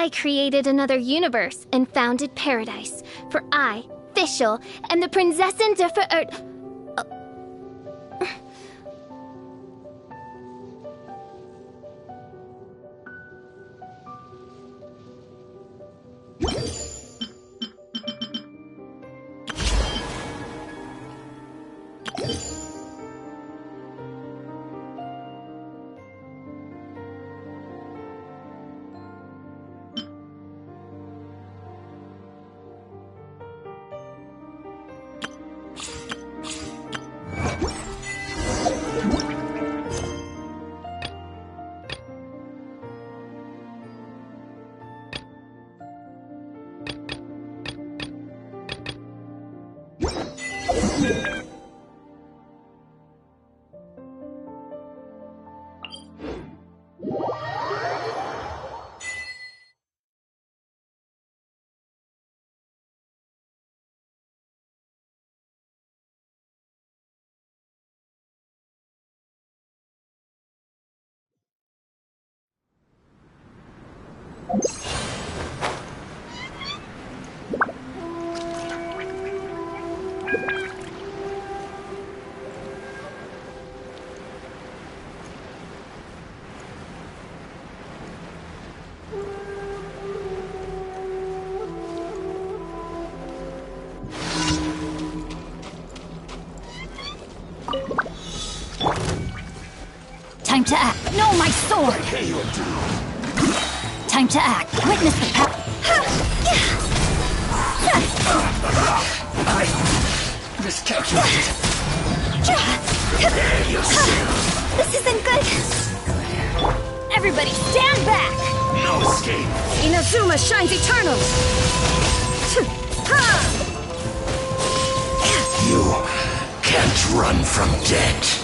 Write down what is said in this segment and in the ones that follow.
I created another universe and founded paradise. For I, Fischl, am the Prinzessin der Verirrt. Time to act. No, my sword! Time to act. Witness the power. I miscalculated. This isn't good. Everybody stand back! No escape. Inazuma shines eternal! You can't run from death.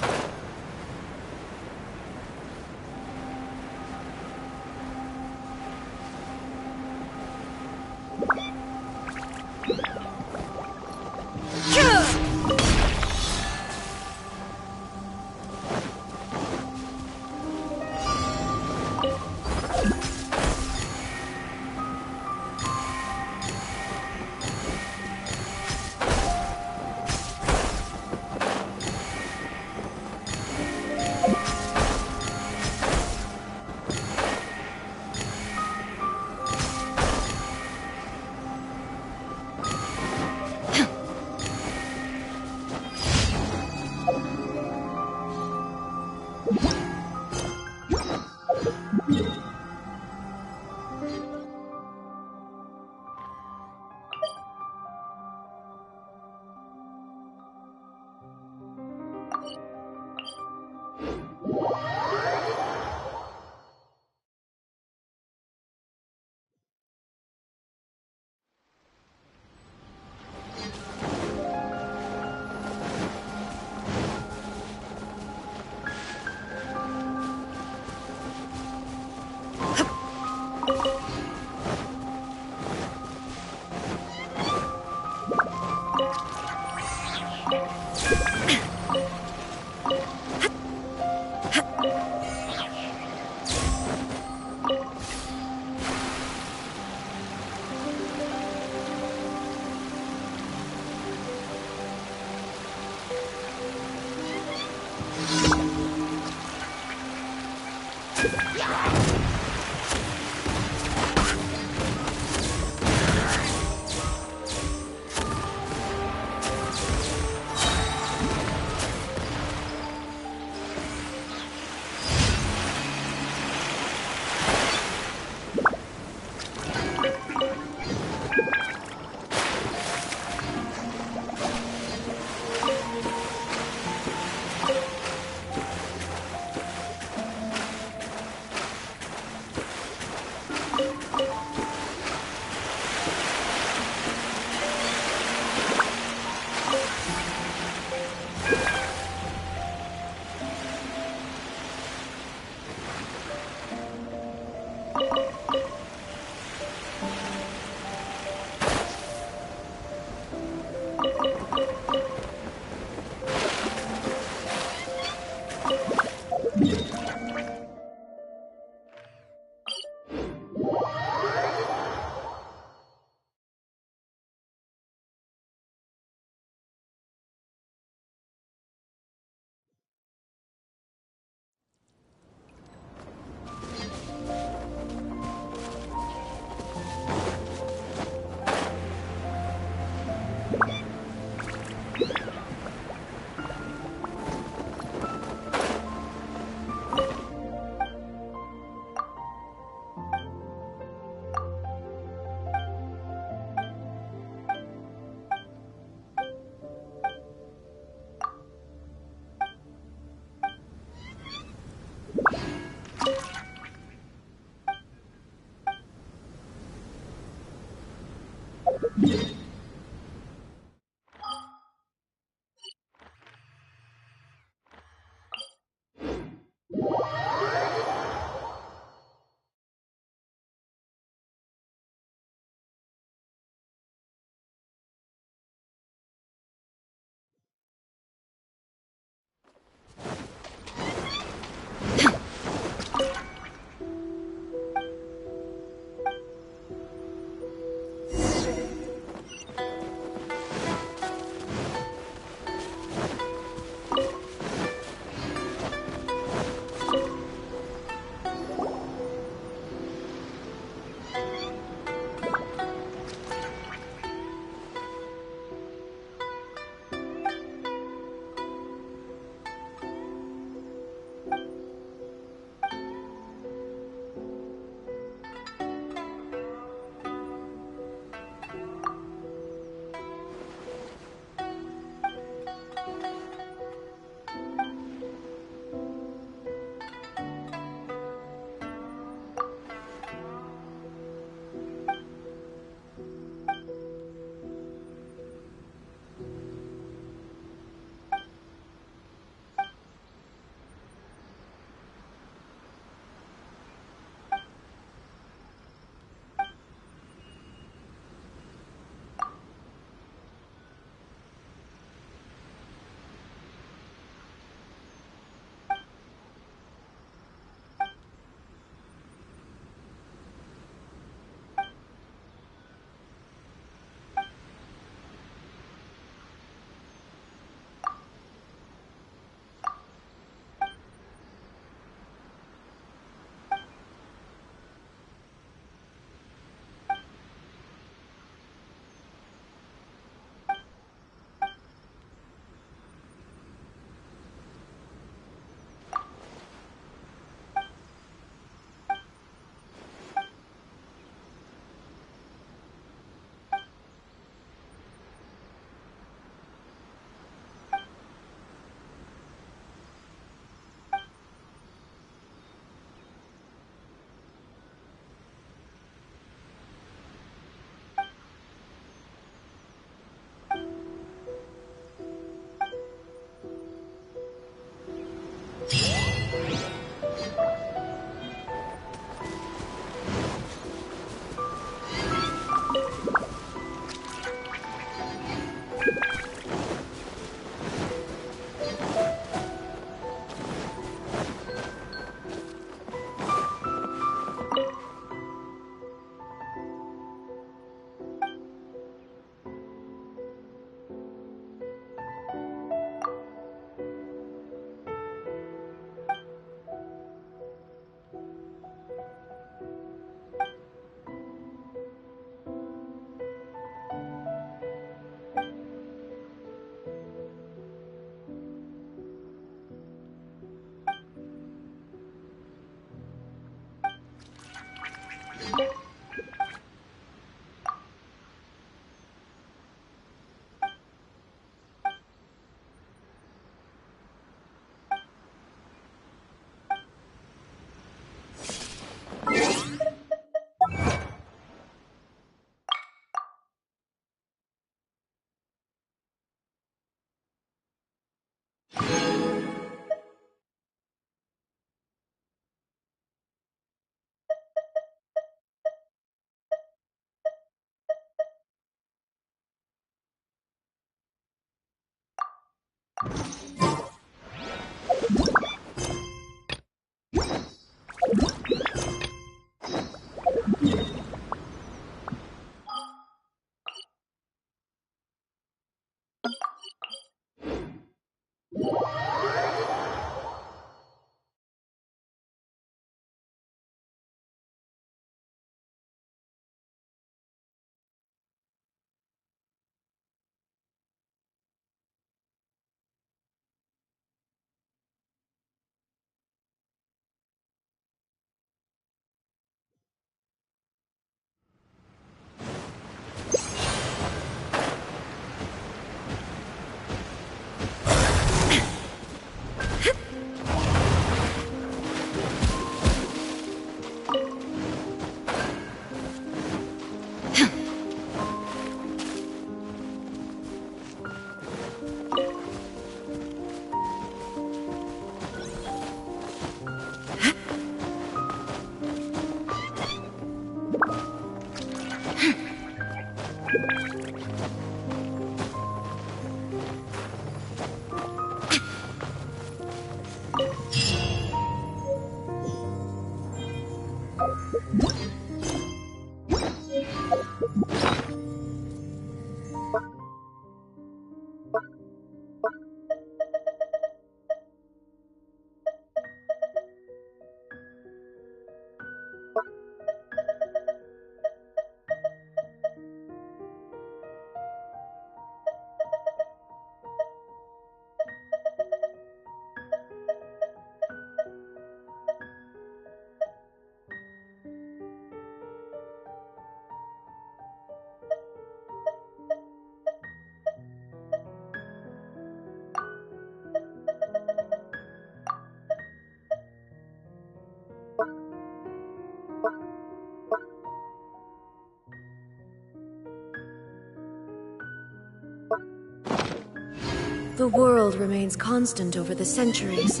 The world remains constant over the centuries.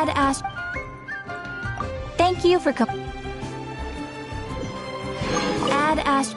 Ad Ast. Thank you for Ad Ast.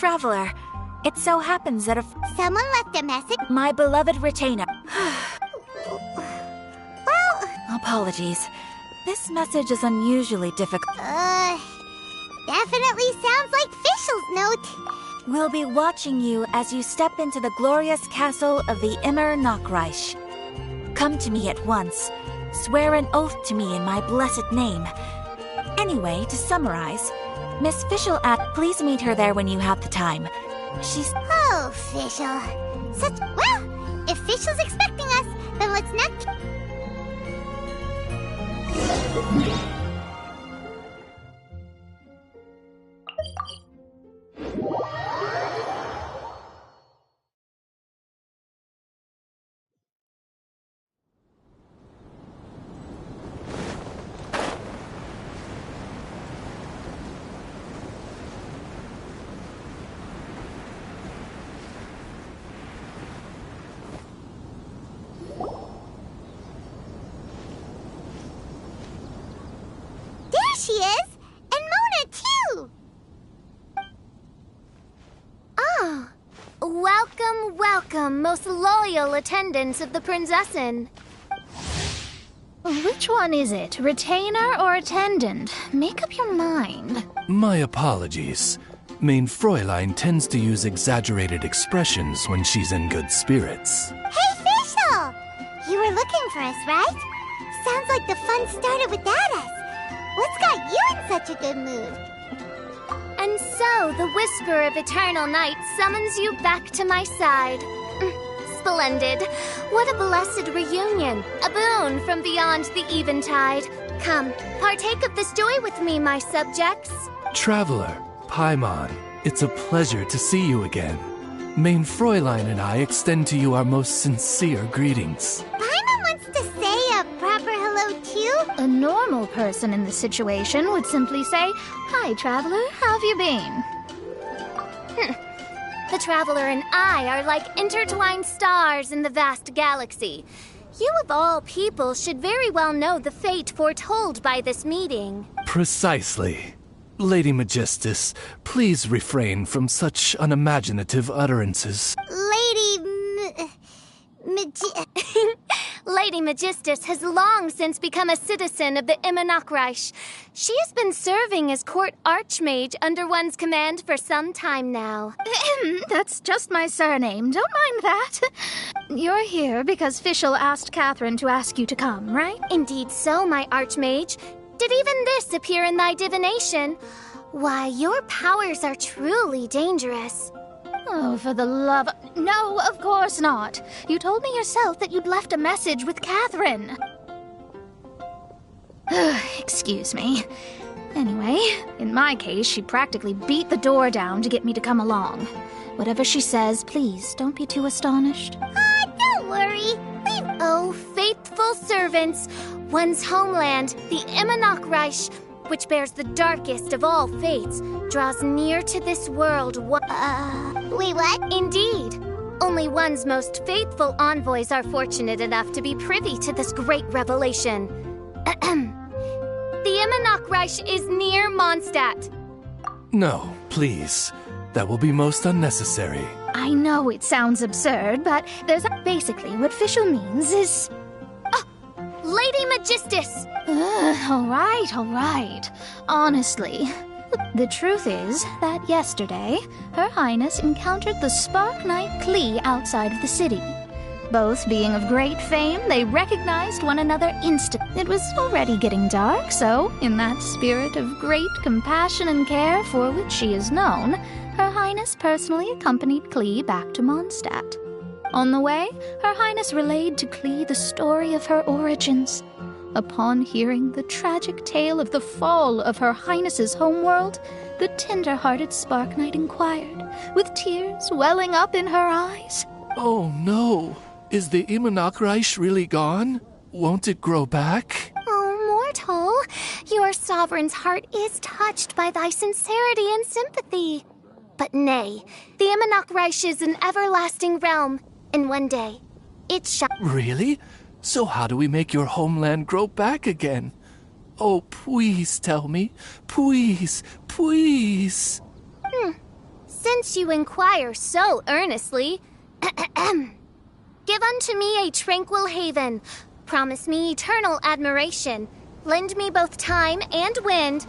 Traveler. It so happens that Someone left a message? my beloved retainer. Well, Apologies. This message is unusually difficult. definitely sounds like Fischl's note. We'll be watching you as you step into the glorious castle of the Immer Nachreich. Come to me at once. Swear an oath to me in my blessed name. Anyway, to summarize, Miss Fischl please meet her there when you have the time. She's... Oh, Fischl. Well, if Fischl's expecting us, then let's not... There she is! And Mona, too! Ah, welcome, welcome, most loyal attendants of the Princessin. Which one is it? Retainer or attendant? Make up your mind. My apologies. Main Fräulein tends to use exaggerated expressions when she's in good spirits. Hey, Fischl! You were looking for us, right? Sounds like the fun started without us. What's got you in such a good mood? And so, the whisper of eternal night summons you back to my side. Splendid. What a blessed reunion. A boon from beyond the eventide. Come, partake of this joy with me, my subjects. Traveler, Paimon, it's a pleasure to see you again. Main Fräulein and I extend to you our most sincere greetings. Paimon wants to say a proper hello, too? A normal person in this situation would simply say, "Hi, traveler, how have you been?" The Traveler and I are like intertwined stars in the vast galaxy. You of all people should very well know the fate foretold by this meeting. Precisely. Lady Magistus, please refrain from such unimaginative utterances. Lady Magistus has long since become a citizen of the Immer Nachreich. She has been serving as court archmage under one's command for some time now. That's just my surname. Don't mind that. You're here because Fischl asked Catherine to ask you to come, right? Indeed so, my archmage. Did even this appear in thy divination? Why, your powers are truly dangerous. Oh, for the love... No, of course not. You told me yourself that you'd left a message with Catherine. Excuse me. Anyway, in my case, she practically beat the door down to get me to come along. Whatever she says, please, don't be too astonished. Don't worry. Oh, faithful servants, one's homeland, the Immer Nachreich, which bears the darkest of all fates, draws near to this world. Wait, what? Indeed. Only one's most faithful envoys are fortunate enough to be privy to this great revelation. The Immer Nachreich is near Mondstadt. No, please. That will be most unnecessary. I know it sounds absurd, but there's basically what Fischl means is... Lady Magistus! All right. Honestly, the truth is that yesterday, Her Highness encountered the Spark Knight Klee outside of the city. Both being of great fame, they recognized one another instantly. It was already getting dark, so, in that spirit of great compassion and care for which she is known, Her Highness personally accompanied Klee back to Mondstadt. On the way, Her Highness relayed to Klee the story of her origins. Upon hearing the tragic tale of the fall of Her Highness's homeworld, the tender-hearted Spark Knight inquired, with tears welling up in her eyes. Oh no! Is the Immer Nachreich really gone? Won't it grow back? Oh, mortal, your sovereign's heart is touched by thy sincerity and sympathy. But nay, the Immer Nachreich is an everlasting realm, and one day, it shall... Really? So how do we make your homeland grow back again? Oh, please tell me. Please. Since you inquire so earnestly, give unto me a tranquil haven, promise me eternal admiration, lend me both time and wind,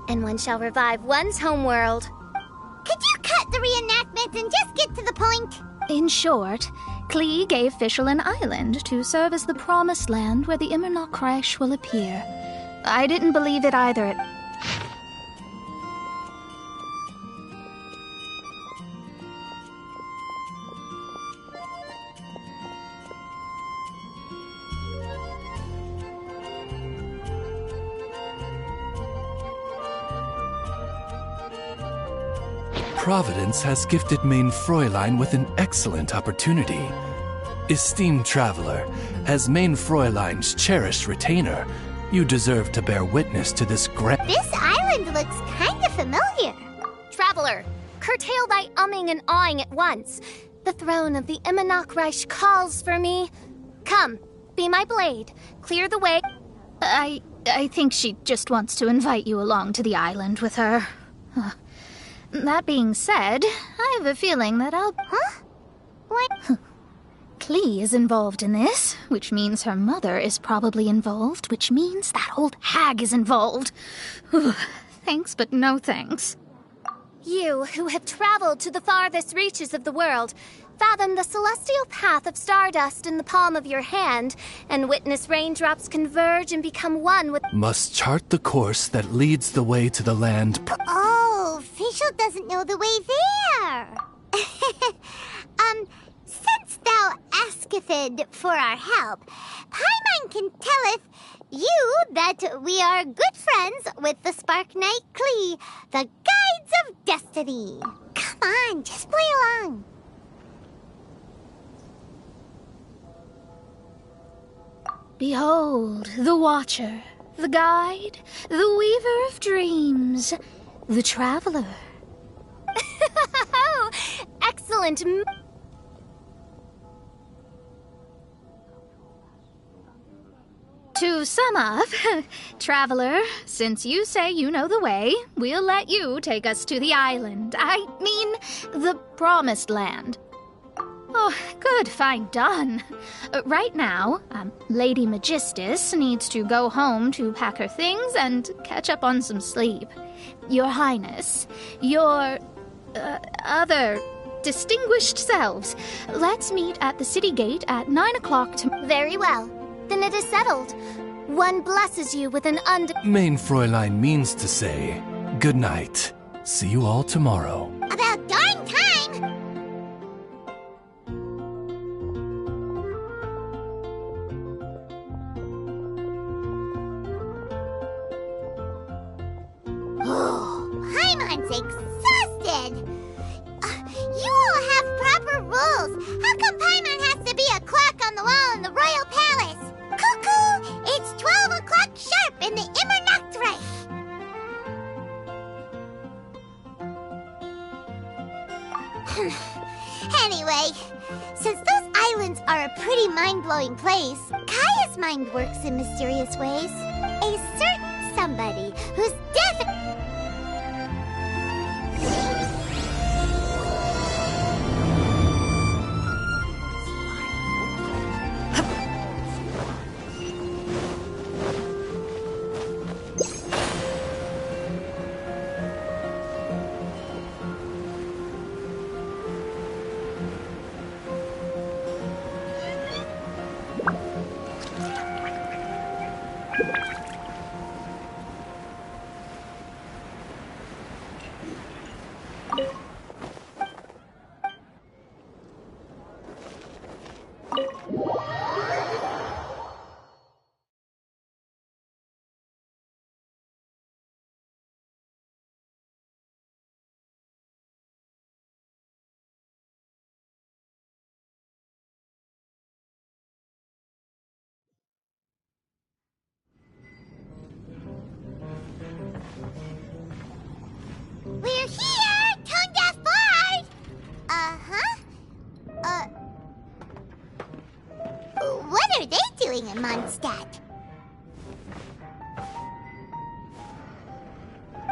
and one shall revive one's homeworld. Could you cut the reenactment and just get to the point? In short, Klee gave Fischl an island to serve as the promised land where the Immer Nachreich will appear. I didn't believe it either. Providence has gifted Main Fräulein with an excellent opportunity. Esteemed traveler, as Main Fräulein's cherished retainer, you deserve to bear witness to this grand... This island looks kind of familiar. Traveler, curtail thy umming and awing at once. The throne of the Immer Nachreich calls for me. Come, be my blade. Clear the way. I think she just wants to invite you along to the island with her. That being said, I have a feeling that Huh? What? Klee is involved in this, which means her mother is probably involved, which means that old hag is involved. Thanks, but no thanks. You, who have traveled to the farthest reaches of the world, fathom the celestial path of stardust in the palm of your hand, and witness raindrops converge and become one with... Must chart the course that leads the way to the land. Oh, Fischl doesn't know the way there. Since thou asketh for our help, Paimon can telleth you that we are good friends with the Spark Knight Klee, the Guides of Destiny. Come on, just play along. Behold, the Watcher, the Guide, the Weaver of Dreams, the Traveler. Oh, excellent. To sum up, Traveler, since you say you know the way, we'll let you take us to the island. I mean, the Promised Land. Oh, good, fine, done. Right now, Lady Magistus needs to go home to pack her things and catch up on some sleep. Your Highness, your other distinguished selves, let's meet at the city gate at 9 o'clock tomorrow. Very well. Then it is settled. One blesses you with an Main Fräulein means to say, good night. See you all tomorrow. About darn time! Oh, Paimon's exhausted. You all have proper rules. How come Paimon has to be a clock on the wall in the royal palace? Cuckoo! It's 12 o'clock sharp in the Immer Nachtreich. Anyway, since those islands are a pretty mind-blowing place, Kaya's mind works in mysterious ways. A certain somebody who's definitely... We're here! Tone Deaf Bard! What are they doing in Mondstadt?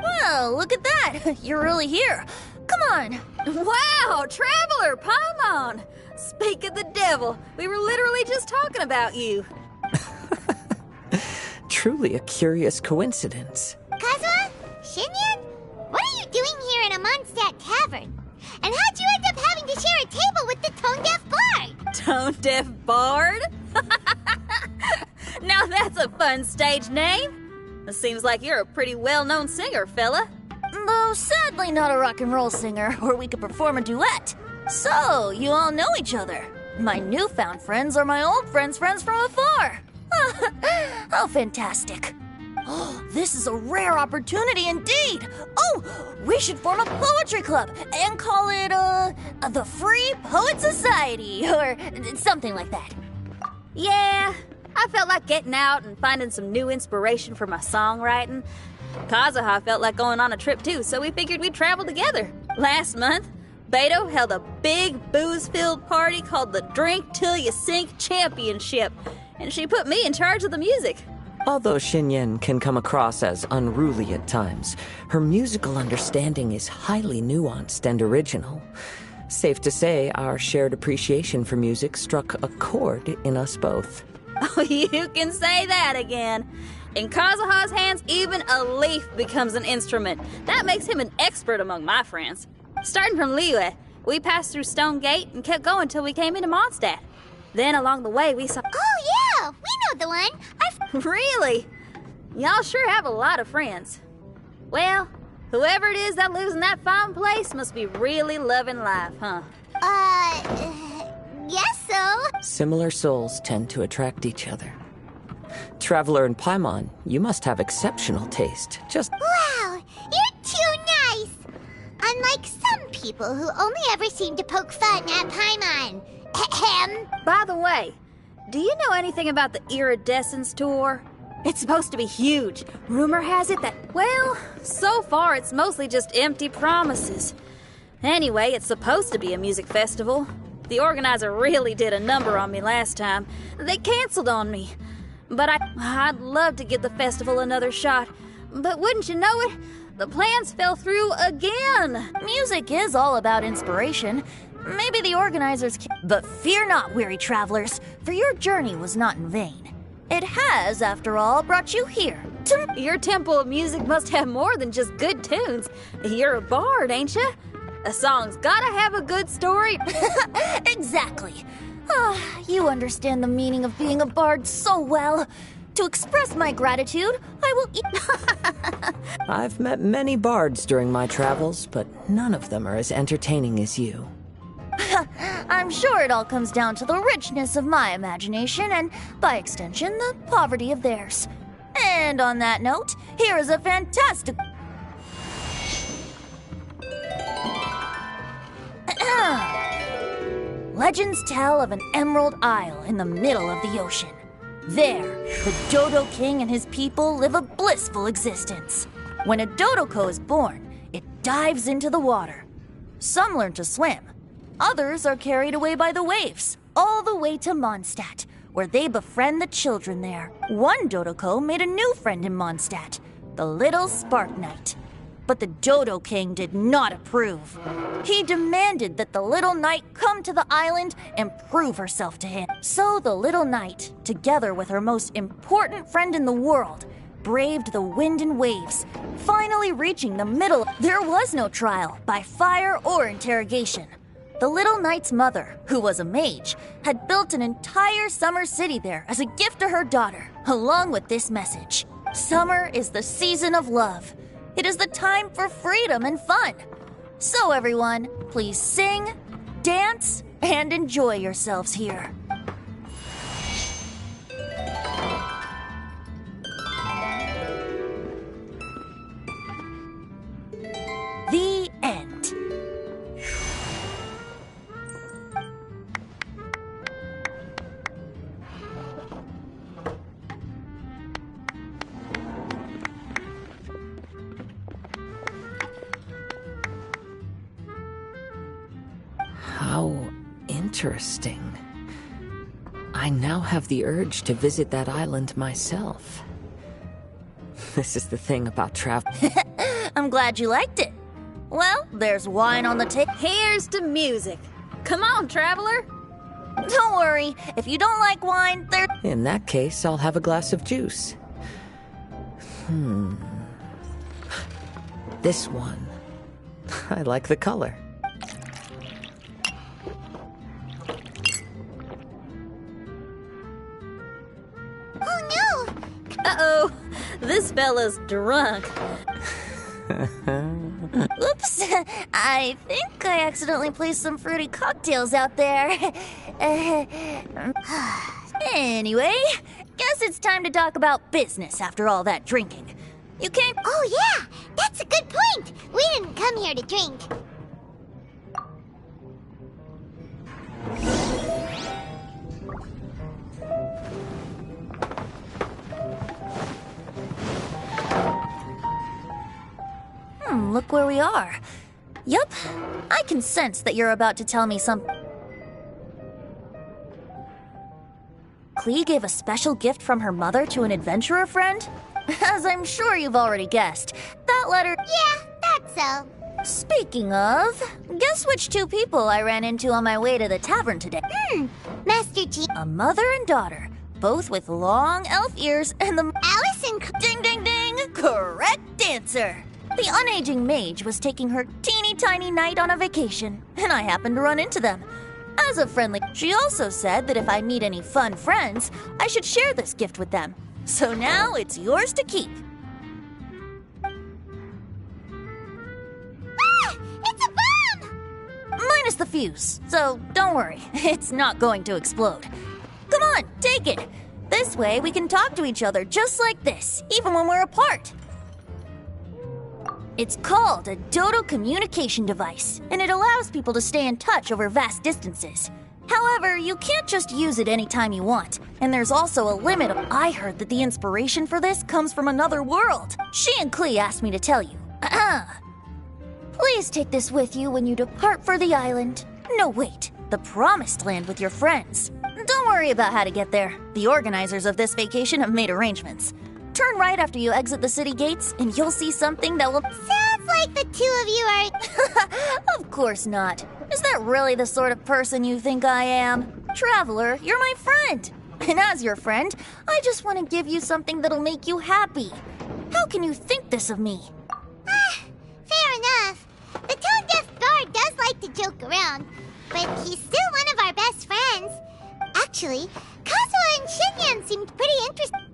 Well, look at that! You're really here. Come on! Wow, Traveler, Paimon! Speak of the devil, we were literally just talking about you. Truly a curious coincidence. Kazuha? Xinyan? What are you doing here in a Mondstadt tavern? And how'd you end up having to share a table with the Tone Deaf Bard? Tone Deaf Bard? Now that's a fun stage name. It seems like you're a pretty well-known singer, fella. Though sadly not a rock and roll singer, or we could perform a duet. So, you all know each other. My newfound friends are my old friends' friends from afar. How fantastic. Oh, this is a rare opportunity indeed. Oh, we should form a poetry club and call it, the Free Poet Society, or something like that. Yeah, I felt like getting out and finding some new inspiration for my songwriting. Kazuha felt like going on a trip too, so we figured we'd travel together. Last month, Beto held a big booze-filled party called the Drink Till You Sink Championship, and she put me in charge of the music. Although Xinyan can come across as unruly at times, her musical understanding is highly nuanced and original. Safe to say, our shared appreciation for music struck a chord in us both. Oh, you can say that again. In Kazuha's hands, even a leaf becomes an instrument. That makes him an expert among my friends. Starting from Liyue, we passed through Stone Gate and kept going till we came into Mondstadt. Then along the way, we saw... Oh, yeah! We know the one! Really? Y'all sure have a lot of friends. Well, whoever it is that lives in that fine place must be really loving life, huh? Guess so. Similar souls tend to attract each other. Traveler and Paimon, you must have exceptional taste. Wow, you're too nice! Unlike some people who only ever seem to poke fun at Paimon. Ahem. By the way, do you know anything about the Iridescence tour? It's supposed to be huge. Rumor has it that, well, so far it's mostly just empty promises. Anyway, it's supposed to be a music festival. The organizer really did a number on me last time. They canceled on me. But I'd love to give the festival another shot. But wouldn't you know it, the plans fell through again. Music is all about inspiration. Maybe the organizers can... But fear not, weary travelers, for your journey was not in vain. It has, after all, brought you here. Your temple of music must have more than just good tunes. You're a bard, ain't you? A song's gotta have a good story. Exactly. You understand the meaning of being a bard so well. To express my gratitude, I will I've met many bards during my travels, but none of them are as entertaining as you. I'm sure it all comes down to the richness of my imagination and, by extension, the poverty of theirs. And on that note, here is a fantastic... Legends tell of an emerald isle in the middle of the ocean. There, the Dodo King and his people live a blissful existence. When a Dodoko is born, it dives into the water. Some learn to swim. Others are carried away by the waves, all the way to Mondstadt, where they befriend the children there. One Dodoko made a new friend in Mondstadt, the little Spark Knight. But the Dodo King did not approve. He demanded that the little knight come to the island and prove herself to him. So the little knight, together with her most important friend in the world, braved the wind and waves, finally reaching the middle. There was no trial by fire or interrogation. The little knight's mother, who was a mage, had built an entire summer city there as a gift to her daughter, along with this message. Summer is the season of love. It is the time for freedom and fun. So everyone, please sing, dance, and enjoy yourselves here. The end. How interesting. I now have the urge to visit that island myself. This is the thing about travel. I'm glad you liked it. Well, there's wine on the table. Here's to music. Come on, traveler. Don't worry, if you don't like wine, there... In that case, I'll have a glass of juice. This one. I like the color. Uh-oh, this fella's drunk. Oops, I think I accidentally placed some fruity cocktails out there. Anyway, guess it's time to talk about business after all that drinking. You came... Oh, yeah, that's a good point. We didn't come here to drink. Look where we are. Yup, I can sense that you're about to tell me some... Klee gave a special gift from her mother to an adventurer friend? As I'm sure you've already guessed, that letter... Yeah, that's so. Speaking of, guess which two people I ran into on my way to the tavern today? Master G. A mother and daughter, both with long elf ears and the... Alice and... Ding, ding, ding! Correct answer! The unaging mage was taking her teeny tiny knight on a vacation, and I happened to run into them. As a friendly, she also said that if I meet any fun friends, I should share this gift with them. So now it's yours to keep. Ah! It's a bomb! Minus the fuse, so don't worry, it's not going to explode. Come on, take it. This way we can talk to each other just like this, even when we're apart. It's called a Dodo communication device, and it allows people to stay in touch over vast distances. However, you can't just use it anytime you want, and there's also a limit. I heard that the inspiration for this comes from another world. She and Klee asked me to tell you. Please take this with you when you depart for the island. No, wait, the Promised Land with your friends. Don't worry about how to get there. The organizers of this vacation have made arrangements. Turn right after you exit the city gates, and you'll see something that will... Sounds like the two of you are... Of course not. Is that really the sort of person you think I am? Traveler, you're my friend. And as your friend, I just want to give you something that'll make you happy. How can you think this of me? Fair enough. The tone-deaf guard does like to joke around, but he's still one of our best friends. Actually, Kazuha and Shinyan seemed pretty interesting.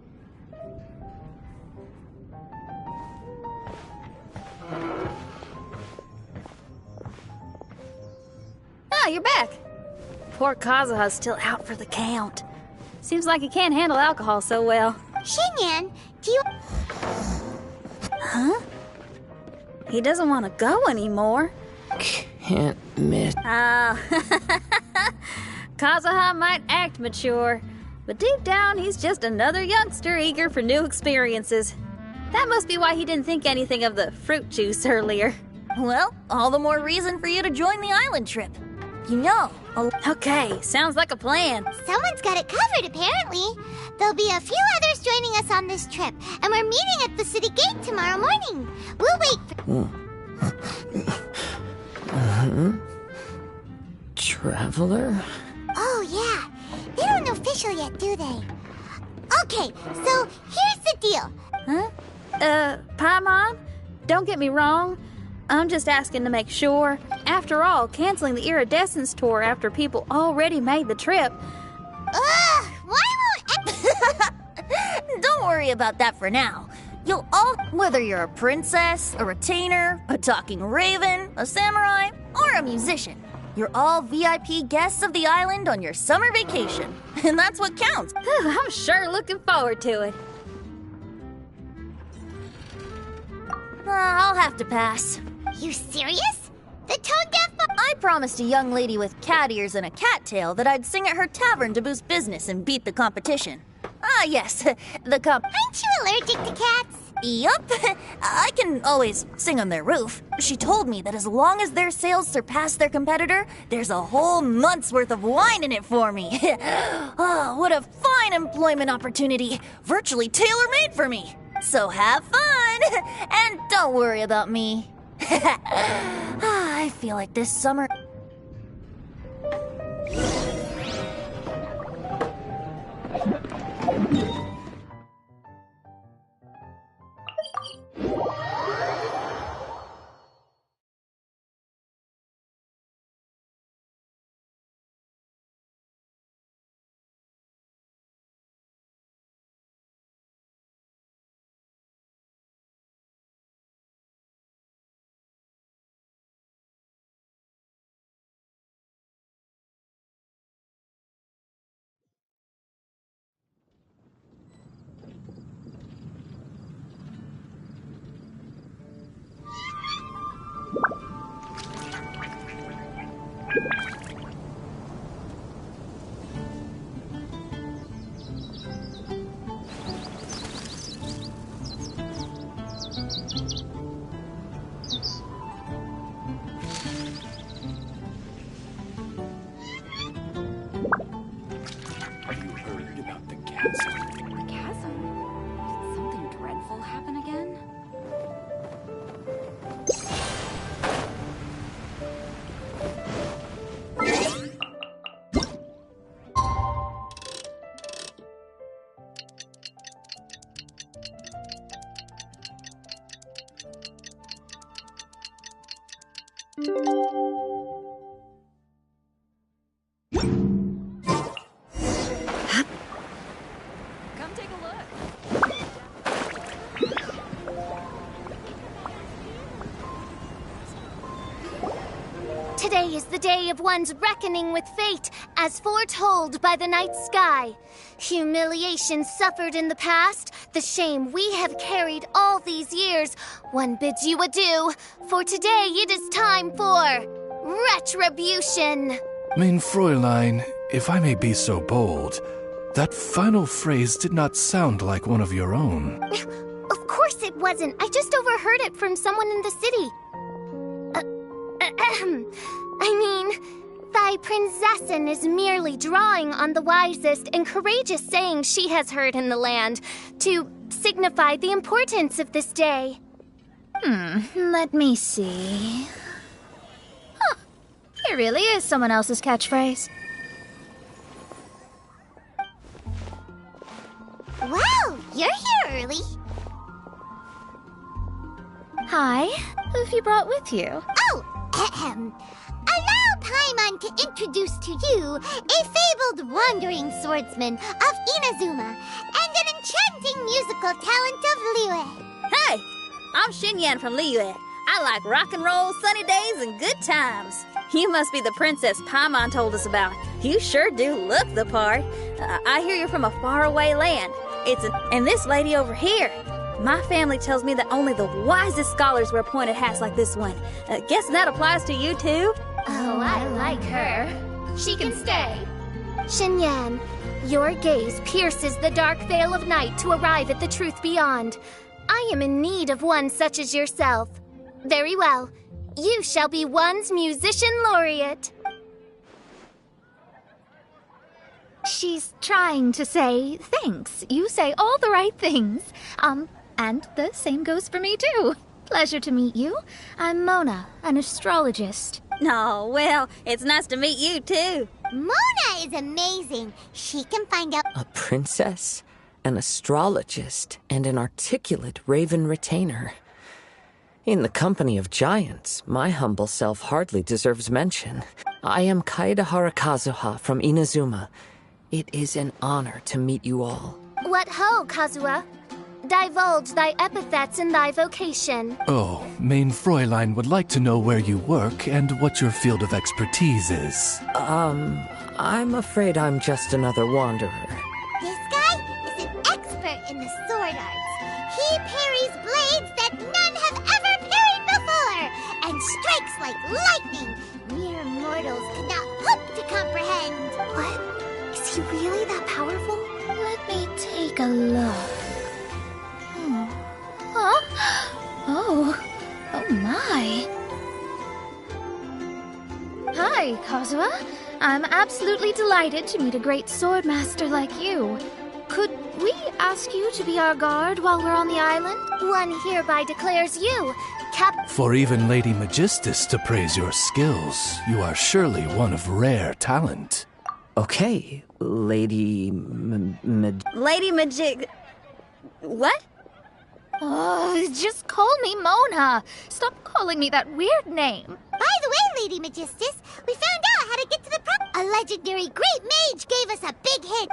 Ah, you're back. Poor Kazuha's still out for the count. Seems like he can't handle alcohol so well. Shinyan, do you... Huh? He doesn't want to go anymore. Can't miss. Kazuha might act mature, but deep down he's just another youngster eager for new experiences. That must be why he didn't think anything of the fruit juice earlier. Well, all the more reason for you to join the island trip. You know... Okay, sounds like a plan. Someone's got it covered, apparently. There'll be a few others joining us on this trip, and we're meeting at the city gate tomorrow morning. We'll wait for... Traveler? Oh, yeah. They don't know official yet, do they? Okay, so here's the deal. Paimon, don't get me wrong. I'm just asking to make sure. After all, canceling the Iridescence tour after people already made the trip. Ugh, why won't... Don't worry about that for now. You'll all, whether you're a princess, a retainer, a talking raven, a samurai, or a musician, you're all VIP guests of the island on your summer vacation. And that's what counts. I'm sure looking forward to it. I'll have to pass. You serious? The tone-deaf... I promised a young lady with cat ears and a cattail that I'd sing at her tavern to boost business and beat the competition. Ah, yes, the Aren't you allergic to cats? Yup. I can always sing on their roof. She told me that as long as their sales surpass their competitor, there's a whole month's worth of wine in it for me. Oh, what a fine employment opportunity. Virtually tailor-made for me. So have fun, and don't worry about me. I feel like this summer... Come take a look. Today is the day of one's reckoning with fate, as foretold by the night sky. Humiliation suffered in the past, the shame we have carried all these years. One bids you adieu, for today it is time for retribution. Mein Fräulein, if I may be so bold, that final phrase did not sound like one of your own. Of course it wasn't. I just overheard it from someone in the city. I mean, thy prinzessin is merely drawing on the wisest and courageous saying she has heard in the land to signify the importance of this day. Let me see. Huh, it really is someone else's catchphrase. Wow, you're here early. Hi, who have you brought with you? Oh, allow Paimon to introduce to you a fabled wandering swordsman of Inazuma and an enchanting musical talent of Liyue. Hey, I'm Xinyan from Liyue. I like rock and roll, sunny days, and good times. You must be the princess Paimon told us about. You sure do look the part. I hear you're from a faraway land. And this lady over here. My family tells me that only the wisest scholars wear pointed hats like this one. Guess that applies to you too? Oh, I like her. She can stay. Xinyan, your gaze pierces the dark veil of night to arrive at the truth beyond. I am in need of one such as yourself. Very well. You shall be one's musician laureate. She's trying to say thanks. You say all the right things. And the same goes for me too. Pleasure to meet you. I'm Mona, an astrologist. Oh, well, it's nice to meet you too. Mona is amazing. She can find out. A princess, an astrologist, and an articulate raven retainer. In the company of giants, my humble self hardly deserves mention. I am Kaeda Harakazuha from Inazuma. It is an honor to meet you all. What ho, Kazuha? Divulge thy epithets and thy vocation. Oh, Mein Fräulein would like to know where you work and what your field of expertise is. I'm afraid I'm just another wanderer. This guy is an expert in the sword arts. He parries blades that none have ever parried before, and strikes like lightning. Mere mortals could not hope to comprehend. What? Is he really that powerful? Let me take a look. Huh? Oh my. Hi, Kazuha. I'm absolutely delighted to meet a great swordmaster like you. Could we ask you to be our guard while we're on the island? One hereby declares you For even Lady Magistus to praise your skills, you are surely one of rare talent. Okay, Lady Lady Majig... What? Oh, just call me Mona. Stop calling me that weird name. By the way, Lady Magistus, we found out how to get to the A legendary great mage gave us a big hint.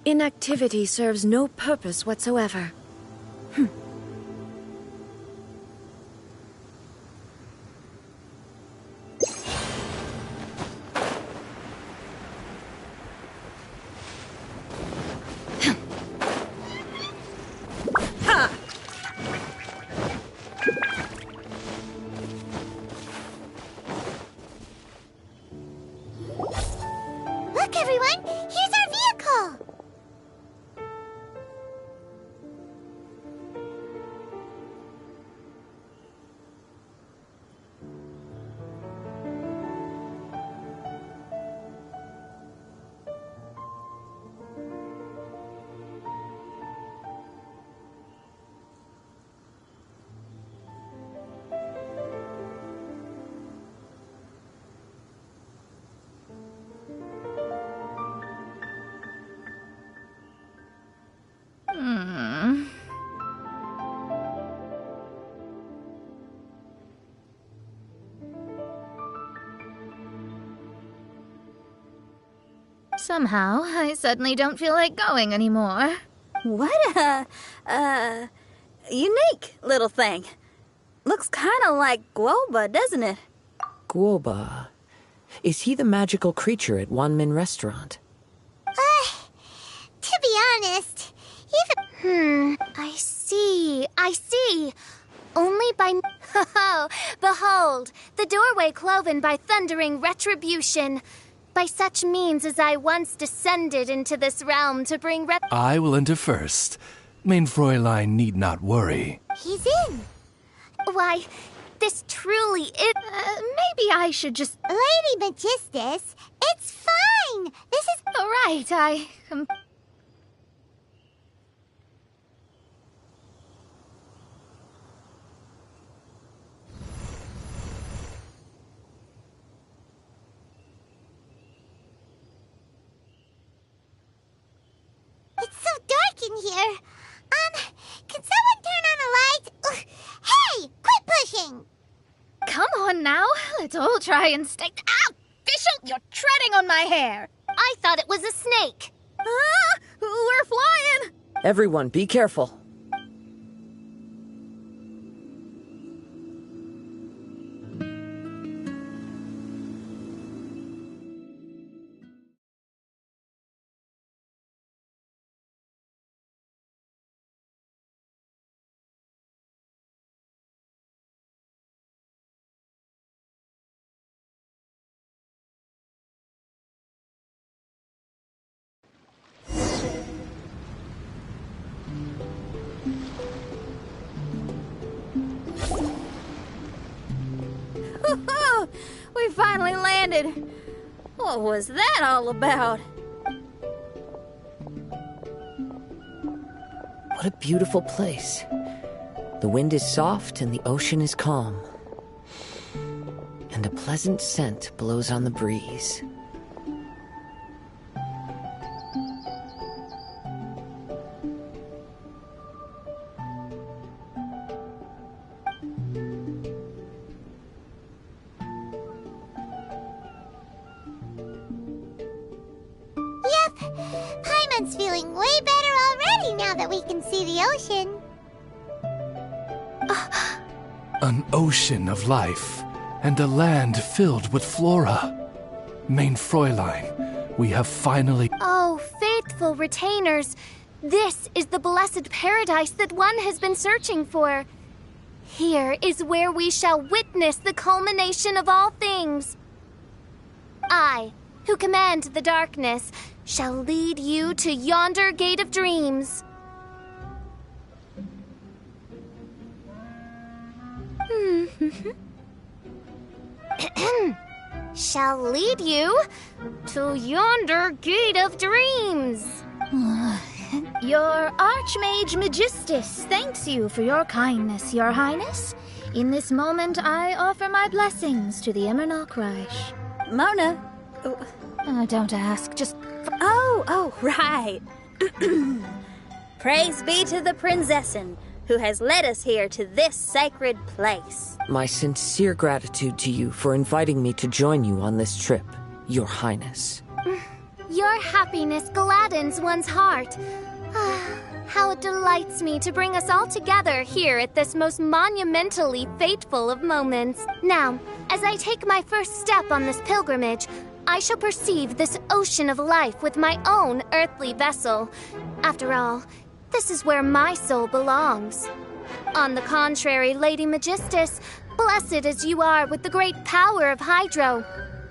Inactivity serves no purpose whatsoever. Look, everyone! Here's our vehicle! Somehow, I suddenly don't feel like going anymore. What a, unique little thing. Looks kind of like Guoba, doesn't it? Guoba. Is he the magical creature at Wanmin Restaurant? To be honest, I see. Only by... Oh, behold, the doorway cloven by thundering retribution. By such means as I once descended into this realm to bring I will enter first. Main Fräulein need not worry. he's in. Why, this truly is... Maybe I should just... Lady Magistus, it's fine. This is... All right, It's so dark in here. Can someone turn on a light? Ugh. Hey, quit pushing. Come on now, let's all try and stay... Ow! Fischl, you're treading on my hair! I thought it was a snake. Ah, we're flying! Everyone, be careful. We finally landed. What was that all about? What a beautiful place. The wind is soft and the ocean is calm. And a pleasant scent blows on the breeze. Yep, Paimon's feeling way better already now that we can see the ocean. An ocean of life, and a land filled with flora. Main Fräulein, we have finally... Oh, faithful retainers, this is the blessed paradise that one has been searching for. Here is where we shall witness the culmination of all things. I, who command the darkness, shall lead you to yonder gate of dreams. Shall lead you to yonder gate of dreams. Your Archmage Magistus thanks you for your kindness, Your Highness. In this moment, I offer my blessings to the Immernochreich. Mona. Don't ask, just... Oh, right. Praise be to the Prinzessin, who has led us here to this sacred place. My sincere gratitude to you for inviting me to join you on this trip, Your Highness. Your happiness gladdens one's heart. How it delights me to bring us all together here at this most monumentally fateful of moments. Now, as I take my first step on this pilgrimage, I shall perceive this ocean of life with my own earthly vessel. After all, this is where my soul belongs. On the contrary, Lady Magistus, blessed as you are with the great power of Hydro,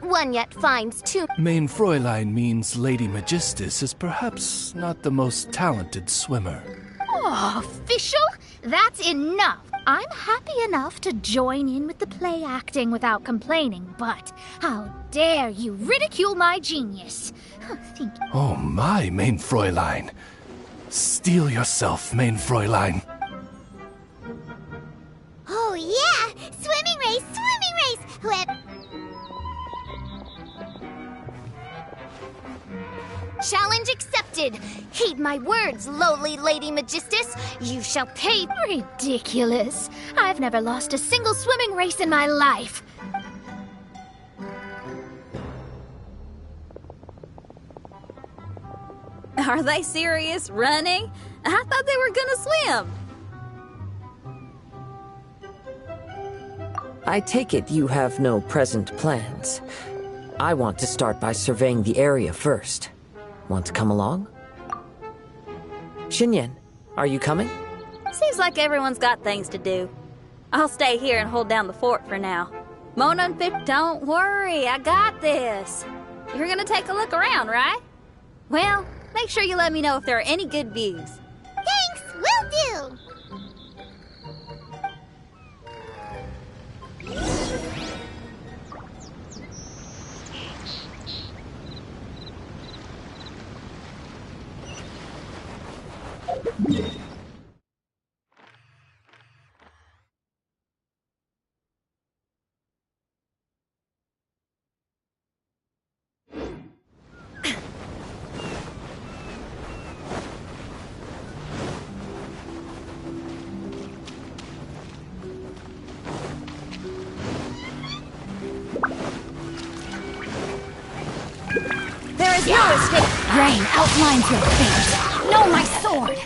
one yet finds too... Main Fräulein means Lady Magistus is perhaps not the most talented swimmer. Oh, Fischl, that's enough. I'm happy enough to join in with the play acting without complaining, but how dare you ridicule my genius? Oh my, Main Fräulein. Steel yourself, Main Fräulein. Oh yeah! Swimming race! Whoever... Challenge accepted! Heed my words, lowly Lady Magistus. You shall pay... Ridiculous. I've never lost a single swimming race in my life. Are they serious? Running? I thought they were gonna swim. I take it you have no present plans. I want to start by surveying the area first. Want to come along? Xinyan, are you coming? Seems like everyone's got things to do. I'll stay here and hold down the fort for now. Mona and Pip, don't worry, I got this. You're gonna take a look around, right? Well, make sure you let me know if there are any good views. Thanks, will do! There is no escape! Rain outlines your fate! Know my sword!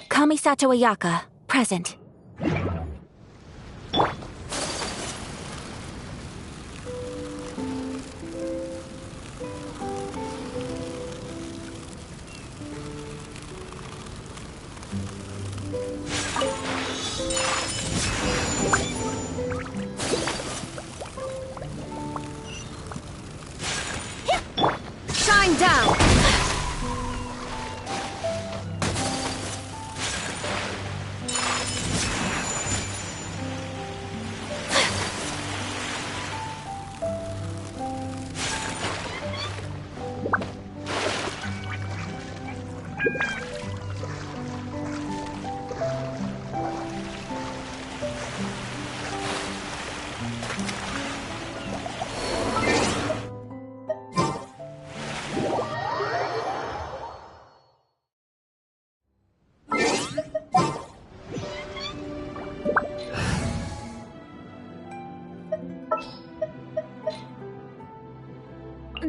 Kamisato Ayaka, present. Shine down!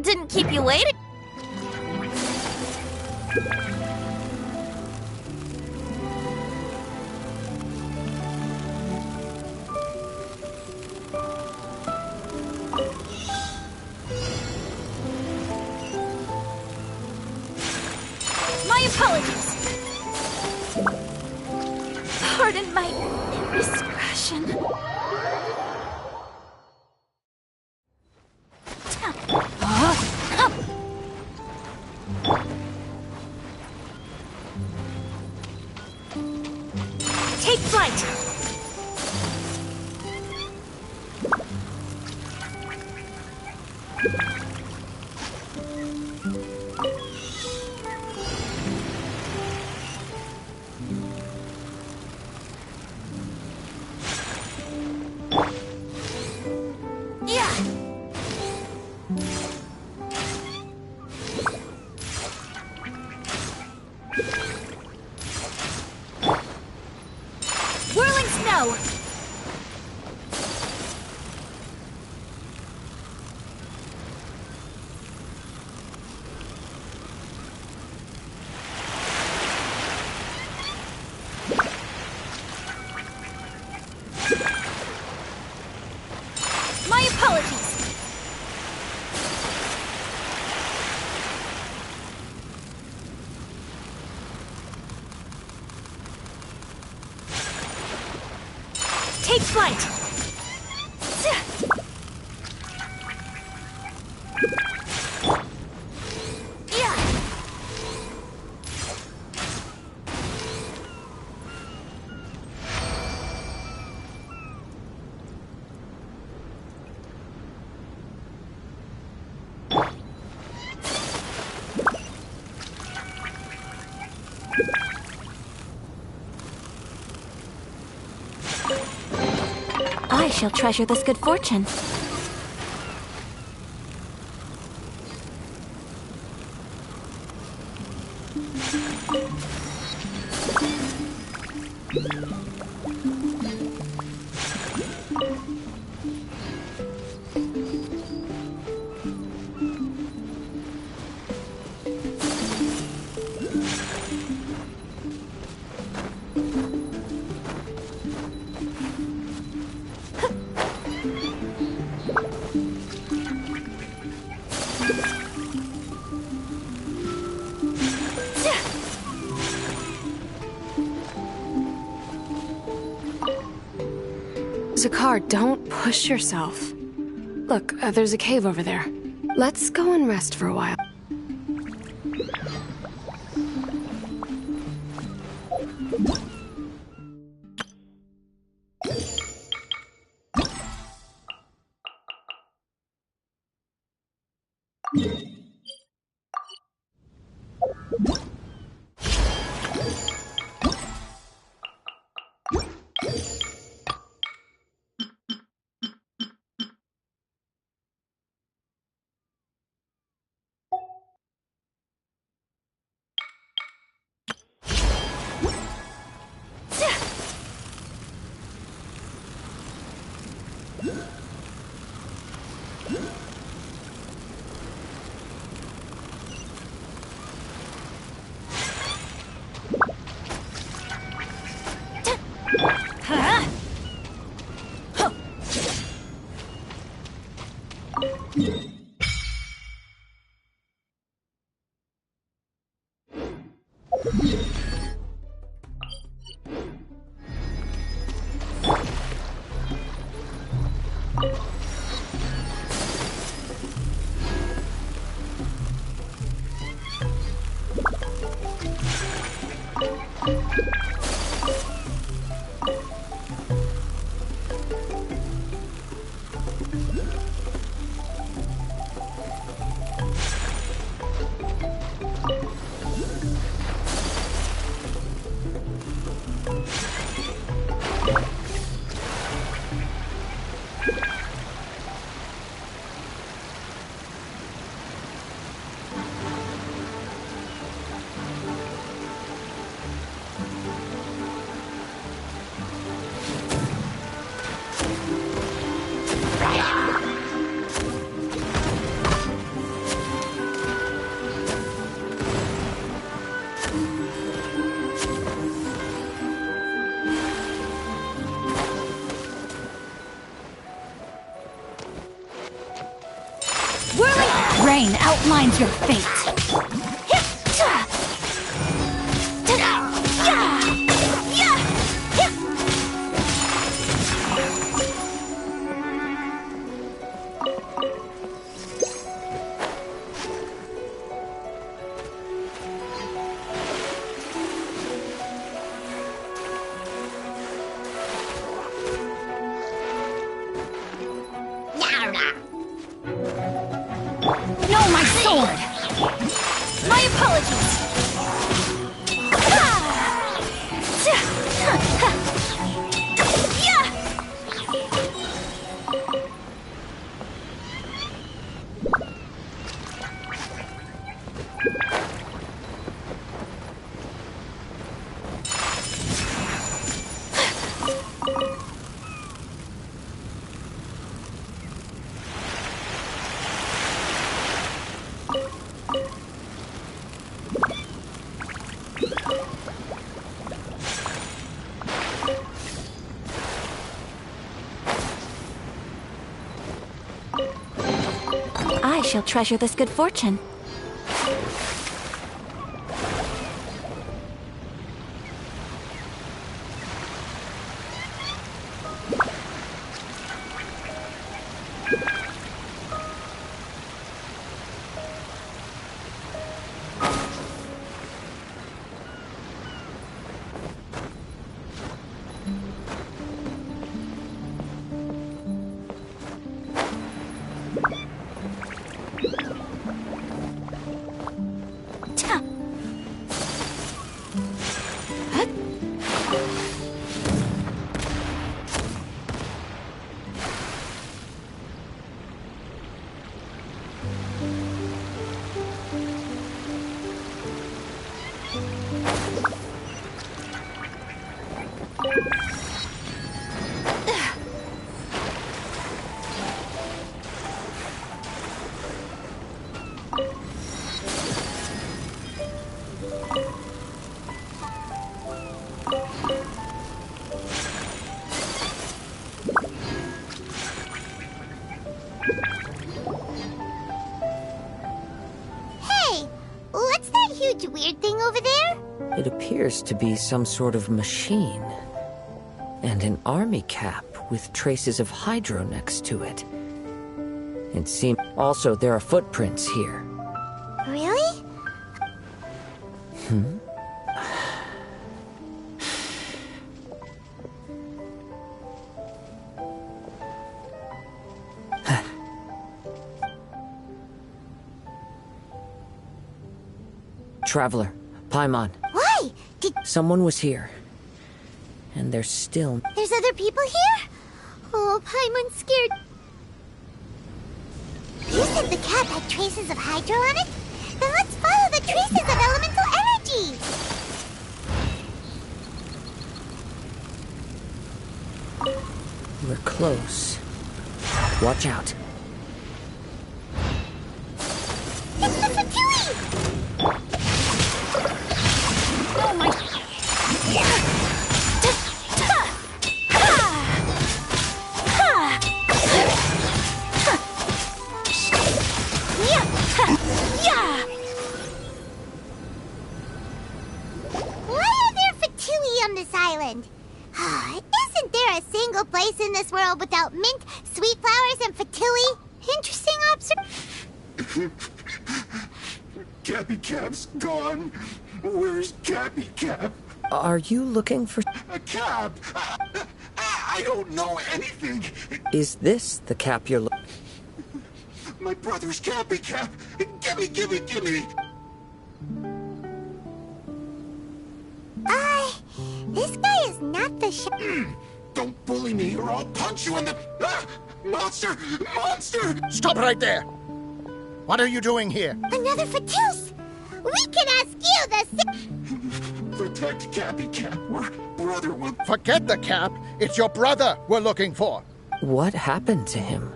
Didn't keep you waiting. My apologies. Pardon my indiscretion. Take flight! Whirling snow! My apologies! Take flight! shall treasure this good fortune. Zakar, don't push yourself. Look, there's a cave over there. Let's go and rest for a while. Rain outlines your fate. My apologies! I shall treasure this good fortune. huge weird thing over there? It appears to be some sort of machine. And an army cap with traces of hydro next to it. It seems... Also, there are footprints here. Really? Traveler, Paimon. Why? Someone was here. And there's still... There's other people here? Oh, Paimon's scared. You said the cap had traces of hydro on it? Then let's follow the traces of elemental energy! We're close. Watch out. It's the Fatui! Oh my... Why are there Fatui on this island? Isn't there a single place in this world without mint, sweet flowers, and Fatui? Interesting observation. Cappy Cap's gone. Where's Cappy Cap? Are you looking for... A cap? I don't know anything. Is this the cap you're looking... My brother's Cappy Cap. Gimme. This guy is not the Don't bully me or I'll punch you in the... Monster! Stop right there! What are you doing here? Another Fatus! We can ask you the Protect Cappy Cap. We're brother will... Forget the cap. It's your brother we're looking for. What happened to him?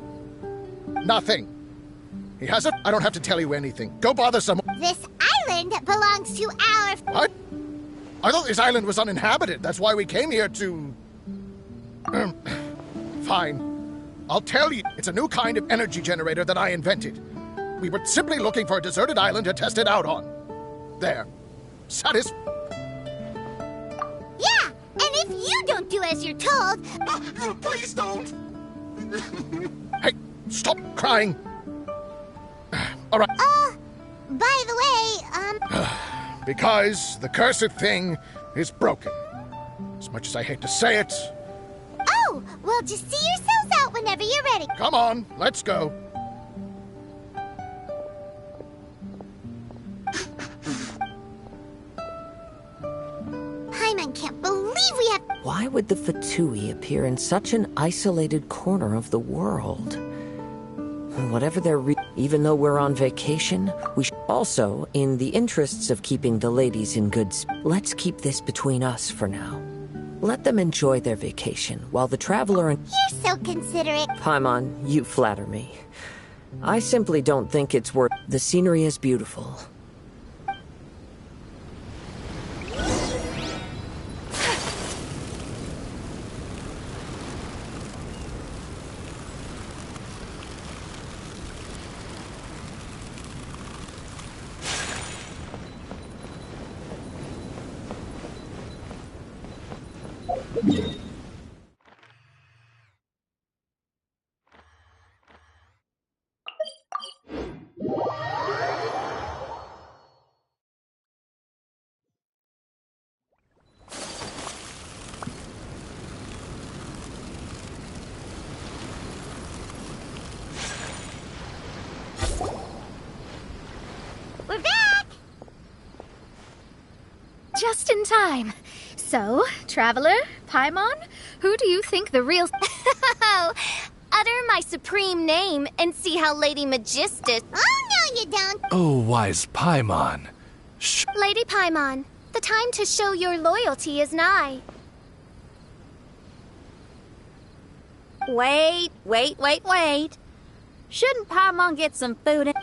Nothing. He has it. I don't have to tell you anything. Go bother someone. This island belongs to our... What? I thought this island was uninhabited. That's why we came here to... Fine. I'll tell you. It's a new kind of energy generator that I invented. We were simply looking for a deserted island to test it out on. There. Yeah, and if you don't do as you're told... Please don't! Hey, stop crying! All right. By the way, Because the cursed thing is broken. As much as I hate to say it. Oh, well, just see yourselves out whenever you're ready. Come on, let's go. Paimon can't believe we have... Why would the Fatui appear in such an isolated corner of the world? Whatever their even though we're on vacation, we should also, in the interests of keeping the ladies in good let's keep this between us for now. Let them enjoy their vacation, while the traveler and... You're so considerate. Paimon, you flatter me. I simply don't think it's worth... The scenery is beautiful. We're back! Just in time. So, Traveler, Paimon, who do you think the real... Utter my supreme name and see how Lady Magistus... Oh, no, you don't. Oh, wise Paimon. Shh. Lady Paimon, the time to show your loyalty is nigh. Wait. Shouldn't Paimon get some food?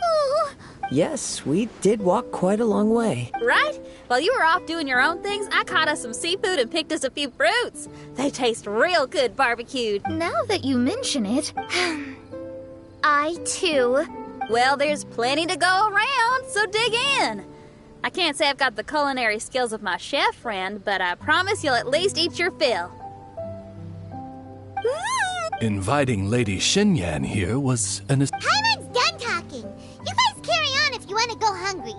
Yes, we did walk quite a long way. Right? While you were off doing your own things, I caught us some seafood and picked us a few fruits. They taste real good barbecued. Now that you mention it... I, too. Well, there's plenty to go around, so dig in. I can't say I've got the culinary skills of my chef friend, but I promise you'll at least eat your fill. Inviting Lady Xinyan here was an... Paimon's done talking. You guys carry on if you want to go hungry.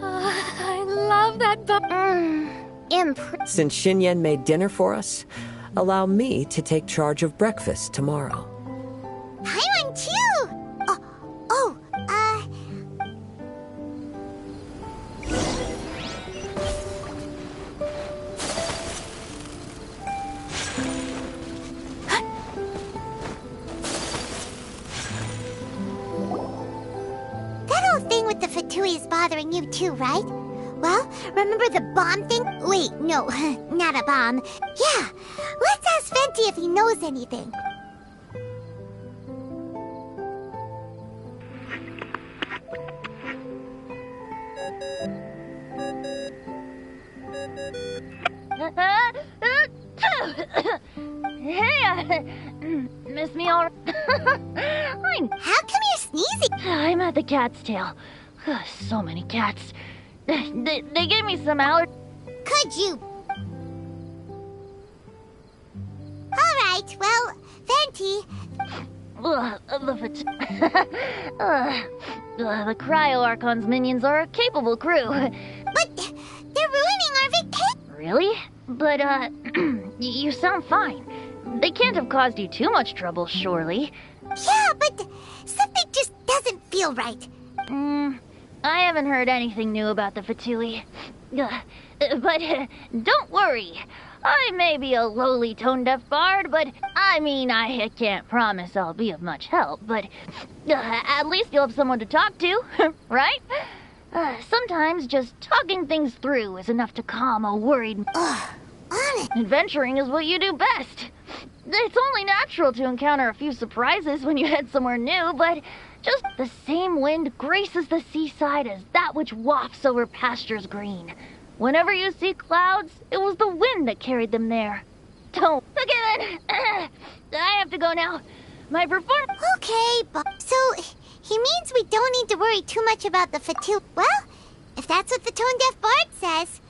I love that Since Xinyan made dinner for us, allow me to take charge of breakfast tomorrow. Paimon too! That old thing with the Fatui is bothering you too, right? Well, remember the bomb thing? Wait, no, not a bomb. Yeah, let's ask Venti if he knows anything. Hey, miss me all How come you're sneezing? I'm at the cat's tail. So many cats. They gave me some allergy. Could you? Alright, well, Venti. The Cryo Archon's minions are a capable crew. But they're ruining our vacation. Really? But, you sound fine. They can't have caused you too much trouble, surely. Yeah, but something just doesn't feel right. I haven't heard anything new about the Fatui. But don't worry. I may be a lowly tone-deaf bard, but I can't promise I'll be of much help, but at least you'll have someone to talk to, right? Sometimes just talking things through is enough to calm a worried... Adventuring is what you do best. It's only natural to encounter a few surprises when you head somewhere new, but just the same wind graces the seaside as that which wafts over pastures green. Whenever you see clouds, it was the wind that carried them there. Don't forget it. I have to go now. My performance... Okay, but... So, he means we don't need to worry too much about the Fatui. Well, if that's what the tone-deaf bard says,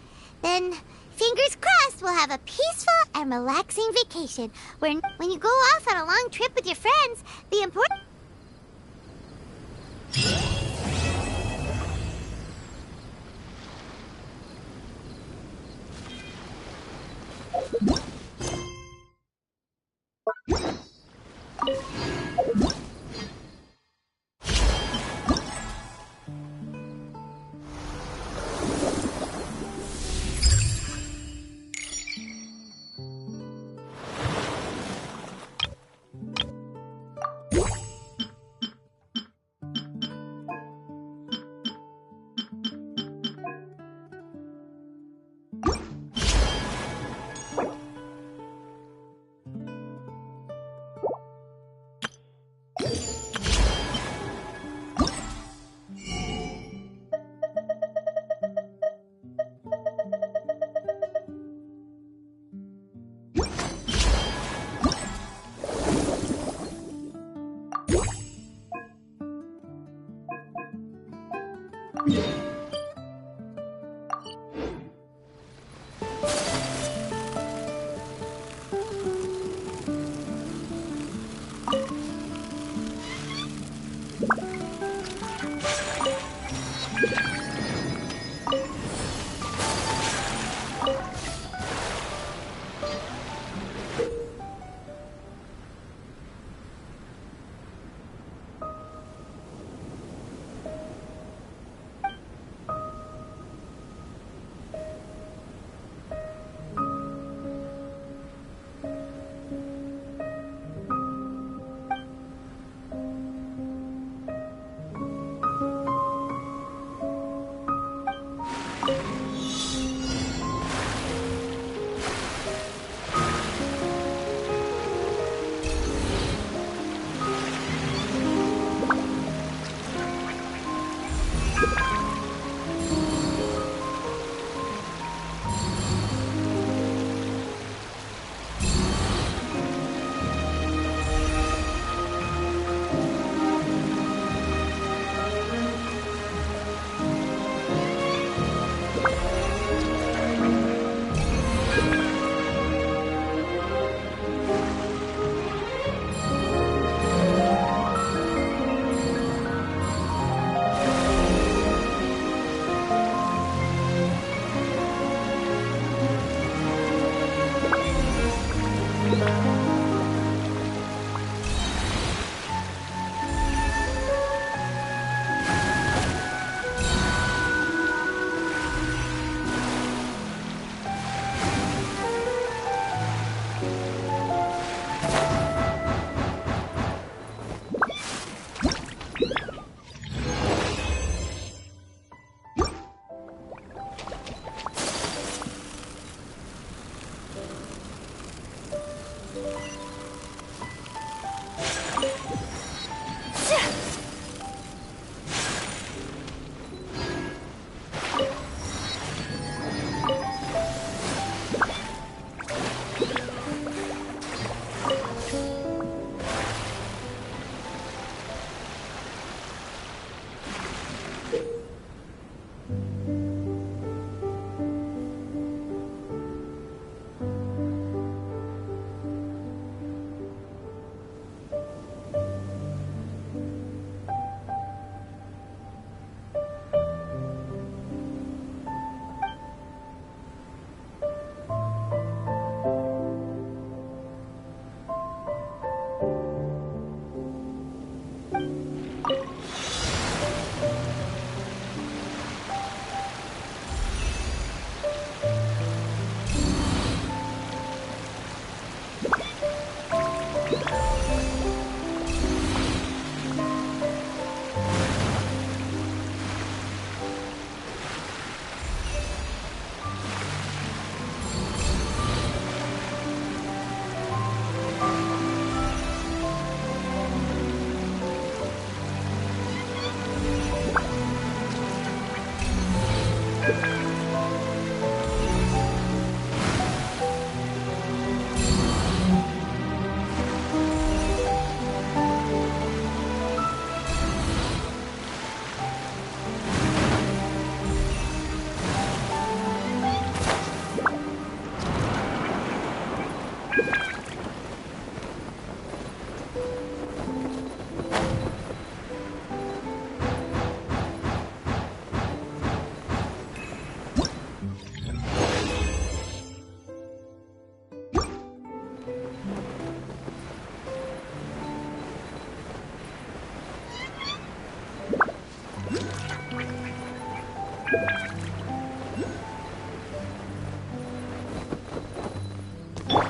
then... fingers crossed we'll have a peaceful and relaxing vacation where when you go off on a long trip with your friends, the important...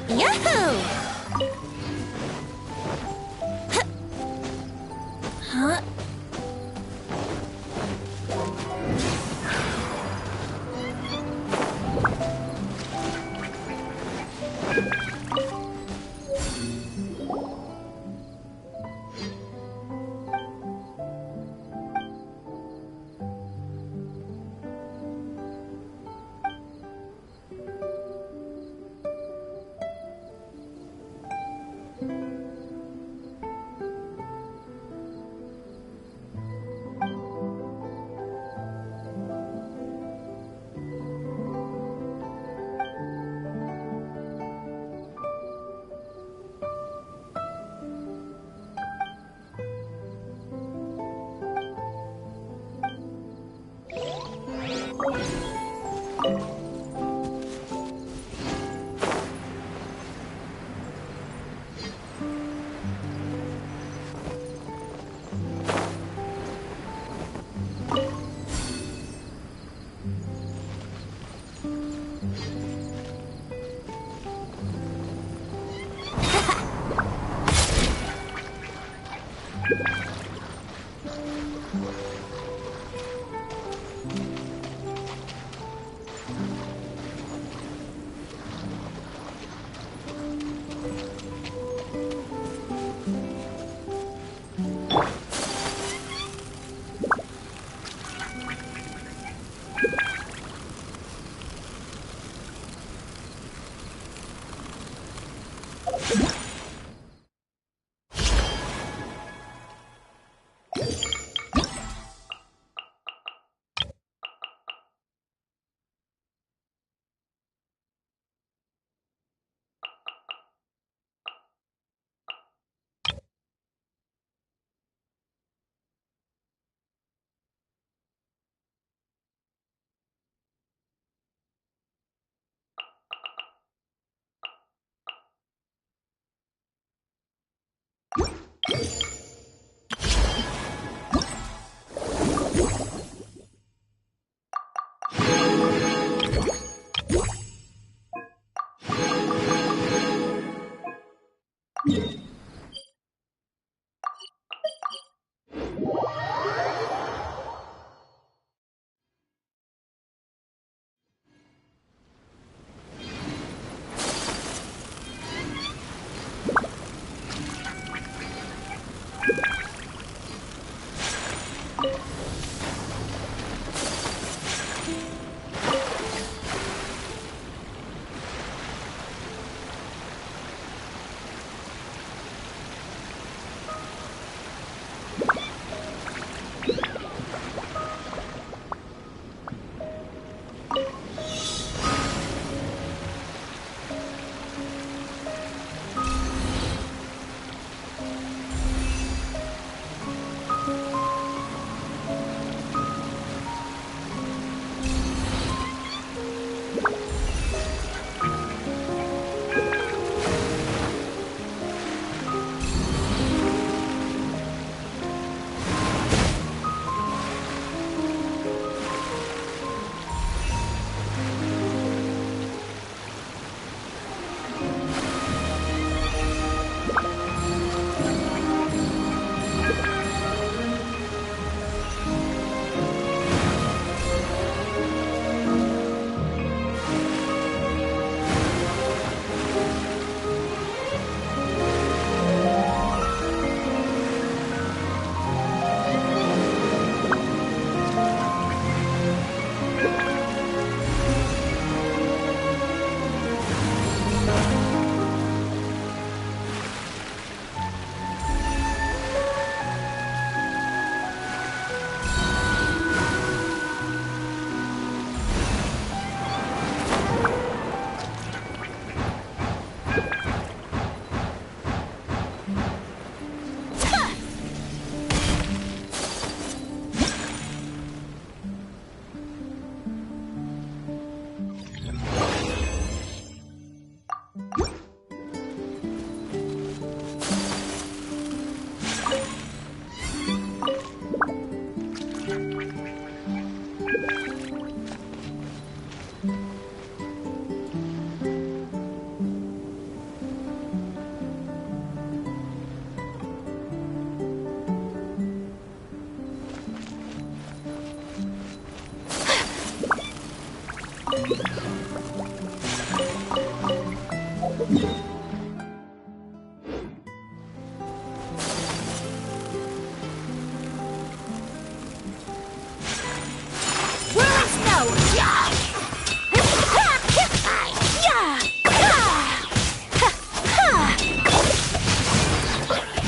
Yahoo! Huh?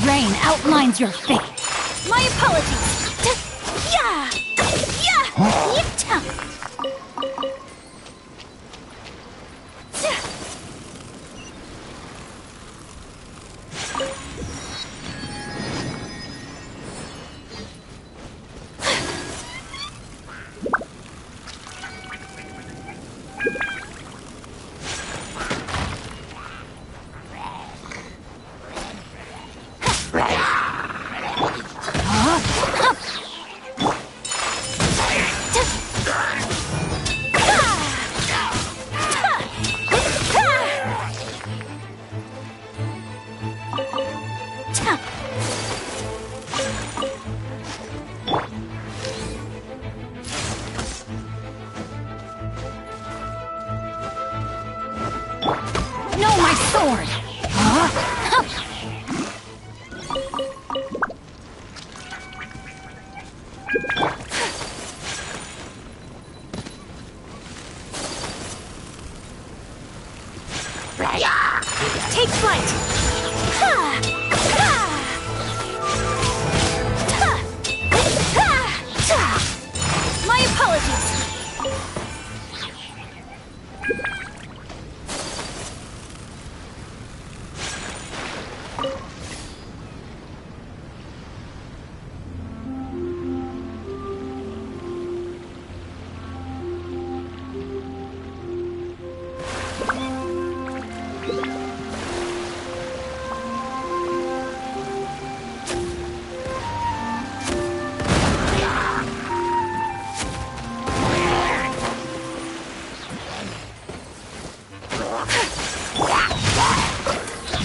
Rain outlines your fate. My apologies. Yeah! Yeah! Yip-ta! No, my sword! Take flight! My apologies!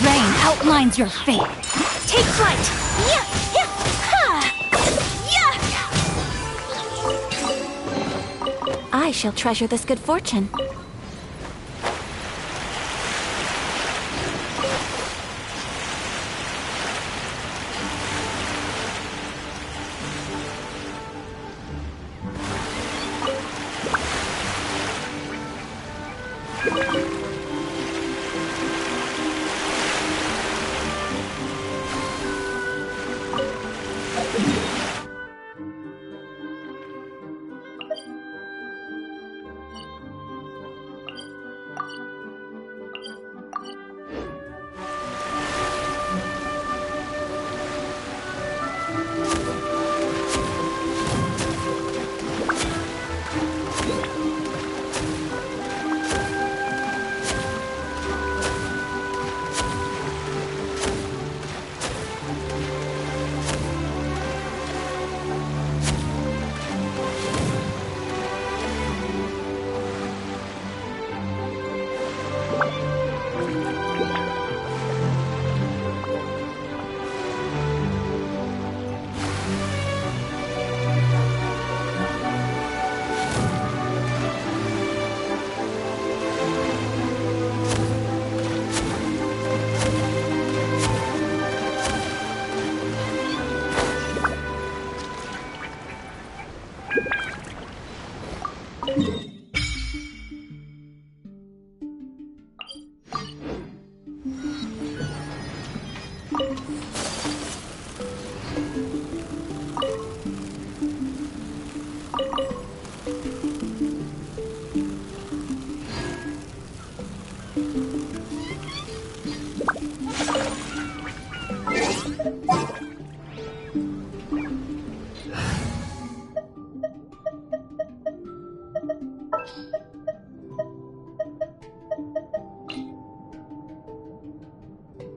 Rain outlines your fate. Take flight! Yeah! Yeah! Ha! Yeah! I shall treasure this good fortune.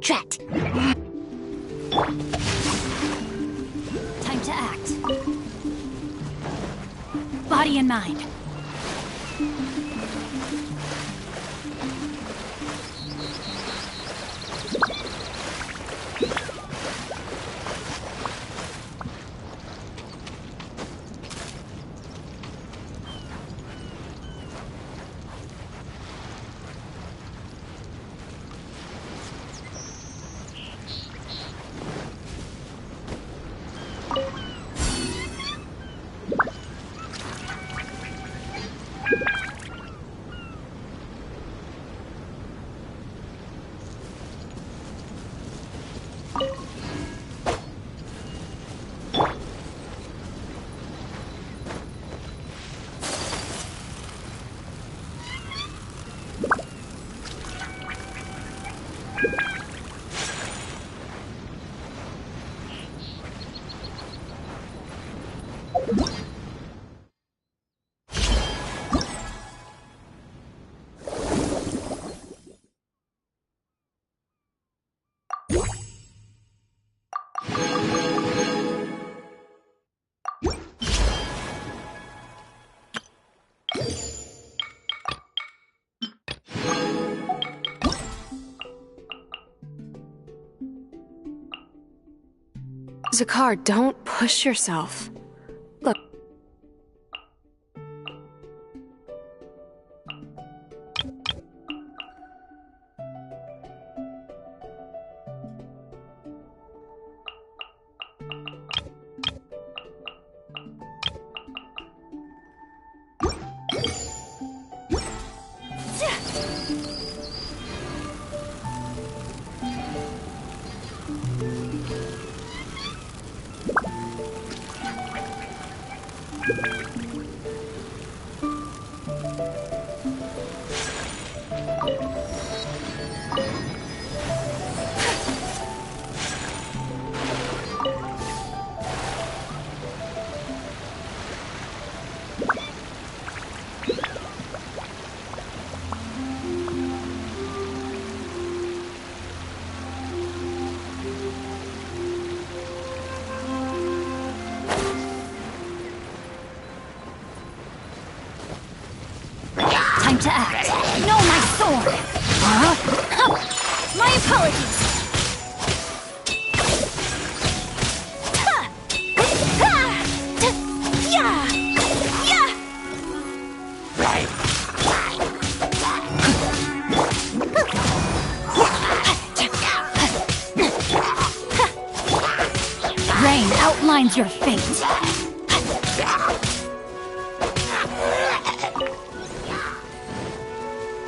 Drat! Time to act. Body and mind. Zakar, don't push yourself. Look. Time to act. No, my sword! My apologies! Rain outlines your fate.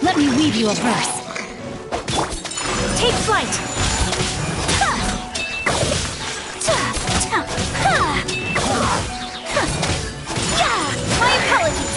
Let me weave you a verse. Take flight! My apologies!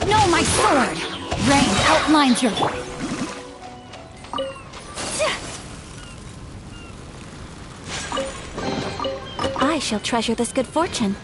No, my sword! Rain outlines your... I shall treasure this good fortune.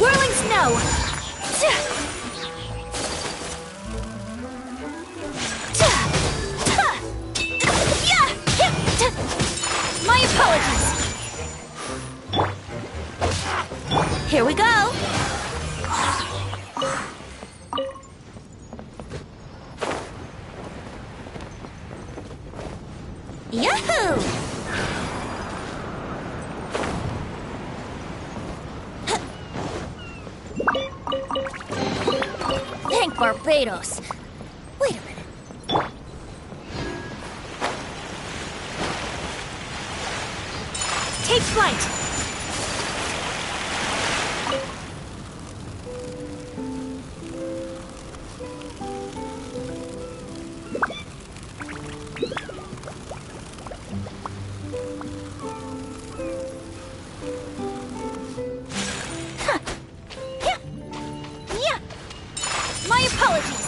Whirling snow! My apologies! Here we go! Yahoo! Thank Barbados. Wait a minute. Take flight! My apologies!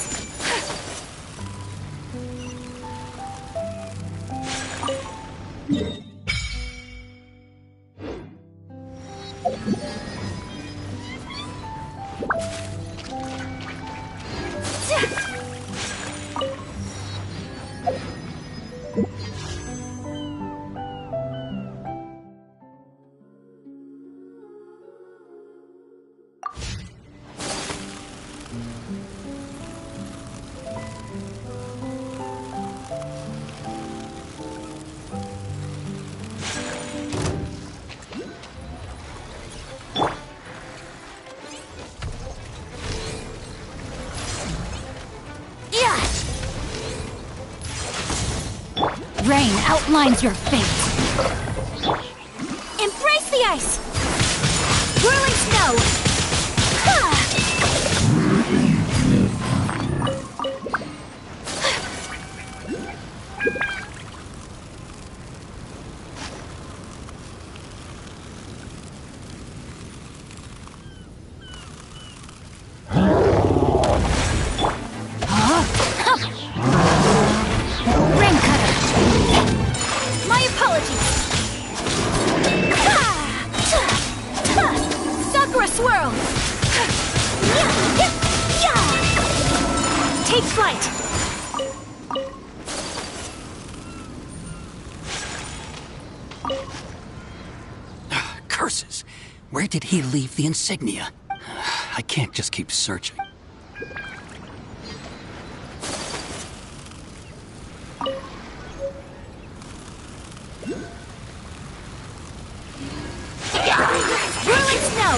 Rain outlines your fate. Embrace the ice! Whirling snow! Ha! Swirl! Take flight! Curses! Where did he leave the insignia? I can't just keep searching. Whirling snow!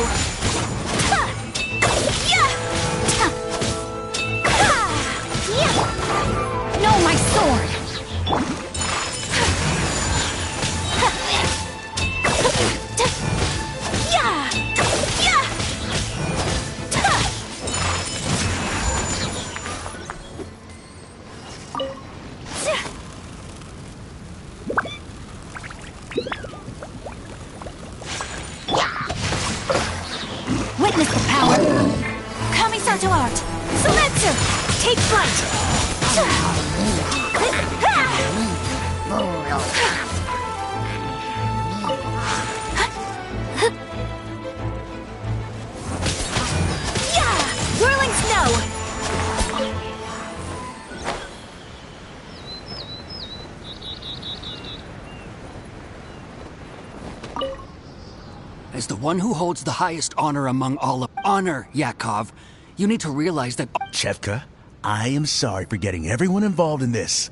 No, my sword! Witness the power! Kamisato art! Sumetsu! Take flight! Whirling snow! As the one who holds the highest honor among all of honor, Yakov, you need to realize that... Chefka, I am sorry for getting everyone involved in this.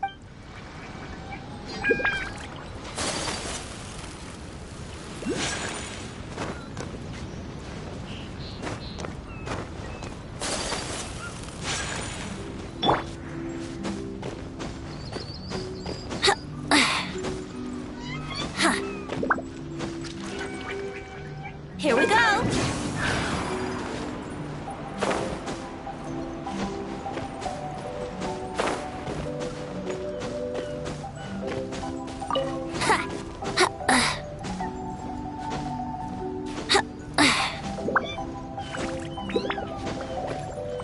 Here we go!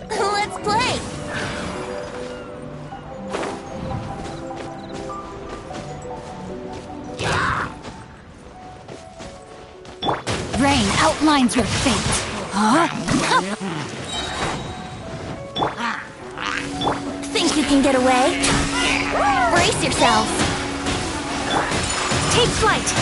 Let's play! Rain outlines your fate. Huh? Think you can get away? Brace yourself! Take flight!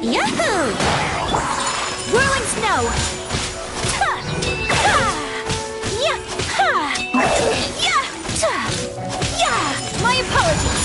Yahoo! Whirling snow! My apologies!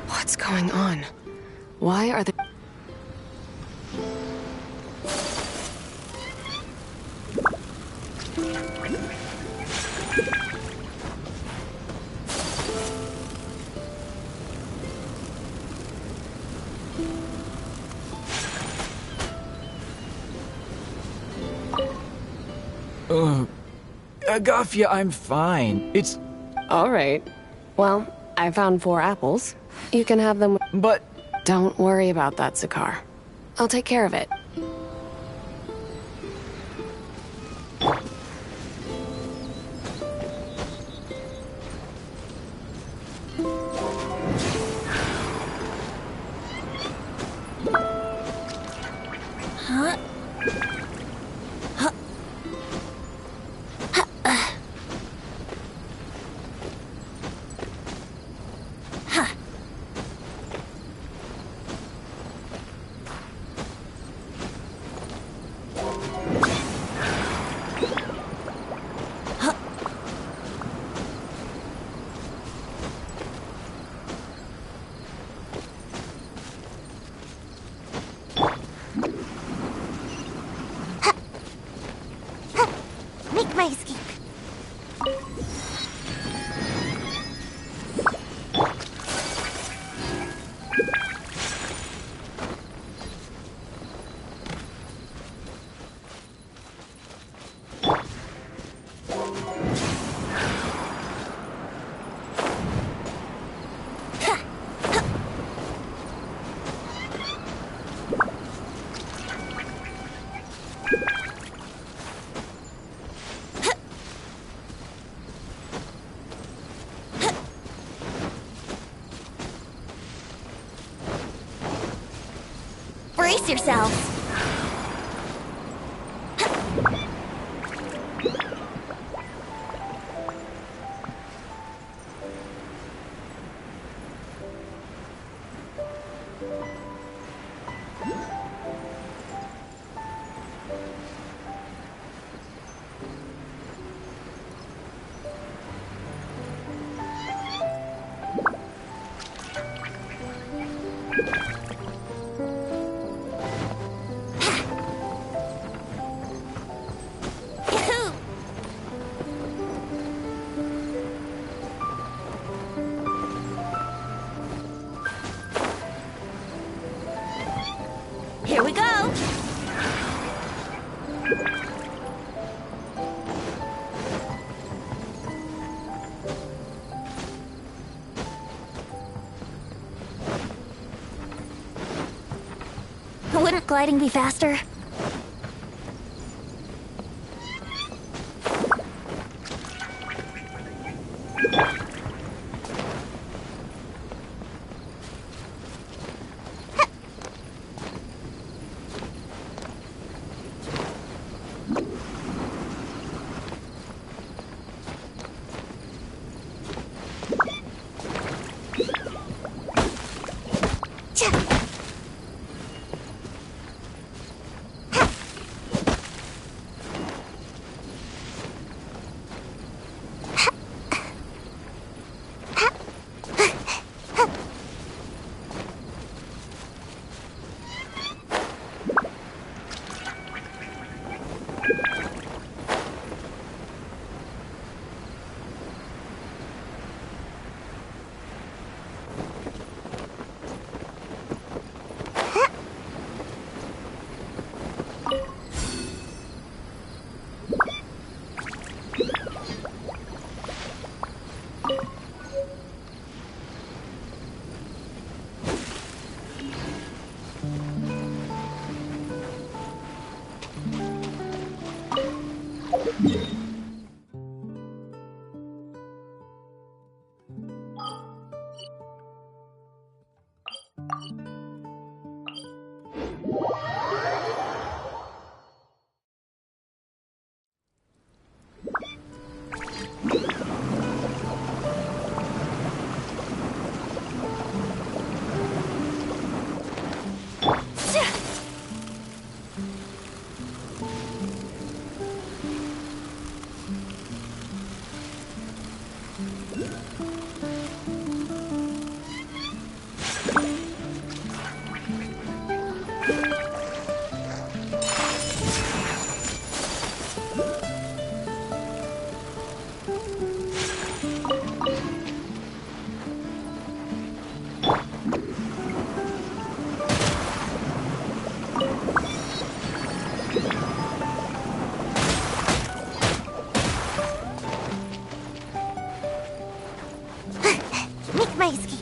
What's going on? Why are the... Agafia, I'm fine. It's... All right. Well, I found 4 apples. You can have them... But... Don't worry about that, Zakar. I'll take care of it. Huh? Huh? Huh. Make my escape. Brace yourselves. Here we go. Wouldn't gliding be faster? Make my escape.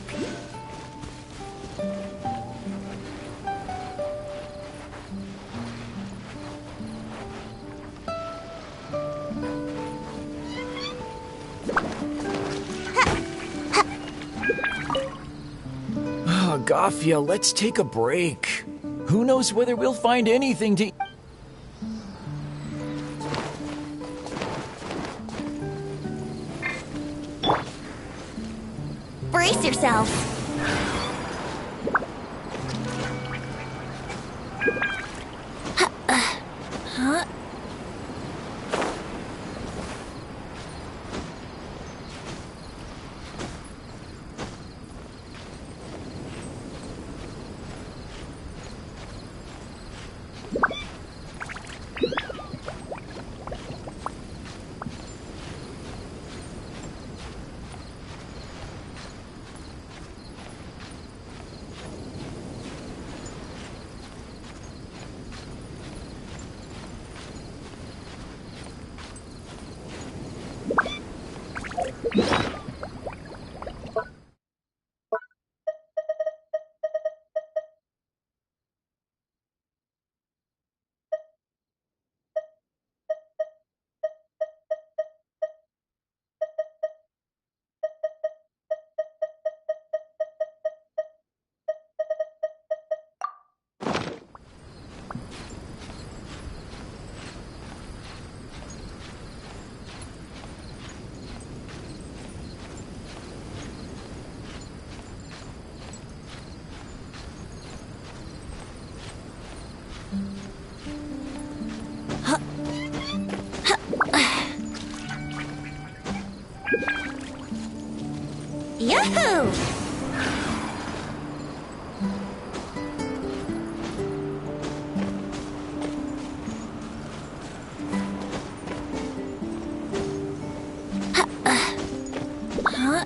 Oh, Gafia, let's take a break. Who knows whether we'll find anything to... Brace yourselves. Huh? Yahoo! Huh?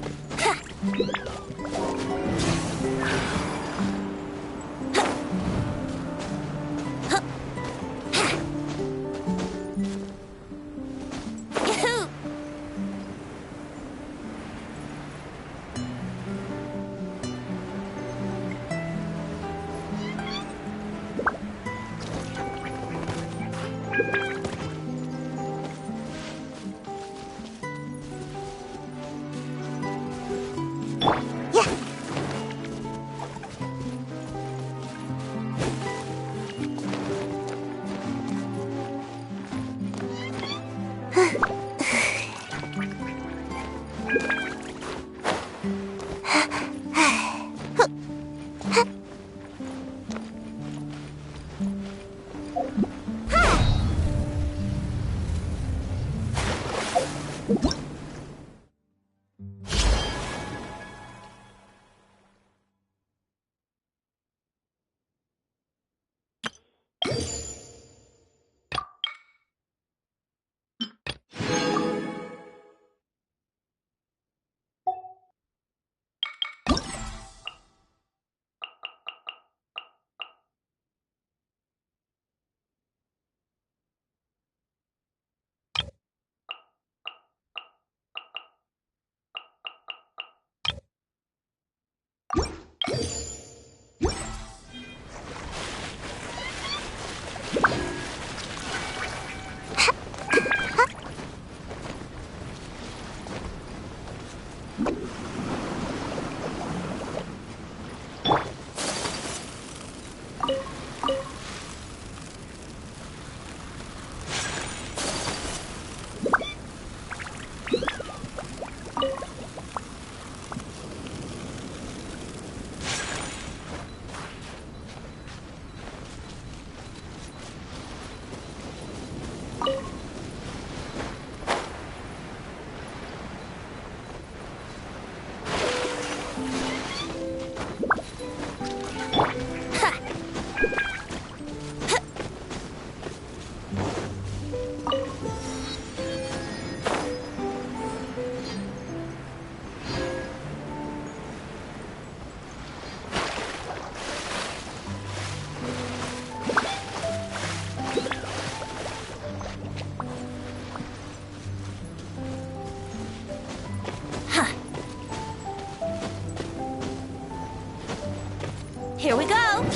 Yahoo! Here we go!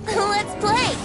Let's play!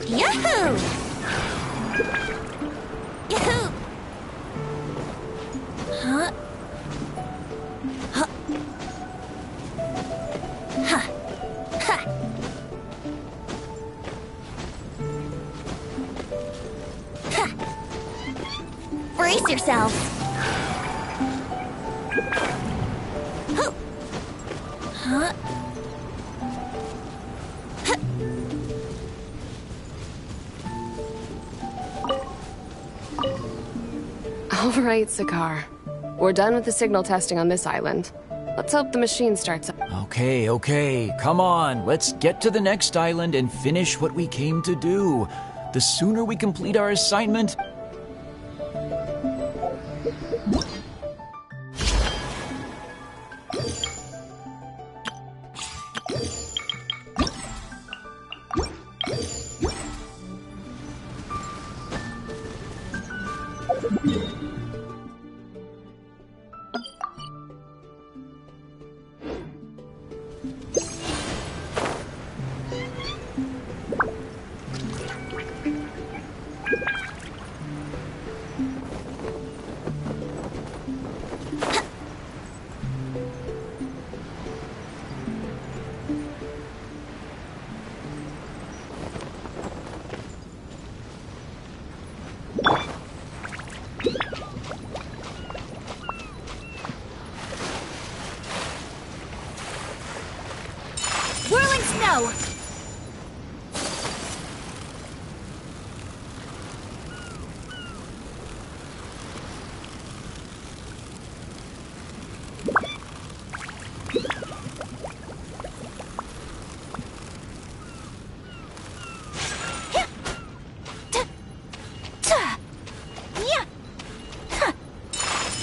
Yahoo! Yahoo! Huh? Huh? Ha! Ha! Ha! Brace yourselves! Hoo! Huh? All right, Sakaar. We're done with the signal testing on this island. Let's hope the machine starts up. Okay, come on. Let's get to the next island and finish what we came to do. The sooner we complete our assignment... Whirling snow!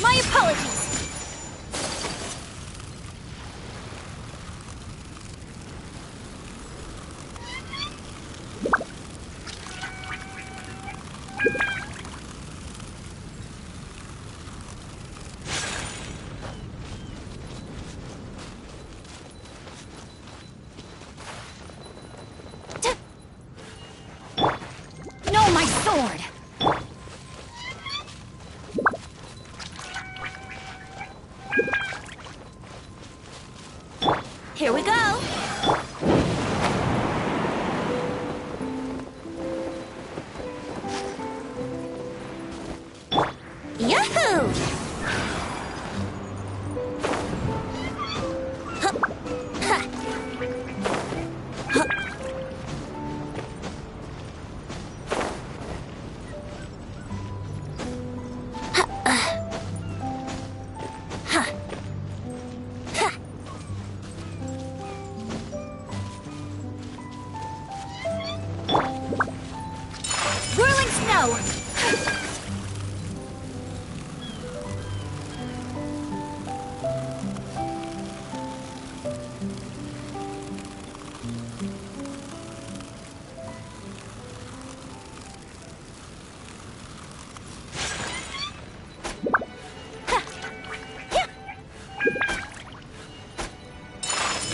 My apologies! No, my sword! Here we go! Yahoo! Huh. Ha. Huh. Whirling snow!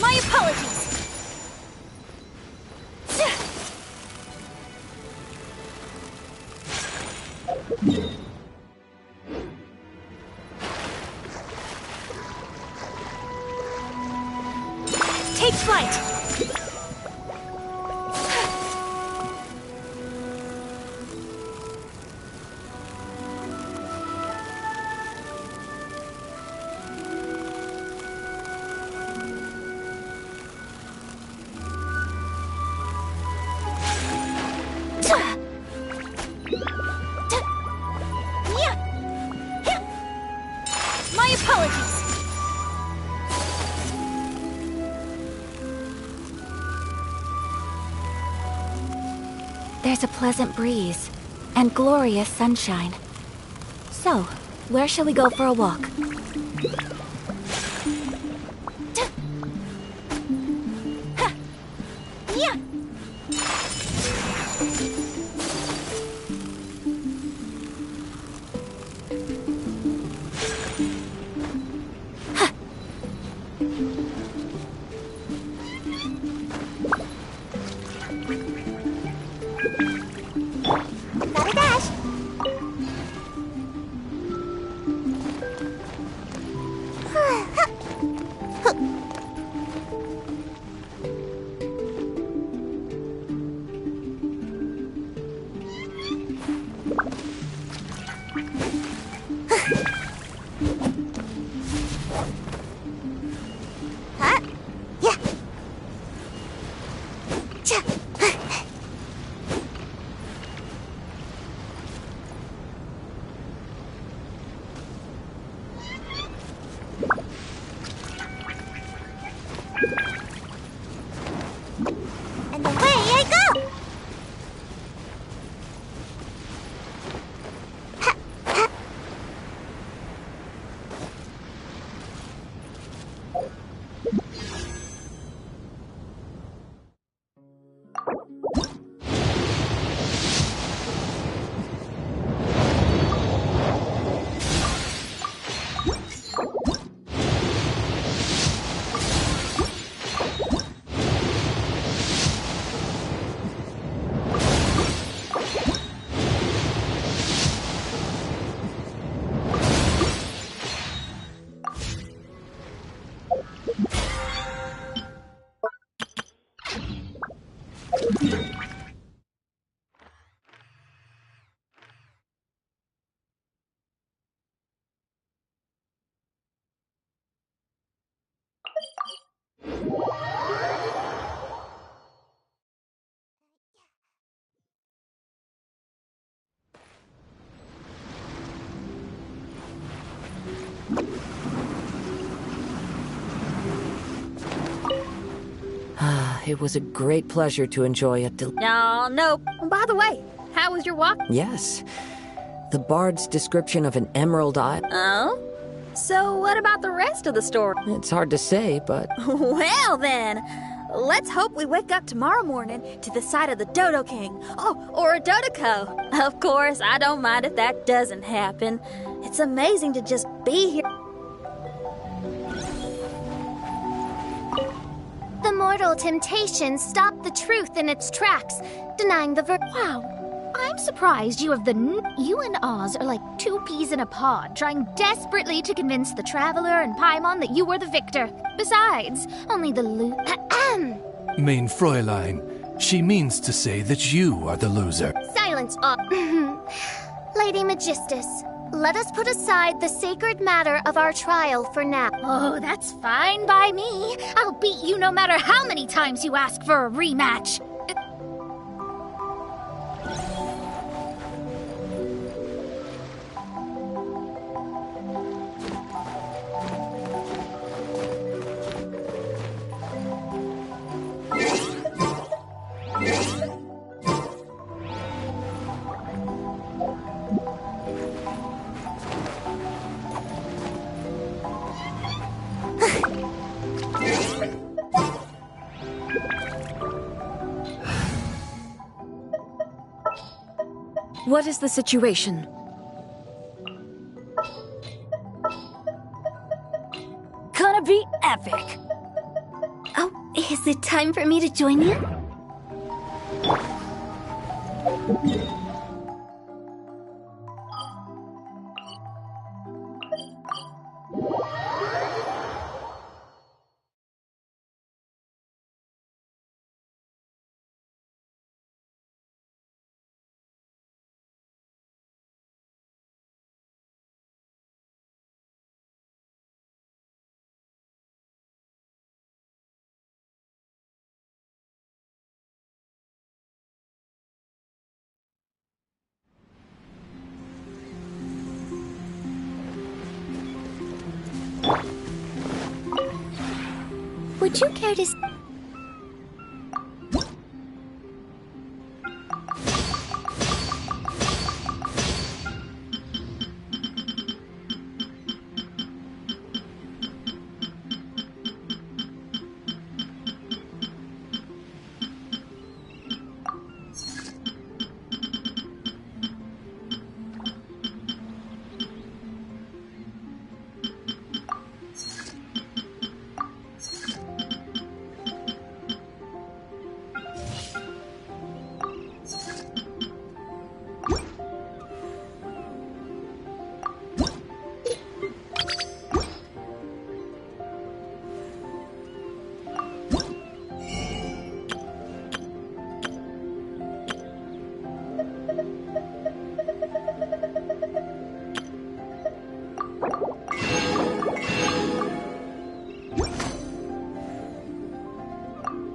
My apologies! Let's fight! My apologies! There's a pleasant breeze and glorious sunshine. So, where shall we go for a walk? Gotta dash. Huh? Yeah. Cha. And away I go! It was a great pleasure to enjoy a No. By the way, how was your walk? Yes. The bard's description of an emerald isle. Oh? So what about the rest of the story? It's hard to say, but Well then, let's hope we wake up tomorrow morning to the sight of the Dodo King. Oh, or a Dodoco. Of course, I don't mind if that doesn't happen. It's amazing to just be here. The mortal temptation stopped the truth in its tracks, denying the Wow. I'm surprised you have you and Oz are like two peas in a pod, trying desperately to convince the Traveler and Paimon that you were the victor. Besides, only the Main Fräulein, she means to say that you are the loser. Silence, Lady Magistus, let us put aside the sacred matter of our trial for now. Oh, that's fine by me. I'll beat you no matter how many times you ask for a rematch. What is the situation? Gonna be epic! Oh, is it time for me to join you? Would you care to...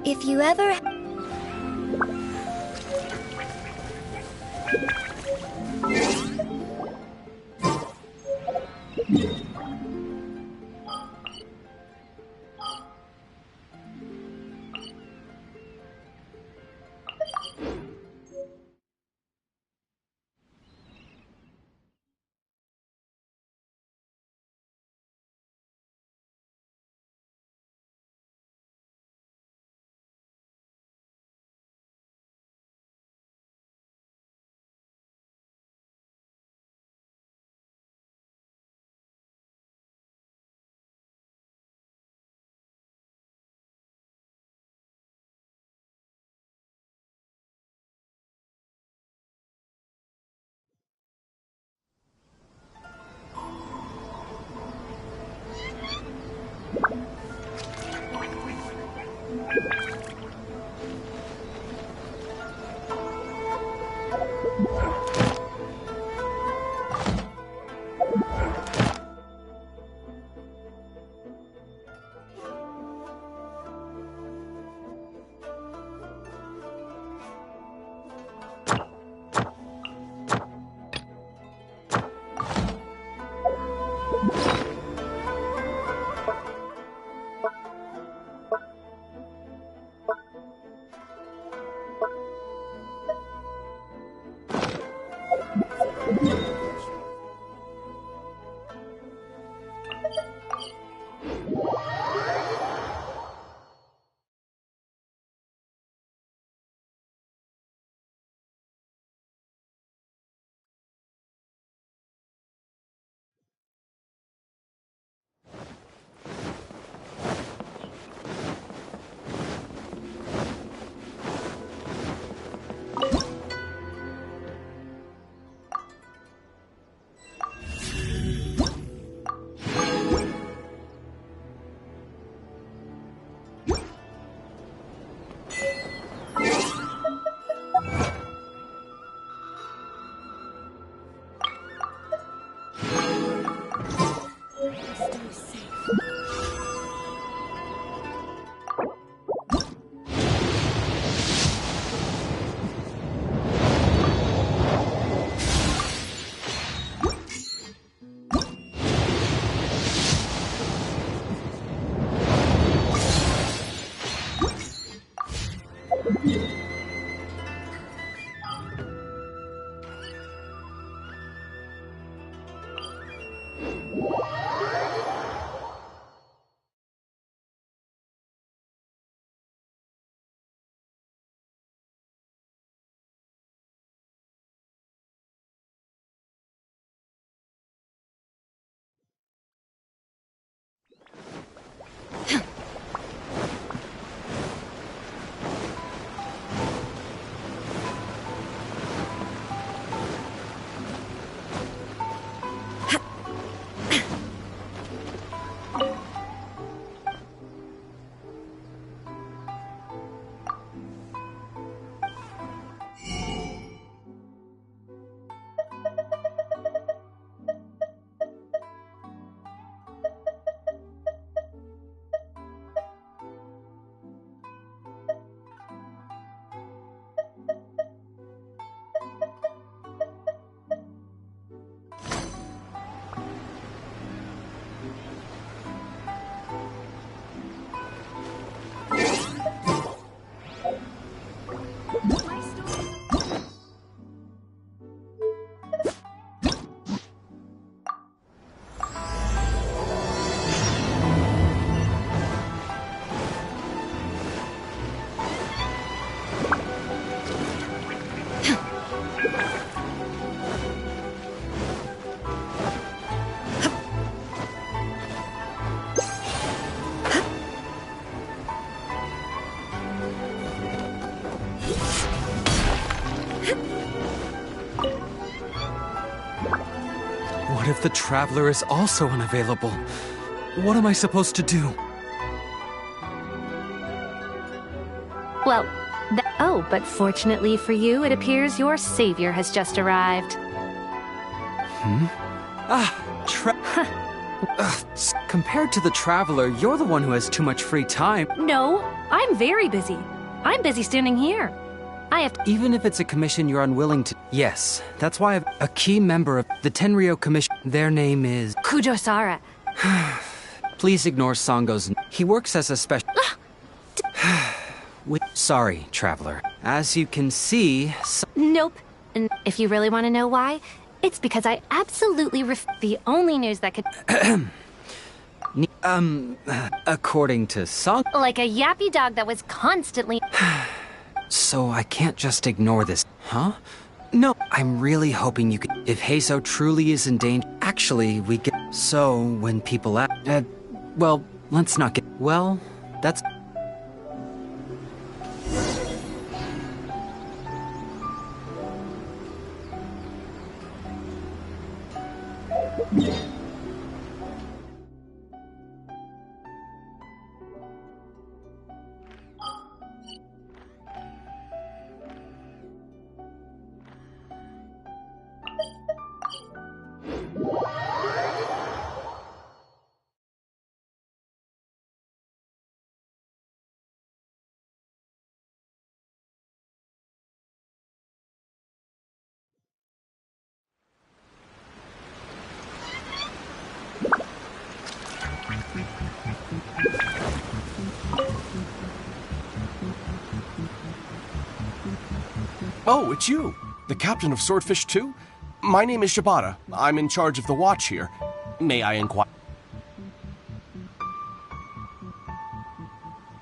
If you ever... What if the Traveler is also unavailable? What am I supposed to do? Well, oh, but fortunately for you, it appears your savior has just arrived. Compared to the Traveler, you're the one who has too much free time. No, I'm very busy. I'm busy standing here. I have to— Even if it's a commission you're unwilling to— Yes, that's why I've a key member of the Tenryo Commission. Their name is Kujosara. Please ignore Sango's. He works as a special. Sorry, Traveler. As you can see, Nope. And if you really want to know why, it's because I absolutely the only news that could— according to Sang— Like a yappy dog that was constantly— So I can't just ignore this, huh? No, I'm really hoping you could— If Heizo truly is in danger— Actually, we get— So, when people ask— well, let's not get— Well, that's— Oh, it's you! The captain of Swordfish 2? My name is Shibata. I'm in charge of the watch here. May I inquire?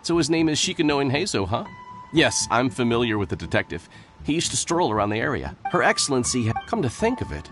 So his name is Shikanoin Heizo, huh? Yes, I'm familiar with the detective. He used to stroll around the area. Her Excellency had come to think of it.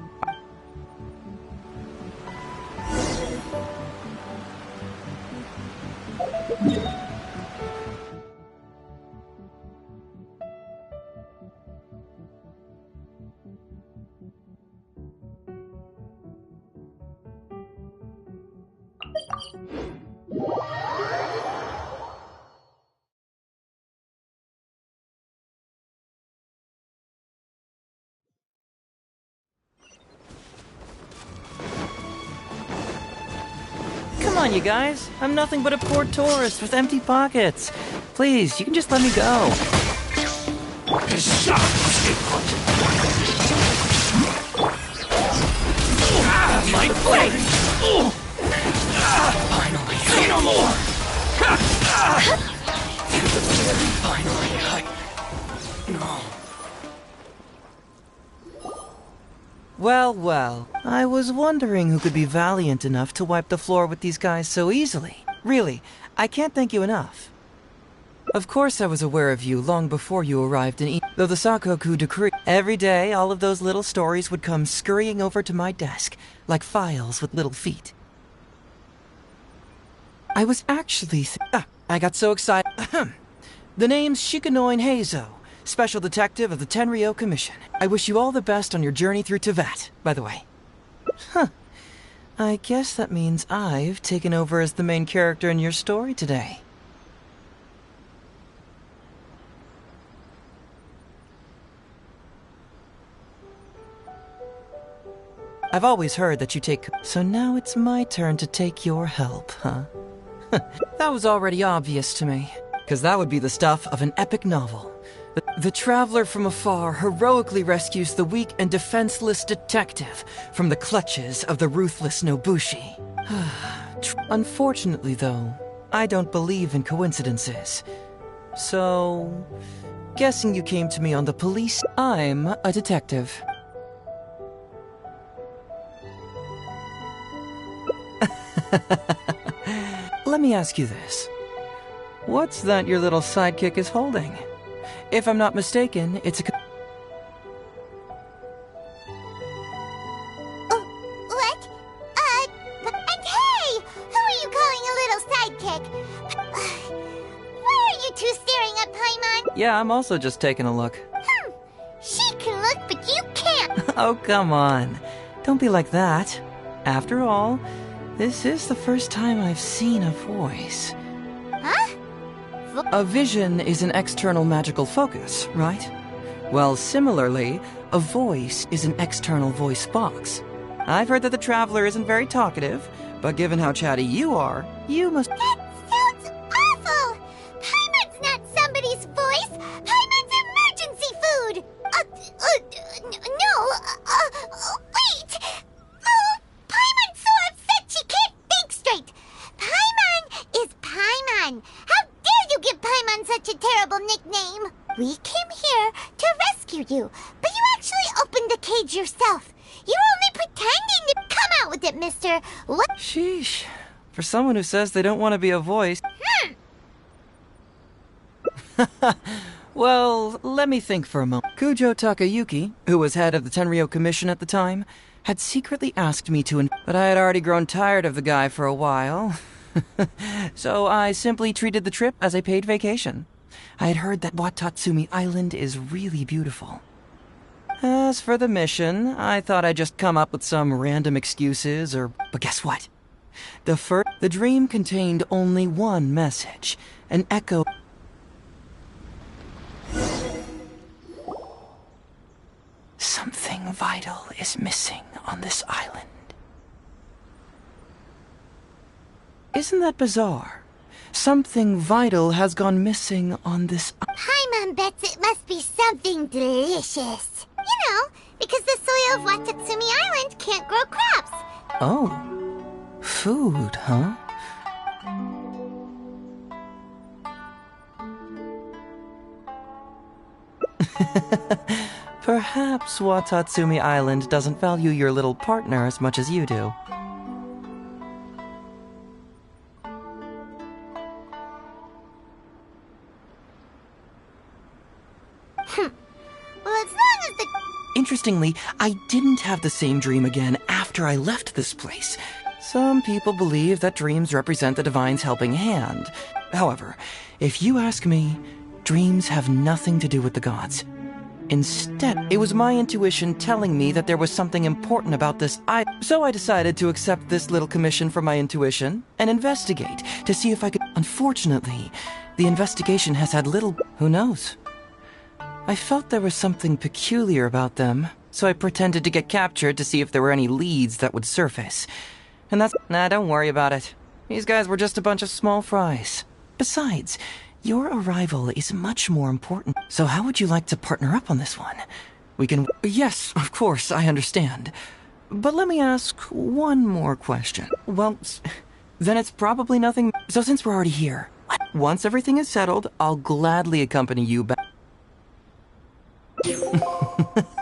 Come on, you guys. I'm nothing but a poor tourist with empty pockets. Please, you can just let me go. My blade! Finally, say no more! Finally, no. Well, well. I was wondering who could be valiant enough to wipe the floor with these guys so easily. Really, I can't thank you enough. Of course I was aware of you long before you arrived in though the Sakoku decree. Every day, all of those little stories would come scurrying over to my desk, like files with little feet. I was actually I got so excited. The name's Shikanoin Heizo, Special Detective of the Tenryo Commission. I wish you all the best on your journey through Teyvat, by the way. Huh. I guess that means I've taken over as the main character in your story today. I've always heard that you take— So now it's my turn to take your help, huh? That was already obvious to me, because that would be the stuff of an epic novel. The traveler from afar heroically rescues the weak and defenseless detective from the clutches of the ruthless Nobushi. Unfortunately, though, I don't believe in coincidences. So, guessing you came to me on the police— I'm a detective. Let me ask you this. What's that your little sidekick is holding? If I'm not mistaken, it's a— What? And hey! Who are you calling a little sidekick? Why are you two staring at Paimon? Yeah, I'm also just taking a look. She can look, but you can't. Oh, come on. Don't be like that. After all, this is the first time I've seen a voice. Huh? A vision is an external magical focus, right? Well, similarly, a voice is an external voice box. I've heard that the Traveler isn't very talkative, but given how chatty you are, you must— That sounds awful! Paimon's not somebody's voice! Paimon's emergency food! Wait! Oh, Paimon's so upset she can't think straight! Paimon is Paimon! How dare you give Paimon such a terrible nickname? We came here to rescue you, but you actually opened the cage yourself. You're only pretending to— Come out with it, mister! What— Sheesh. For someone who says they don't want to be a voice— Well, let me think for a moment. Kujo Takayuki, who was head of the Tenryo Commission at the time, had secretly asked me to— But I had already grown tired of the guy for a while. So I simply treated the trip as a paid vacation. I had heard that Watatsumi Island is really beautiful. As for the mission, I thought I'd just come up with some random excuses But guess what? The dream contained only one message, an echo. Something vital is missing on this island. Isn't that bizarre? Something vital has gone missing on this— Paimon bets it must be something delicious. You know, because the soil of Watatsumi Island can't grow crops. Oh. Food, huh? Perhaps Watatsumi Island doesn't value your little partner as much as you do. Well, as long as the— Interestingly, I didn't have the same dream again after I left this place. Some people believe that dreams represent the divine's helping hand. However, if you ask me, dreams have nothing to do with the gods. Instead, it was my intuition telling me that there was something important about this So I decided to accept this little commission from my intuition and investigate to see if I could— Unfortunately, the investigation has had little— Who knows? I felt there was something peculiar about them, so I pretended to get captured to see if there were any leads that would surface. And that's— Nah, don't worry about it. These guys were just a bunch of small fries. Besides, your arrival is much more important. So how would you like to partner up on this one? We can— Yes, of course, I understand. But let me ask one more question. Well, then it's probably nothing— So since we're already here, once everything is settled, I'll gladly accompany you back.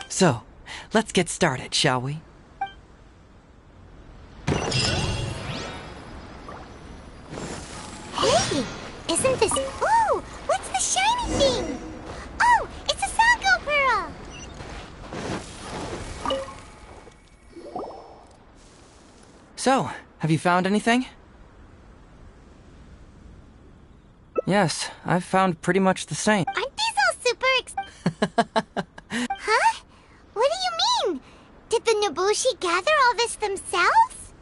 So, let's get started, shall we? Hey, isn't this— Ooh, what's the shiny thing? Oh, it's a Sango Pearl! So, have you found anything? Yes, I've found pretty much the same. Aren't these all Huh? What do you mean? Did the Nobushi gather all this themselves?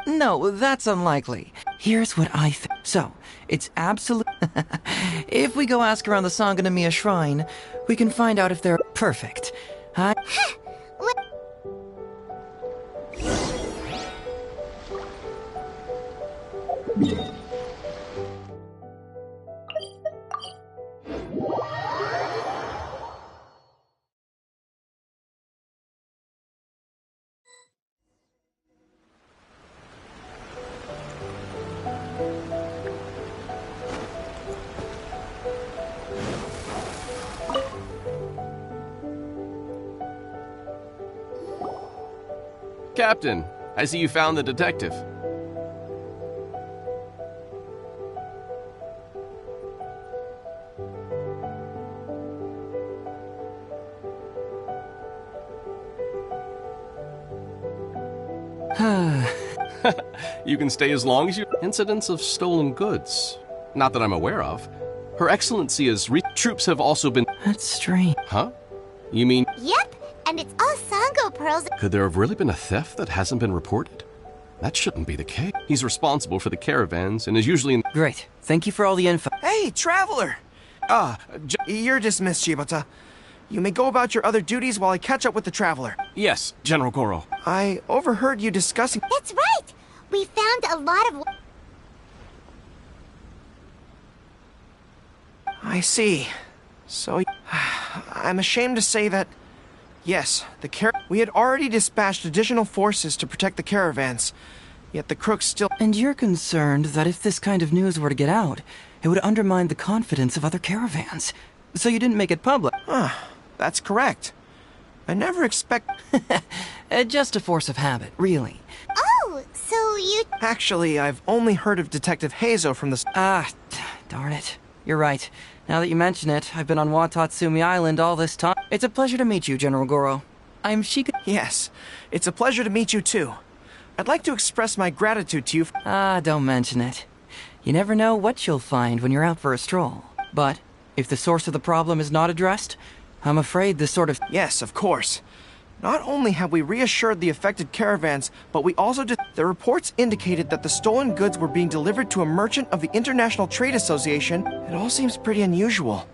No, that's unlikely. Here's what I think. So, it's absolute. If we go ask around the Sangonomiya Shrine, we can find out if they're perfect. Captain, I see you found the detective. You can stay as long as you... Incidents of stolen goods. Not that I'm aware of. Her Excellency as troops have also been... That's strange. Huh? You mean... Yep, and it's all Sango pearls. Could there have really been a theft that hasn't been reported? That shouldn't be the case. He's responsible for the caravans and is usually in... Great. Thank you for all the info. Hey, Traveler! You're dismissed, Shibata. You may go about your other duties while I catch up with the Traveler. Yes, General Goro. I overheard you discussing... That's right! We found a lot of... I see. So... I'm ashamed to say that... Yes, we had already dispatched additional forces to protect the caravans. Yet the crooks still... And you're concerned that if this kind of news were to get out, it would undermine the confidence of other caravans. So you didn't make it public. That's correct. I never expect... Just a force of habit, really. Oh, so you... Actually, I've only heard of Detective Heizo from the... Darn it. You're right. Now that you mention it, I've been on Watatsumi Island all this time. It's a pleasure to meet you, General Goro. I'm Shika... Yes, it's a pleasure to meet you too. I'd like to express my gratitude to you don't mention it. You never know what you'll find when you're out for a stroll. But, if the source of the problem is not addressed, I'm afraid this sort of... Yes, of course. Not only have we reassured the affected caravans, but we also did... The reports indicated that the stolen goods were being delivered to a merchant of the International Trade Association. It all seems pretty unusual.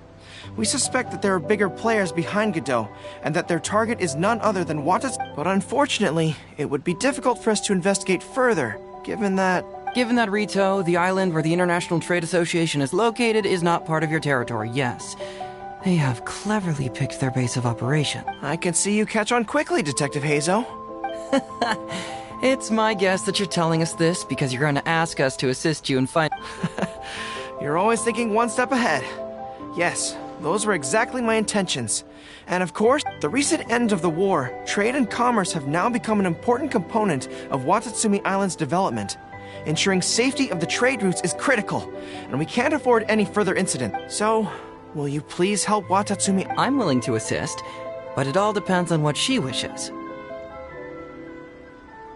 We suspect that there are bigger players behind Godot, and that their target is none other than Watats... But unfortunately, it would be difficult for us to investigate further, given that... Given that Rito, the island where the International Trade Association is located, is not part of your territory, yes. They have cleverly picked their base of operation. I can see you catch on quickly, Detective Heizo. It's my guess that you're telling us this because you're going to ask us to assist you in finding... You're always thinking one step ahead. Yes, those were exactly my intentions. And of course, the recent end of the war, trade and commerce have now become an important component of Watatsumi Island's development. Ensuring safety of the trade routes is critical, and we can't afford any further incident. So, will you please help Watatsumi? I'm willing to assist, but it all depends on what she wishes.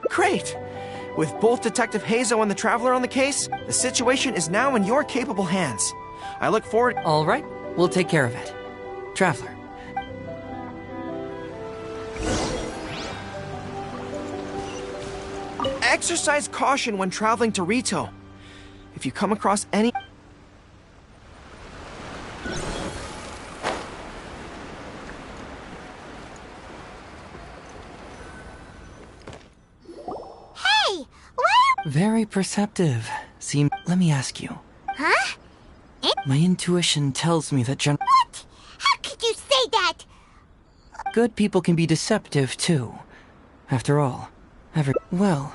Great! With both Detective Heizo and the Traveler on the case, the situation is now in your capable hands. I look forward... All right, we'll take care of it. Traveler. Exercise caution when traveling to Rito. If you come across any... Hey! Very perceptive. Let me ask you. Huh? My intuition tells me that What? How could you say that? good people can be deceptive, too. After all, well,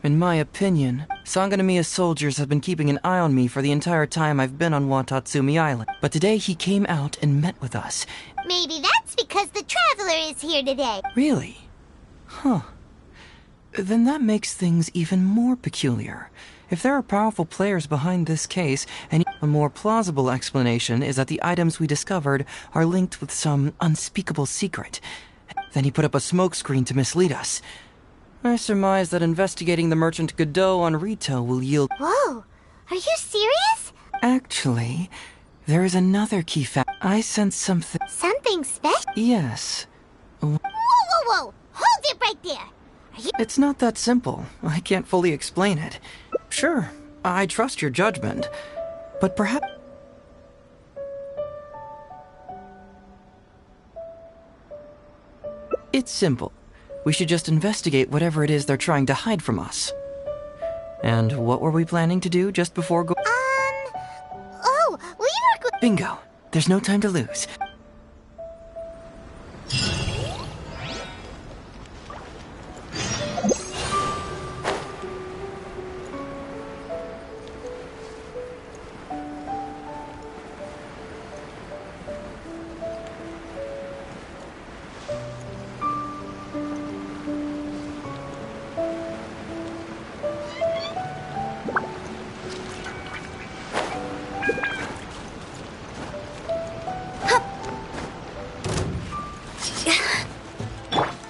in my opinion, Sangonomiya soldiers have been keeping an eye on me for the entire time I've been on Watatsumi Island. But today he came out and met with us. Maybe that's because the Traveler is here today. Really? Huh. Then that makes things even more peculiar. If there are powerful players behind this case, and a more plausible explanation is that the items we discovered are linked with some unspeakable secret. Then he put up a smokescreen to mislead us. I surmise that investigating the merchant Godot on Rito will yield... Whoa! Are you serious? Actually, there is another key fact. I sense something... Something special? Yes. Whoa, whoa, whoa! Hold it right there! It's not that simple. I can't fully explain it. Sure, I trust your judgment, but perhaps... It's simple. We should just investigate whatever it is they're trying to hide from us. And what were we planning to do just before Oh, we were Bingo. There's no time to lose.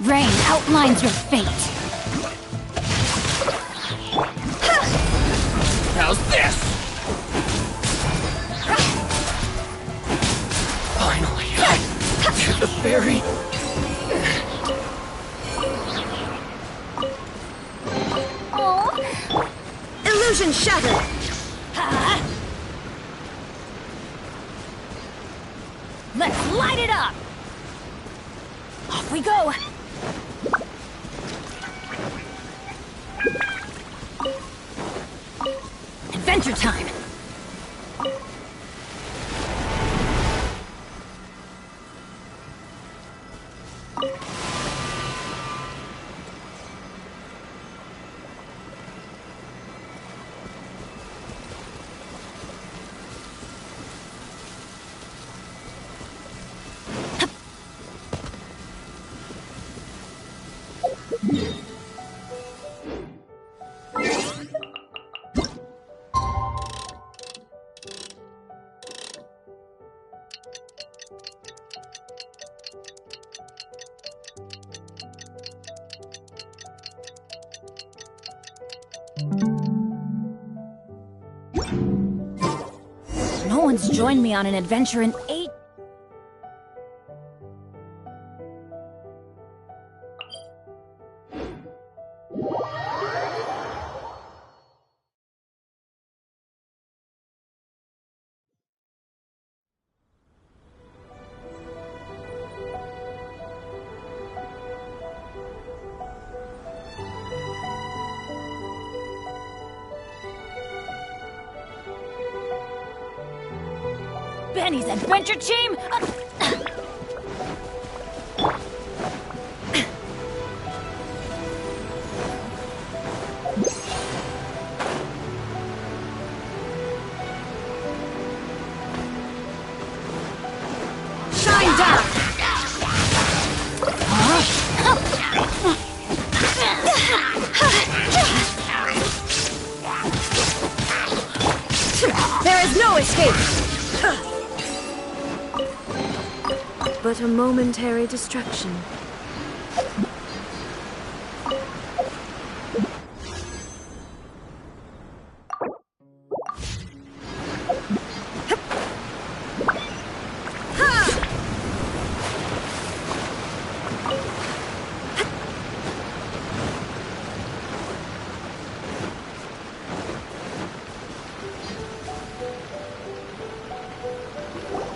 Rain outlines your fate. How's this? Finally, to the ferry. Oh. Illusion shattered. Let's light it up. Off we go. Adventure time. No one's joined me on an adventure in 8. Benny's adventure team! Shine down! There is no escape! But a momentary distraction.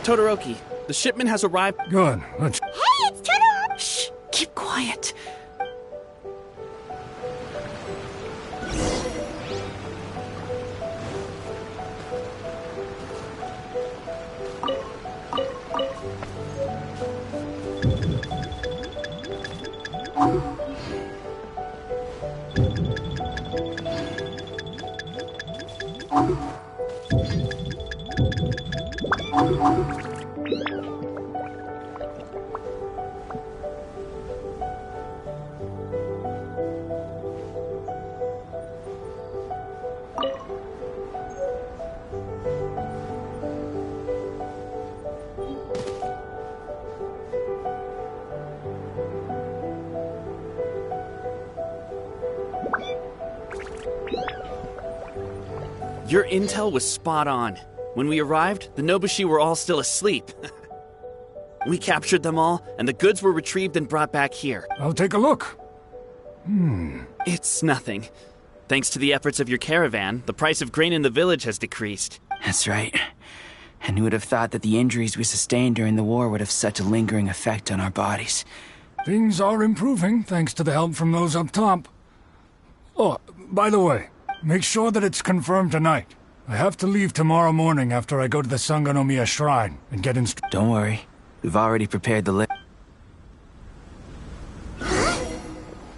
Todoroki, the shipment has arrived. Good. Let's... Hey, it's Todoroki! Shh! Keep quiet. Your intel was spot on. When we arrived, the Nobushi were all still asleep. We captured them all, and the goods were retrieved and brought back here. I'll take a look. It's nothing. Thanks to the efforts of your caravan, the price of grain in the village has decreased. That's right. And who would have thought that the injuries we sustained during the war would have such a lingering effect on our bodies? Things are improving, thanks to the help from those up top. Oh, by the way, make sure that it's confirmed tonight. I have to leave tomorrow morning after I go to the Sangonomiya Shrine and get Don't worry. We've already prepared the list. Huh?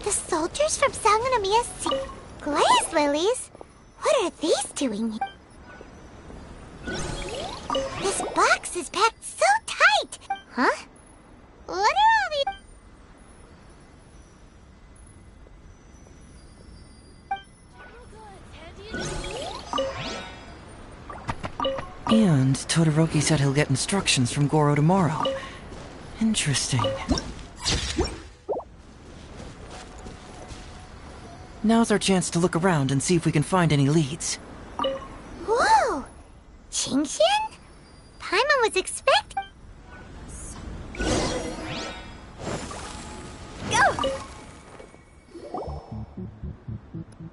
The soldiers from Sangonomiya Glaze Lilies? What are these doing here? This box is packed so tight! Huh? What are all these... And Todoroki said he'll get instructions from Goro tomorrow. Interesting. Now's our chance to look around and see if we can find any leads. Qingxian? Paimon was expecting... Go!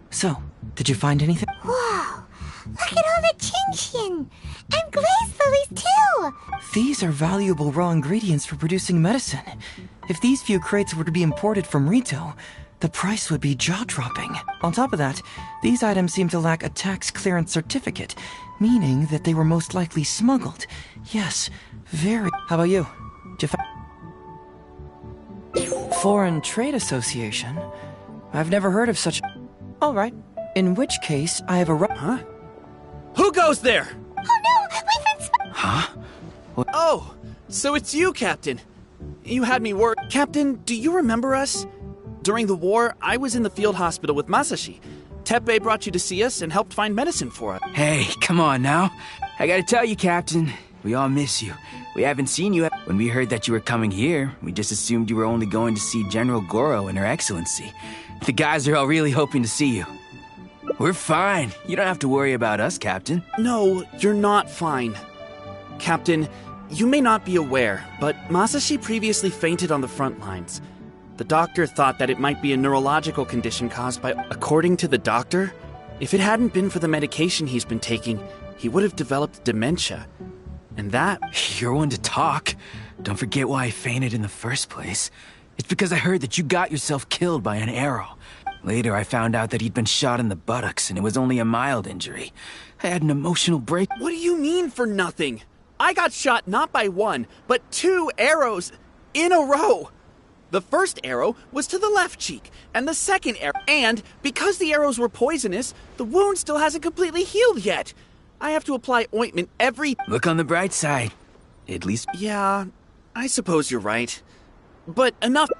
So, did you find anything? Whoa! Look at all the Qingxian! And glaze lilies, too! These are valuable raw ingredients for producing medicine. If these few crates were to be imported from Rito, the price would be jaw-dropping. On top of that, these items seem to lack a tax clearance certificate, meaning that they were most likely smuggled. Yes, very... How about you? Did you Foreign Trade Association? I've never heard of such... All right. In which case, I have a... Huh? Who goes there? Oh no! We've been... Huh? What? Oh, so it's you, Captain. You had me worried. Captain, do you remember us? During the war, I was in the field hospital with Masashi. Teppei brought you to see us and helped find medicine for us. Hey, come on now. I gotta tell you, Captain, we all miss you. We haven't seen you. When we heard that you were coming here, we just assumed you were only going to see General Goro and Her Excellency. The guys are all really hoping to see you. We're fine. You don't have to worry about us, Captain. No, you're not fine. Captain, you may not be aware, but Masashi previously fainted on the front lines. The doctor thought that it might be a neurological condition caused by... According to the doctor, if it hadn't been for the medication he's been taking, he would have developed dementia. And that... You're one to talk. Don't forget why I fainted in the first place. It's because I heard that you got yourself killed by an arrow. Later, I found out that he'd been shot in the buttocks, and it was only a mild injury. I had an emotional break. What do you mean for nothing? I got shot not by one, but 2 arrows in a row. The first arrow was to the left cheek, and the second arrow... And because the arrows were poisonous, the wound still hasn't completely healed yet. I have to apply ointment every... Look on the bright side. At least... Yeah, I suppose you're right. But enough...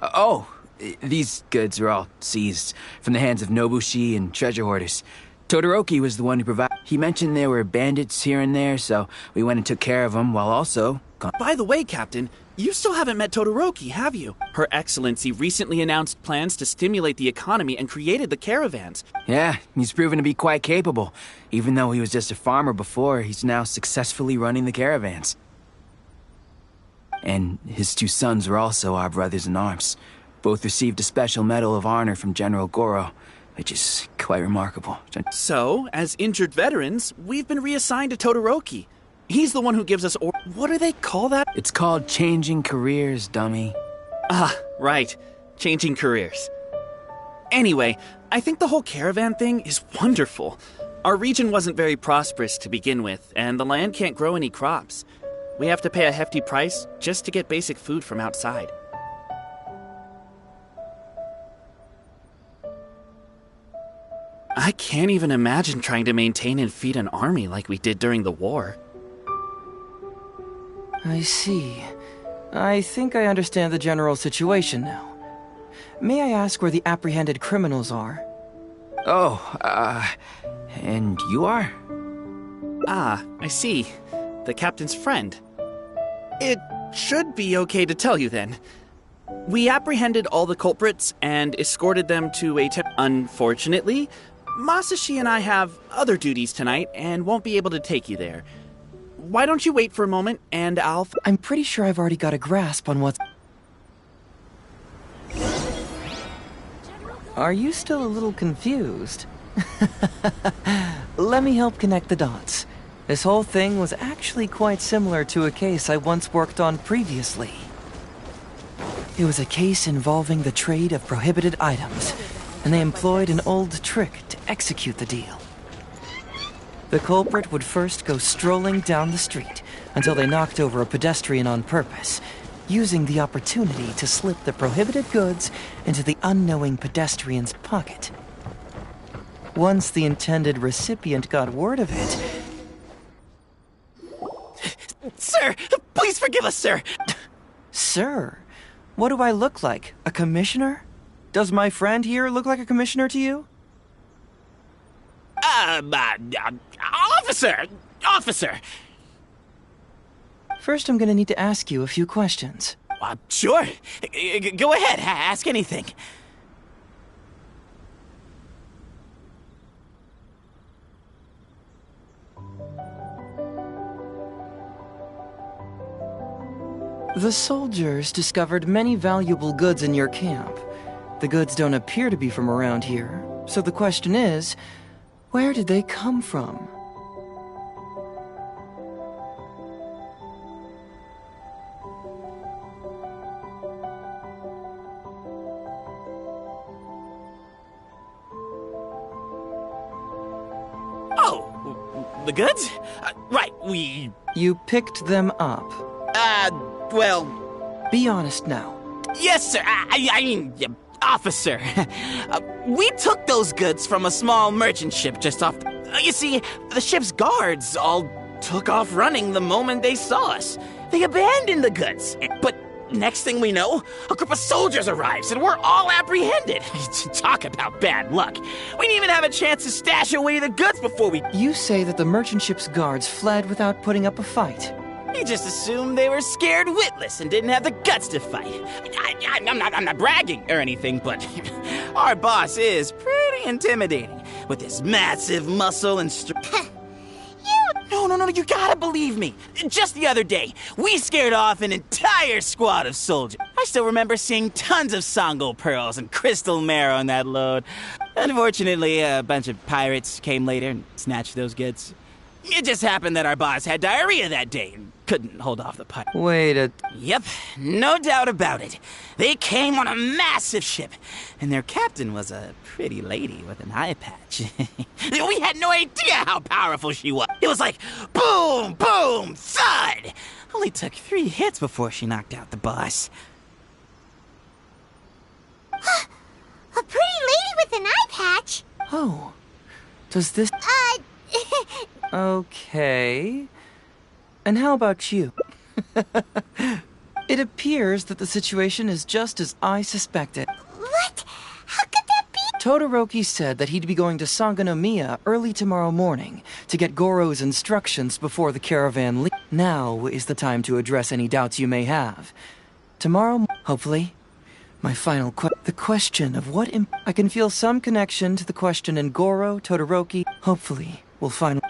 These goods are all seized from the hands of Nobushi and treasure hoarders. Todoroki was the one who provided... He mentioned there were bandits here and there, so we went and took care of them, while also... By the way, Captain, you still haven't met Todoroki, have you? Her Excellency recently announced plans to stimulate the economy and created the caravans. Yeah, he's proven to be quite capable. Even though he was just a farmer before, he's now successfully running the caravans. And his 2 sons are also our brothers in arms. Both received a special medal of honor from General Goro, which is quite remarkable. So, as injured veterans, we've been reassigned to Todoroki. He's the one who gives us what do they call that? It's called changing careers, dummy. Ah, right. Changing careers. Anyway, I think the whole caravan thing is wonderful. Our region wasn't very prosperous to begin with, and the land can't grow any crops. We have to pay a hefty price just to get basic food from outside. I can't even imagine trying to maintain and feed an army like we did during the war. I see. I think I understand the general situation now. May I ask where the apprehended criminals are? And you are? Ah, I see. The captain's friend. It should be okay to tell you then. We apprehended all the culprits and escorted them to a Unfortunately, Masashi and I have other duties tonight and won't be able to take you there. Why don't you wait for a moment and I'll... I'm pretty sure I've already got a grasp on what's... Are you still a little confused? Let me help connect the dots. This whole thing was actually quite similar to a case I once worked on previously. It was a case involving the trade of prohibited items, and they employed an old trick to execute the deal. The culprit would first go strolling down the street until they knocked over a pedestrian on purpose, using the opportunity to slip the prohibited goods into the unknowing pedestrian's pocket. Once the intended recipient got word of it... Sir! Please forgive us, sir! Sir? What do I look like? A commissioner? Does my friend here look like a commissioner to you? Officer! First, I'm gonna need to ask you a few questions. Sure. Go ahead, ask anything. The soldiers discovered many valuable goods in your camp. The goods don't appear to be from around here, so the question is, where did they come from? Oh, the goods? Right, we... You picked them up. Well... Be honest now. Yes, sir. I mean, officer. We took those goods from a small merchant ship just off... You see, the ship's guards all took off running the moment they saw us. They abandoned the goods. But next thing we know, a group of soldiers arrives and we're all apprehended. Talk about bad luck. We didn't even have a chance to stash away the goods before we... You say that the merchant ship's guards fled without putting up a fight. You just assumed they were scared witless and didn't have the guts to fight. I'm not bragging or anything, but our boss is pretty intimidating with his massive muscle and No, you gotta believe me. Just the other day, we scared off an entire squad of soldiers. I still remember seeing tons of Songo pearls and crystal marrow on that load. Unfortunately, a bunch of pirates came later and snatched those goods. It just happened that our boss had diarrhea that day and couldn't hold off the pirate. Wait a... Yep, no doubt about it. They came on a massive ship, and their captain was a pretty lady with an eye patch. We had no idea how powerful she was. It was like, boom, boom, thud! Only took 3 hits before she knocked out the boss. A pretty lady with an eye patch? Oh. Does this... Okay. And how about you? It appears that the situation is just as I suspected. What? How could that be? Todoroki said that he'd be going to Sangonomiya early tomorrow morning to get Goro's instructions before the caravan leaves. Now is the time to address any doubts you may have. Tomorrow, hopefully, my final the question of what I can feel some connection to the question in Goro, Todoroki. Hopefully, we'll find...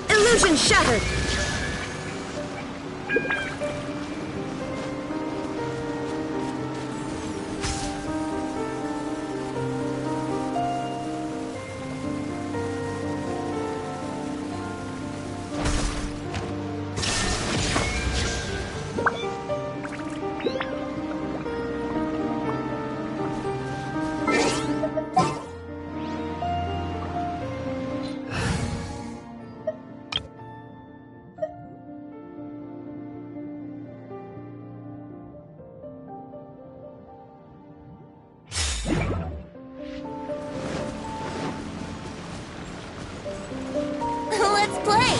Illusion shattered! Let's play!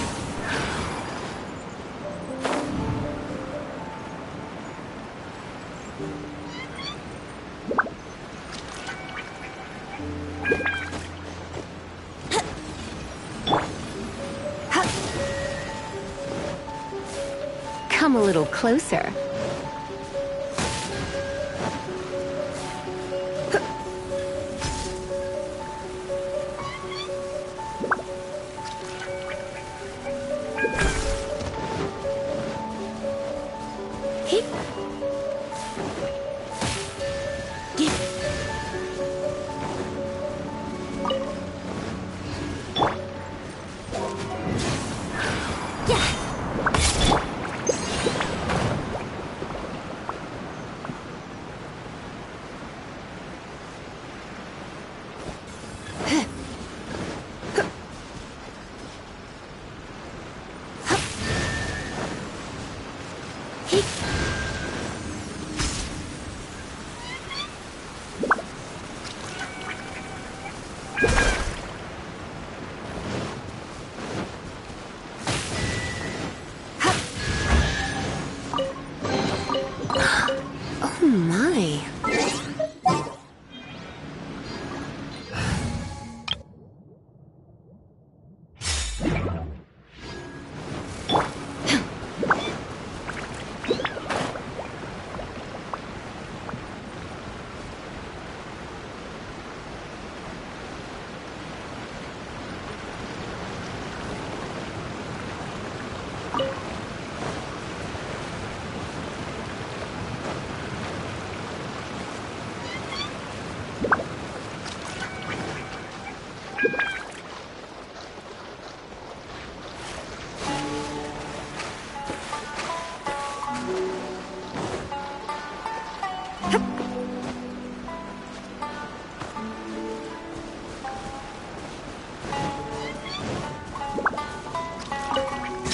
Come a little closer.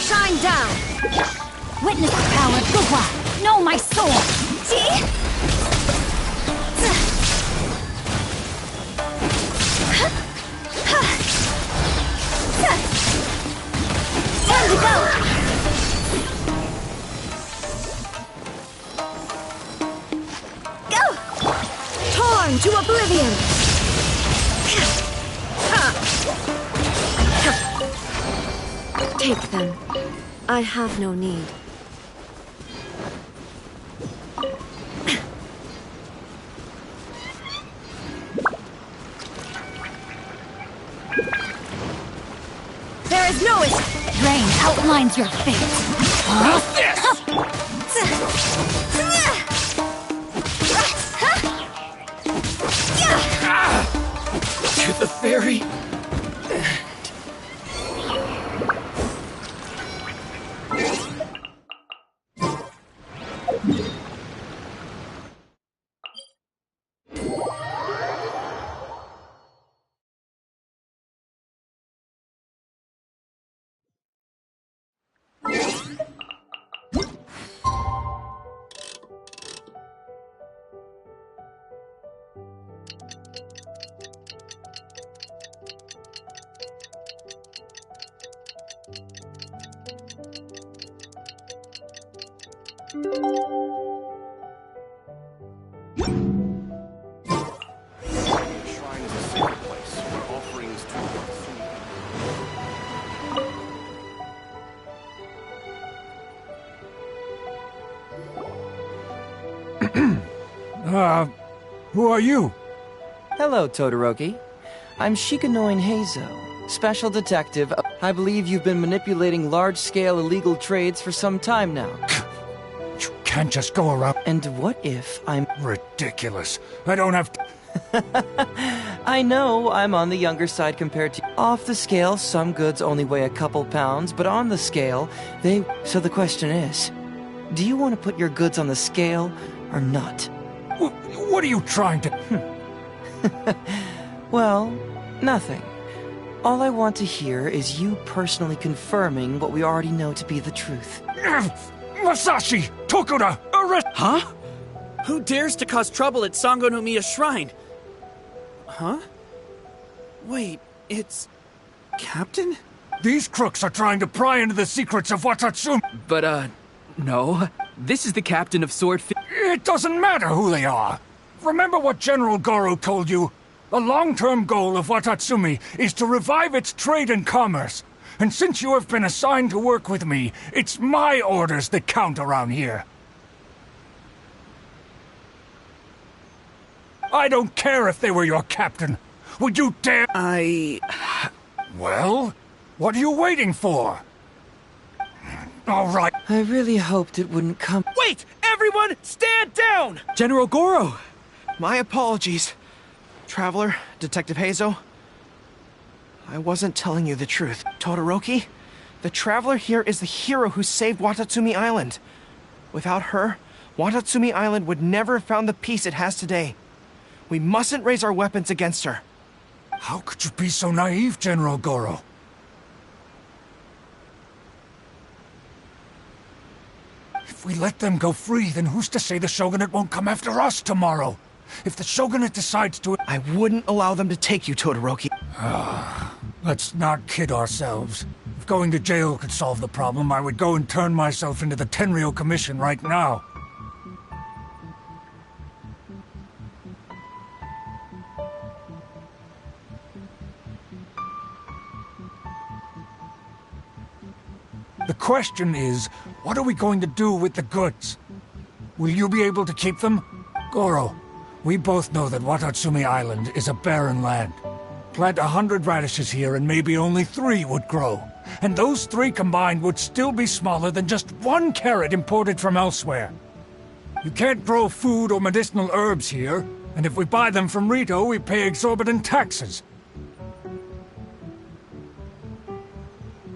Shine down! Witness the power of Gugwa! Know my soul! See? Time to go! Torn to oblivion! Take them. I have no need. There is no escape. Rain outlines your fate. How's this? To the ferry. Who are you? Hello, Todoroki. I'm Shikanoin Heizo, special detective. I believe you've been manipulating large-scale illegal trades for some time now. You can't just go around... And what if I'm... Ridiculous. I don't have to... I know I'm on the younger side compared to... Off the scale, some goods only weigh a couple pounds, but on the scale, they... So the question is, do you want to put your goods on the scale or not? What are you trying to... Well, nothing. All I want to hear is you personally confirming what we already know to be the truth. Masashi! Tokura! Arrest... Huh? Who dares to cause trouble at Sangonomiya Shrine? Huh? Wait, it's... Captain? These crooks are trying to pry into the secrets of Watatsumi. But, no. This is the captain of Swordfish. It doesn't matter who they are. Remember what General Goro told you? The long-term goal of Watatsumi is to revive its trade and commerce. And since you have been assigned to work with me, it's my orders that count around here. I don't care if they were your captain. Would you dare— Well, what are you waiting for? All right. I really hoped it wouldn't come— Wait! Everyone, stand down! General Goro! My apologies. Traveler, Detective Heizo. I wasn't telling you the truth. Todoroki, the Traveler here is the hero who saved Watatsumi Island. Without her, Watatsumi Island would never have found the peace it has today. We mustn't raise our weapons against her. How could you be so naive, General Goro? If we let them go free, then who's to say the Shogunate won't come after us tomorrow? If the Shogunate decides to... I wouldn't allow them to take you, Todoroki. Let's not kid ourselves. If going to jail could solve the problem, I would go and turn myself into the Tenryou Commission right now. The question is, what are we going to do with the goods? Will you be able to keep them? Goro, we both know that Watatsumi Island is a barren land. Plant 100 radishes here and maybe only 3 would grow. And those 3 combined would still be smaller than just 1 carrot imported from elsewhere. You can't grow food or medicinal herbs here, and if we buy them from Rito, we pay exorbitant taxes.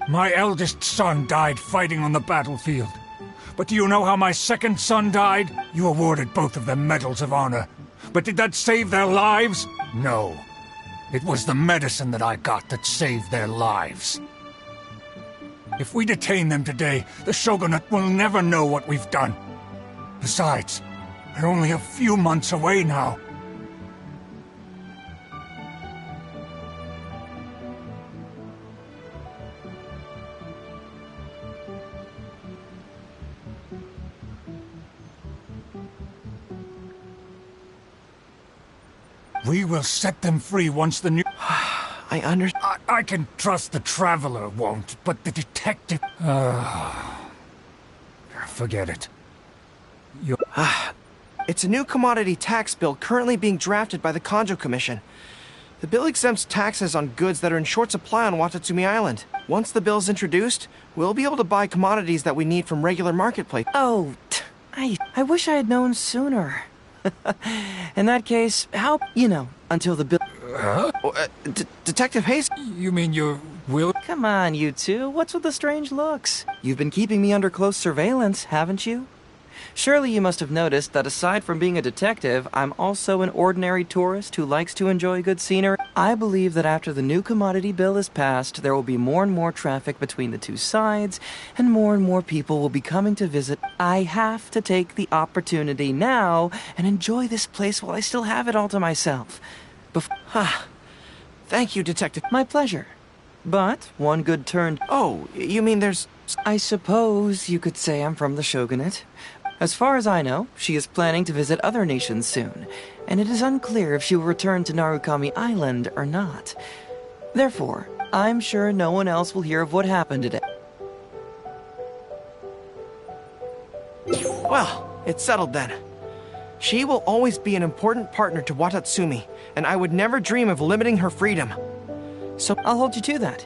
My eldest son died fighting on the battlefield. But do you know how my second son died? You awarded both of them medals of honor. But did that save their lives? No. It was the medicine that I got that saved their lives. If we detain them today, the Shogunate will never know what we've done. Besides, we're only a few months away now. We will set them free once the new... I understand. I can trust the Traveler won't, but the detective... forget it. It's a new commodity tax bill currently being drafted by the Kanjo Commission. The bill exempts taxes on goods that are in short supply on Watatsumi Island. Once the bill is introduced, we'll be able to buy commodities that we need from regular marketplace. Oh, I wish I had known sooner. In that case, how... until the bill... Detective Hayes? You mean your will? Come on, you two. What's with the strange looks? You've been keeping me under close surveillance, haven't you? Surely you must have noticed that aside from being a detective, I'm also an ordinary tourist who likes to enjoy good scenery. I believe that after the new commodity bill is passed, there will be more and more traffic between the two sides, and more people will be coming to visit. I have to take the opportunity now and enjoy this place while I still have it all to myself. Thank you, Detective. My pleasure. But one good turn... Oh, you mean there's... I suppose you could say I'm from the Shogunate. As far as I know, she is planning to visit other nations soon, and it is unclear if she will return to Narukami Island or not. Therefore, I'm sure no one else will hear of what happened today. Well, it's settled then. She will always be an important partner to Watatsumi, and I would never dream of limiting her freedom. So I'll hold you to that.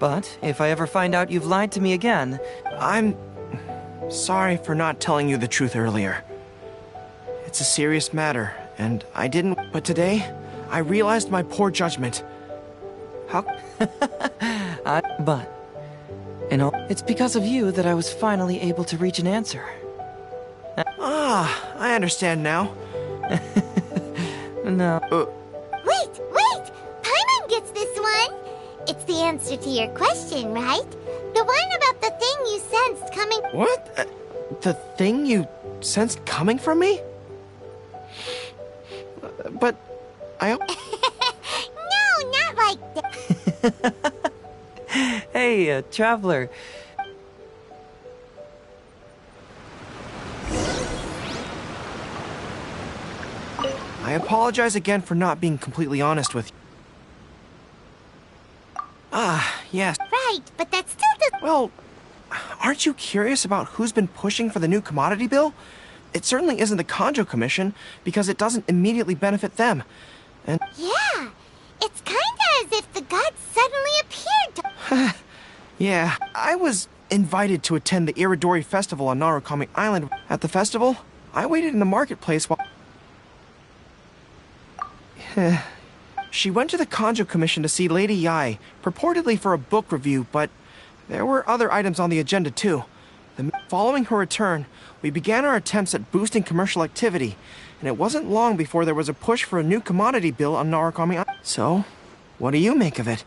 But if I ever find out you've lied to me again... I'm sorry for not telling you the truth earlier. It's a serious matter, and I didn't... But today, I realized my poor judgment. How... But... it's because of you that I was finally able to reach an answer. I understand now. No. Wait! Paimon gets this one! It's the answer to your question, right? The one about the thing you sensed coming... What? The thing you sensed coming from me? But... I... No, not like that. Hey, Traveler. I apologize again for not being completely honest with you. Yes. Right, but that's still the... Well, aren't you curious about who's been pushing for the new commodity bill? It certainly isn't the Kanjo Commission, because it doesn't immediately benefit them. And... Yeah, it's kinda as if the gods suddenly appeared to... Yeah, I was invited to attend the Iridori Festival on Narukami Island. At the festival, I waited in the marketplace while... She went to the Kanjo Commission to see Lady Yae, purportedly for a book review, but there were other items on the agenda too. Following her return, we began our attempts at boosting commercial activity, and it wasn't long before there was a push for a new commodity bill on Narukami Island. So, what do you make of it?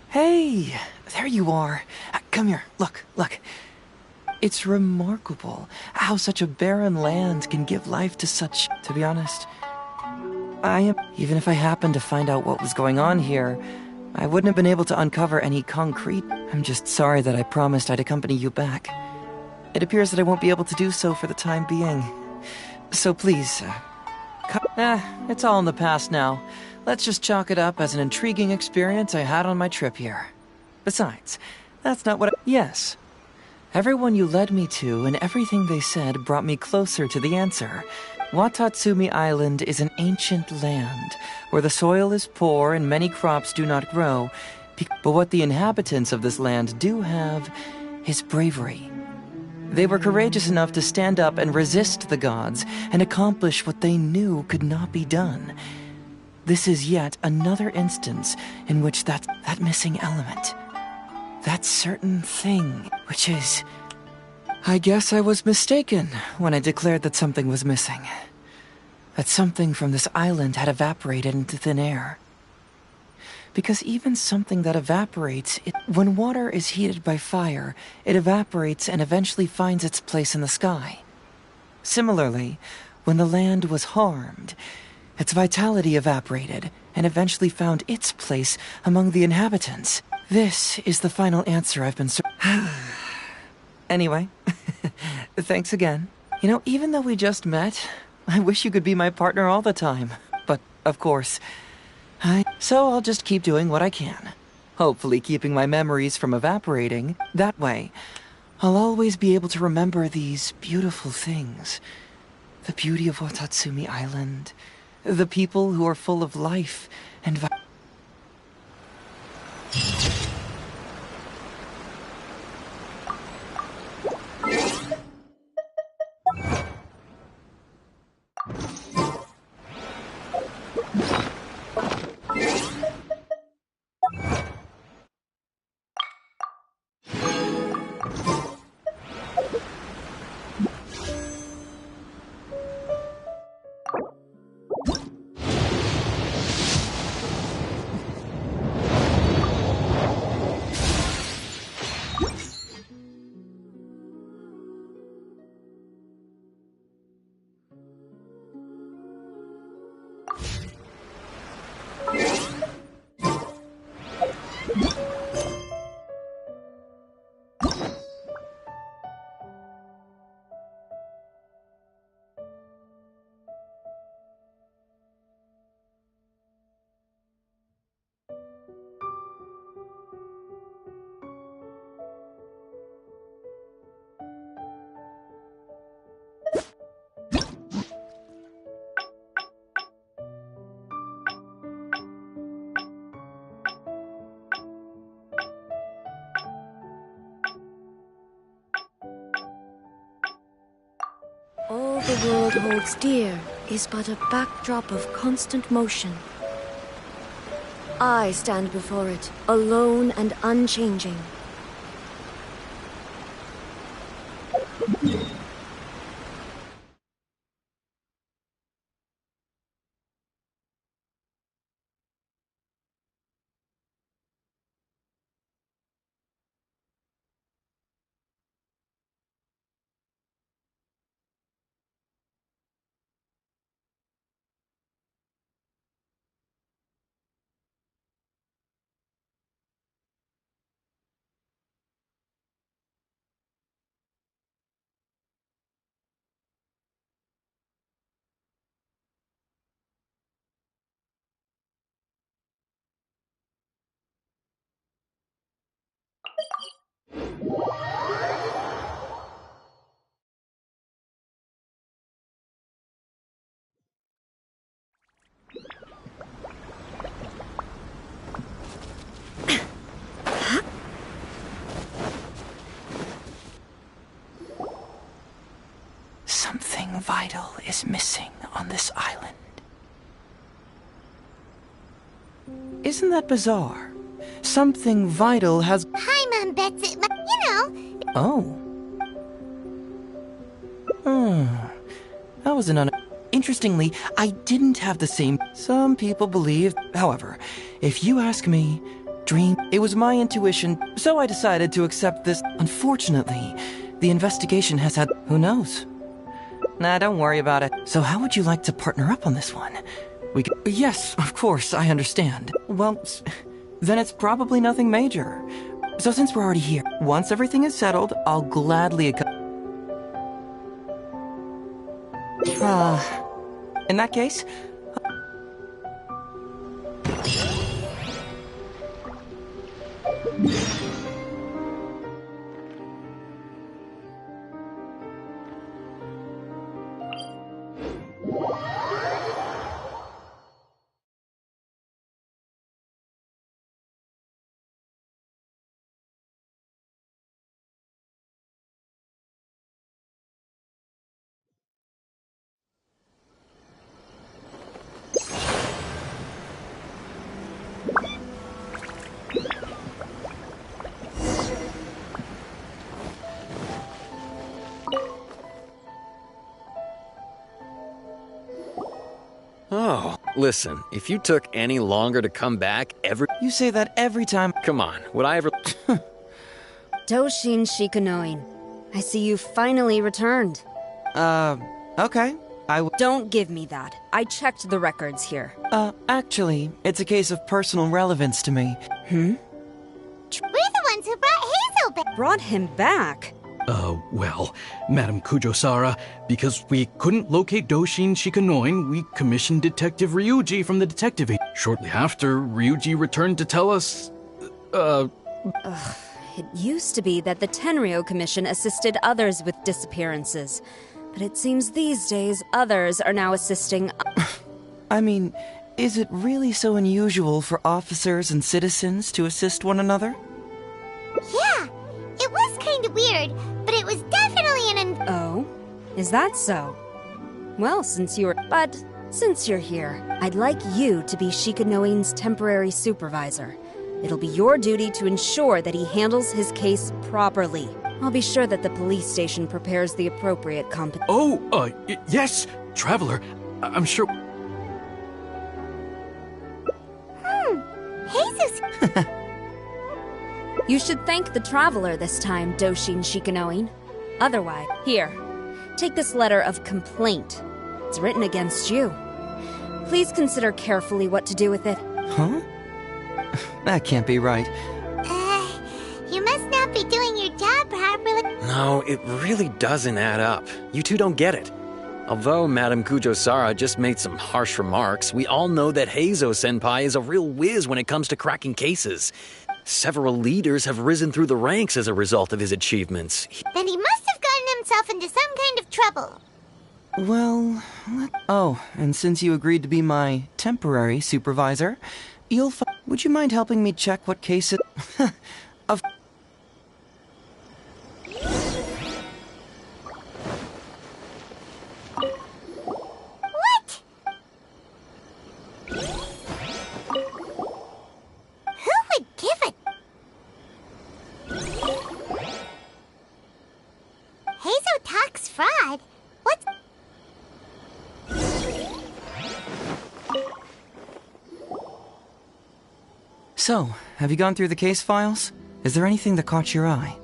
Hey, there you are. Come here, look. It's remarkable how such a barren land can give life to such... To be honest, even if I happened to find out what was going on here, I wouldn't have been able to uncover any concrete. I'm just sorry that I promised I'd accompany you back. It appears that I won't be able to do so for the time being. So please, it's all in the past now. Let's just chalk it up as an intriguing experience I had on my trip here. Besides, that's not what Yes. Everyone you led me to and everything they said brought me closer to the answer. Watatsumi Island is an ancient land, where the soil is poor and many crops do not grow. But what the inhabitants of this land do have is bravery. They were courageous enough to stand up and resist the gods and accomplish what they knew could not be done. This is yet another instance in which that missing element, that certain thing, which is I guess I was mistaken when I declared that something was missing. That something from this island had evaporated into thin air. Because even something that evaporates, when water is heated by fire, it evaporates and eventually finds its place in the sky. Similarly, when the land was harmed, its vitality evaporated and eventually found its place among the inhabitants. This is the final answer I've been Anyway, thanks again. You know, even though we just met, I wish you could be my partner all the time. But, of course, so I'll just keep doing what I can. Hopefully keeping my memories from evaporating. That way, I'll always be able to remember these beautiful things. The beauty of Watatsumi Island. The people who are full of life and All the world holds dear is but a backdrop of constant motion. I stand before it, alone and unchanging. Something vital is missing on this island. Isn't that bizarre? Something vital has... Paimon bets it, you know. Oh. That was Interestingly, I didn't have the same... Some people believe... However, if you ask me, it was my intuition, so I decided to accept this. Unfortunately, the investigation has had... Who knows? Nah, don't worry about it. So how would you like to partner up on this one? We could... Yes, of course, I understand. Well, then it's probably nothing major. So since we're already here, once everything is settled, I'll gladly... in that case... Oh, listen, if you took any longer to come back, You say that every time. Come on, would I ever... Doshin Shikanoin, I see you finally returned. Okay. Don't give me that. I checked the records here. Actually, it's a case of personal relevance to me. We're the ones who brought Hazel back. Brought him back? Well, Madam Kujo-Sara, because we couldn't locate Doshin Shikanoin, we commissioned Detective Ryuji from the detective agency. Shortly after, Ryuji returned to tell us, It used to be that the Tenryo Commission assisted others with disappearances. But it seems these days others are now assisting... I mean, is it really so unusual for officers and citizens to assist one another? Yeah, it was kind of weird, but it was definitely Oh? Is that so? Well, since you're here, I'd like you to be Shikanoin's temporary supervisor. It'll be your duty to ensure that he handles his case properly. I'll be sure that the police station prepares the appropriate yes, Traveler, I'm sure... Jesus! You should thank the Traveler this time, Doshin Shikanoin. Otherwise, here, take this letter of complaint. It's written against you. Please consider carefully what to do with it. Huh? That can't be right. You must not be doing your job properly. No, it really doesn't add up. You two don't get it. Although Madam Kujo-Sara just made some harsh remarks, we all know that Heizo-senpai is a real whiz when it comes to cracking cases. Several leaders have risen through the ranks as a result of his achievements. Then he must have gotten himself into some kind of trouble. Well, Oh, and since you agreed to be my temporary supervisor, would you mind helping me check what case it... of... What? Who would give it? Hazel talks fraud. What? So, have you gone through the case files? Is there anything that caught your eye?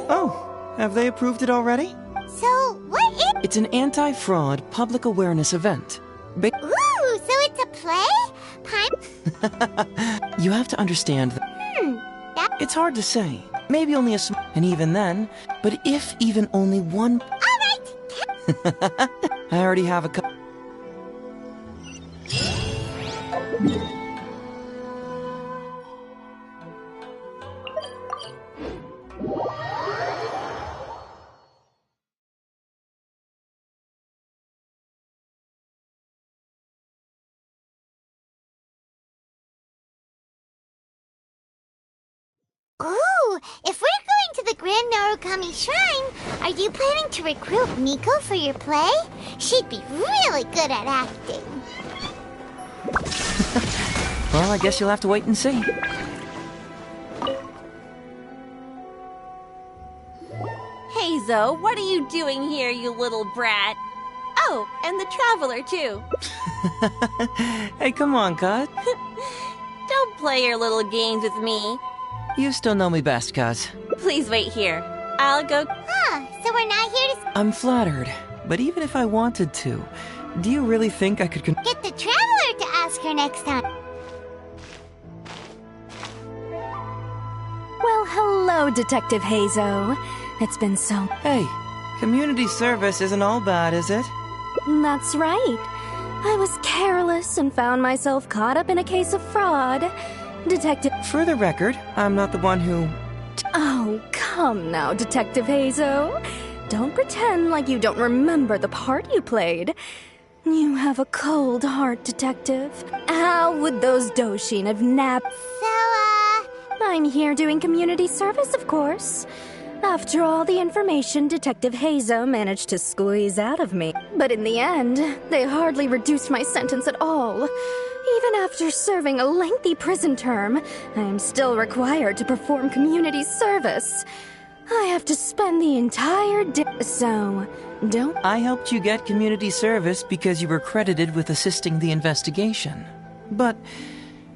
Oh, have they approved it already? So, what is... It's an anti-fraud public awareness event. Ooh, so it's a play? You have to understand that... It's hard to say. Maybe only a small... And even then, but if even only one... Alright! I already have a couple... Ooh, if we're going to the Grand Narukami Shrine, are you planning to recruit Miko for your play? She'd be really good at acting. Well, I guess you'll have to wait and see. Hazel, what are you doing here, you little brat? Oh, and the Traveler, too. Hey, come on, Cuz. Don't play your little games with me. You still know me best, Cuz. Please wait here. I'll go... So we're not here to... I'm flattered, but even if I wanted to, do you really think I could Get the Traveler to ask her next time. Well, hello, Detective Hazo. It's been so... Hey, community service isn't all bad, is it? That's right. I was careless and found myself caught up in a case of fraud. Detective... For the record, I'm not the one who... Oh, come now, Detective Hazo. Don't pretend like you don't remember the part you played. You have a cold heart, Detective. How would those Doshin have napped? So, I'm here doing community service, of course. After all the information Detective Hazo managed to squeeze out of me. But in the end, they hardly reduced my sentence at all. Even after serving a lengthy prison term, I am still required to perform community service. I have to spend the entire day. So, don't. I helped you get community service because you were credited with assisting the investigation. But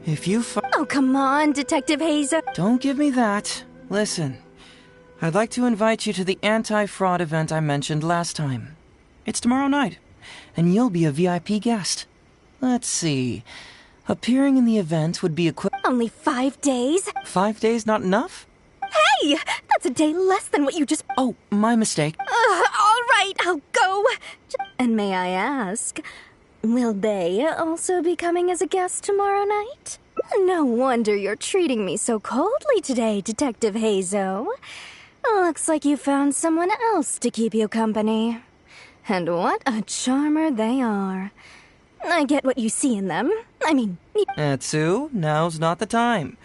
if you Oh, come on, Detective Hazo. Don't give me that. Listen, I'd like to invite you to the anti-fraud event I mentioned last time. It's tomorrow night, and you'll be a VIP guest. Let's see. Appearing in the event would be Only 5 days? 5 days not enough? Hey! That's a day less than what you just... Oh, my mistake. All right, I'll go. And may I ask, will they also be coming as a guest tomorrow night? No wonder you're treating me so coldly today, Detective Hazo. Looks like you found someone else to keep you company. And what a charmer they are. I get what you see in them. I mean... Etsu, now's not the time.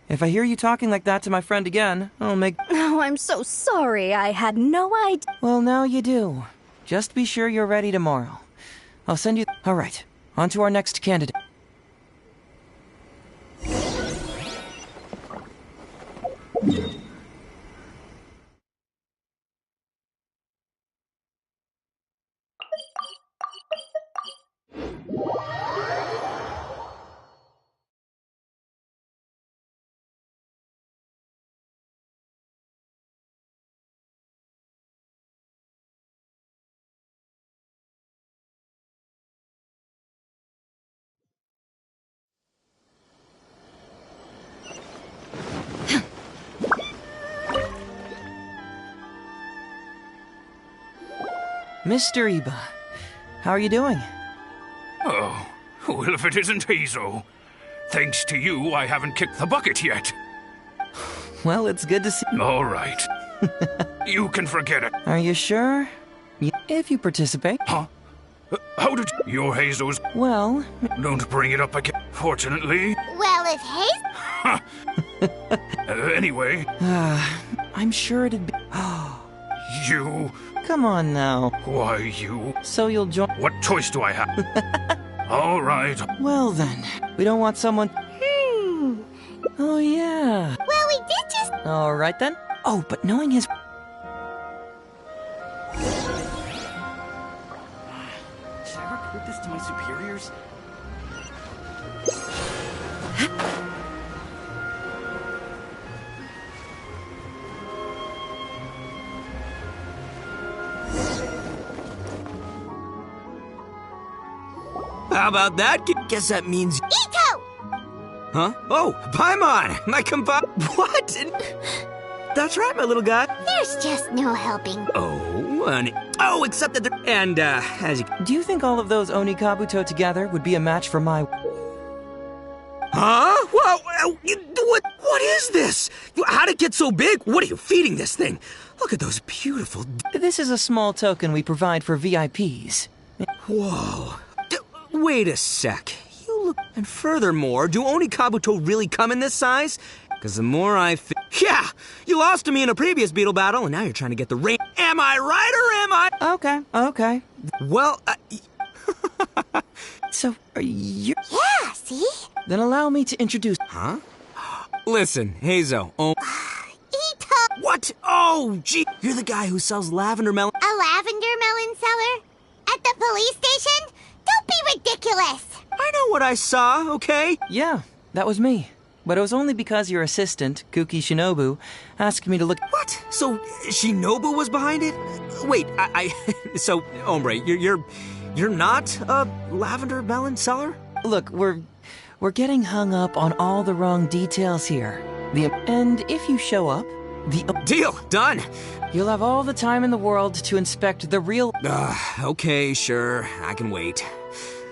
If I hear you talking like that to my friend again, I'll make... Oh, I'm so sorry. I had no idea. Well, now you do. Just be sure you're ready tomorrow. I'll send you... All right, on to our next candidate. Mr. Iba, how are you doing? Oh, well, if it isn't Hazo. Thanks to you, I haven't kicked the bucket yet. Well, it's good to see... All right. You can forget it. Are you sure? If you participate. Huh? How did you... You're Hazo's... Well... Don't bring it up again, fortunately. Well, if Hazo... Anyway... I'm sure it'd be... You... Come on now. Why, you... So you'll join... What choice do I have? All right. Well then, we don't want someone... Oh yeah. Well, we did just... All right then. Oh, but knowing his... Should I report this to my superiors? How about that? Guess that means... Ito! Huh? Oh, Paimon! My compa... What? That's right, my little guy. There's just no helping. Oh, honey. Oh, except that they're... And, as you... Do you think all of those Oni Kabuto together would be a match for my... Huh? Whoa, what is this? How'd it get so big? What are you feeding this thing? Look at those beautiful... This is a small token we provide for VIPs. Whoa. Wait a sec. You look... And furthermore, do Oni Kabuto really come in this size? Because the more I... Yeah! You lost to me in a previous beetle battle, and now you're trying to get the ring. Am I right or am I... Okay. Well, So, are you... Yeah, see? Then allow me to introduce... Huh? Listen, Hazo. Ito! What? Oh, gee. You're the guy who sells lavender melon... A lavender melon seller? At the police station? Don't be ridiculous! I know what I saw, okay? Yeah, that was me. But it was only because your assistant, Kuki Shinobu, asked me to look... What? So, Shinobu was behind it? Wait, So, Ombre, you're not a lavender melon seller? Look, we're getting hung up on all the wrong details here. And if you show up, Deal! Done! You'll have all the time in the world to inspect the real... Okay, sure. I can wait.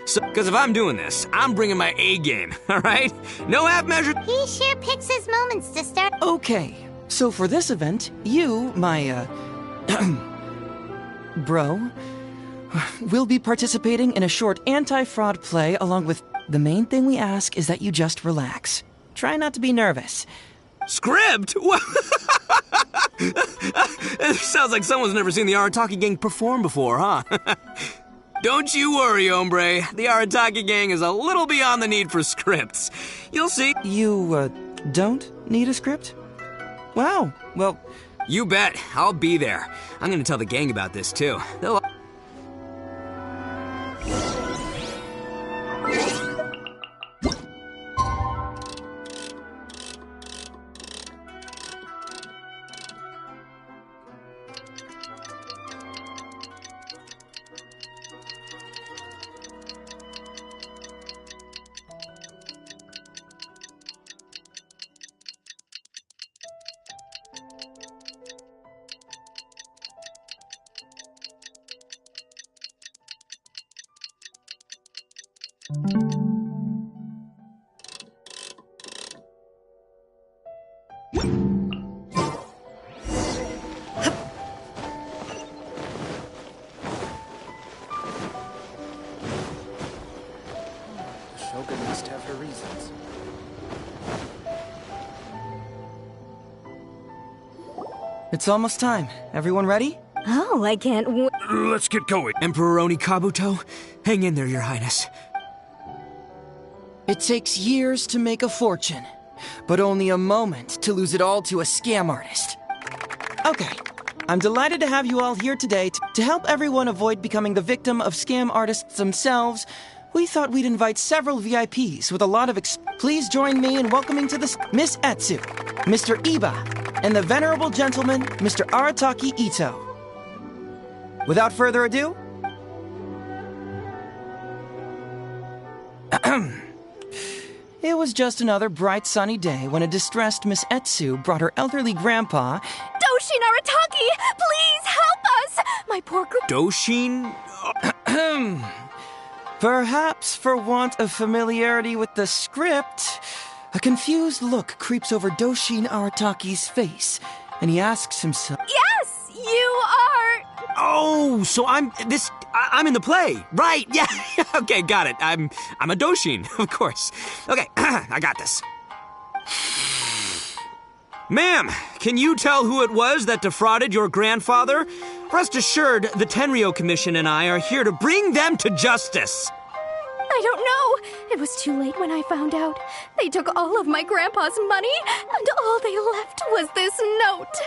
So, because if I'm doing this, I'm bringing my A game, all right? No half measure... He sure picks his moments to start... Okay, so for this event, you, my, bro, will be participating in a short anti-fraud play along with... The main thing we ask is that you just relax. Try not to be nervous. Script? It sounds like someone's never seen the Arataki Gang perform before, huh? Don't you worry, hombre. The Arataki Gang is a little beyond the need for scripts. You'll see. You, don't need a script? Wow, well... You bet. I'll be there. I'm gonna tell the gang about this, too. They'll... Shogun must have her reasons. It's almost time. Everyone ready? Oh, I can't wait. Let's get going. Emperor Oni Kabuto, hang in there, Your Highness. It takes years to make a fortune, but only a moment to lose it all to a scam artist. Okay, I'm delighted to have you all here today to help everyone avoid becoming the victim of scam artists themselves. We thought we'd invite several VIPs with a lot of Please join me in welcoming to the Miss Etsu, Mr. Iba, and the venerable gentleman, Mr. Arataki Ito. Without further ado... It was just another bright sunny day when a distressed Miss Etsu brought her elderly grandpa... Doshin Arataki! Please help us! My poor Doshin? Perhaps for want of familiarity with the script, a confused look creeps over Doshin Arataki's face, and he asks himself... Yes! You are... Oh, so I'm in the play. Right, yeah. Okay, got it. I'm a Doshin, of course. Okay, I got this. Ma'am, can you tell who it was that defrauded your grandfather? Rest assured, the Tenryo Commission and I are here to bring them to justice. I don't know. It was too late when I found out. They took all of my grandpa's money, and all they left was this note.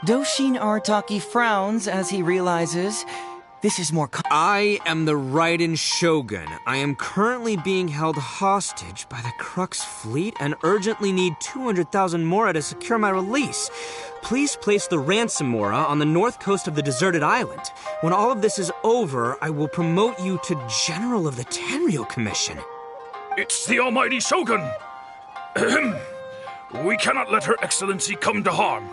Doshin Arataki frowns as he realizes this is more... I am the Raiden Shogun. I am currently being held hostage by the Crux fleet and urgently need 200,000 mora to secure my release. Please place the ransom mora on the north coast of the deserted island. When all of this is over, I will promote you to General of the Tenryo Commission. It's the almighty Shogun. We cannot let Her Excellency come to harm.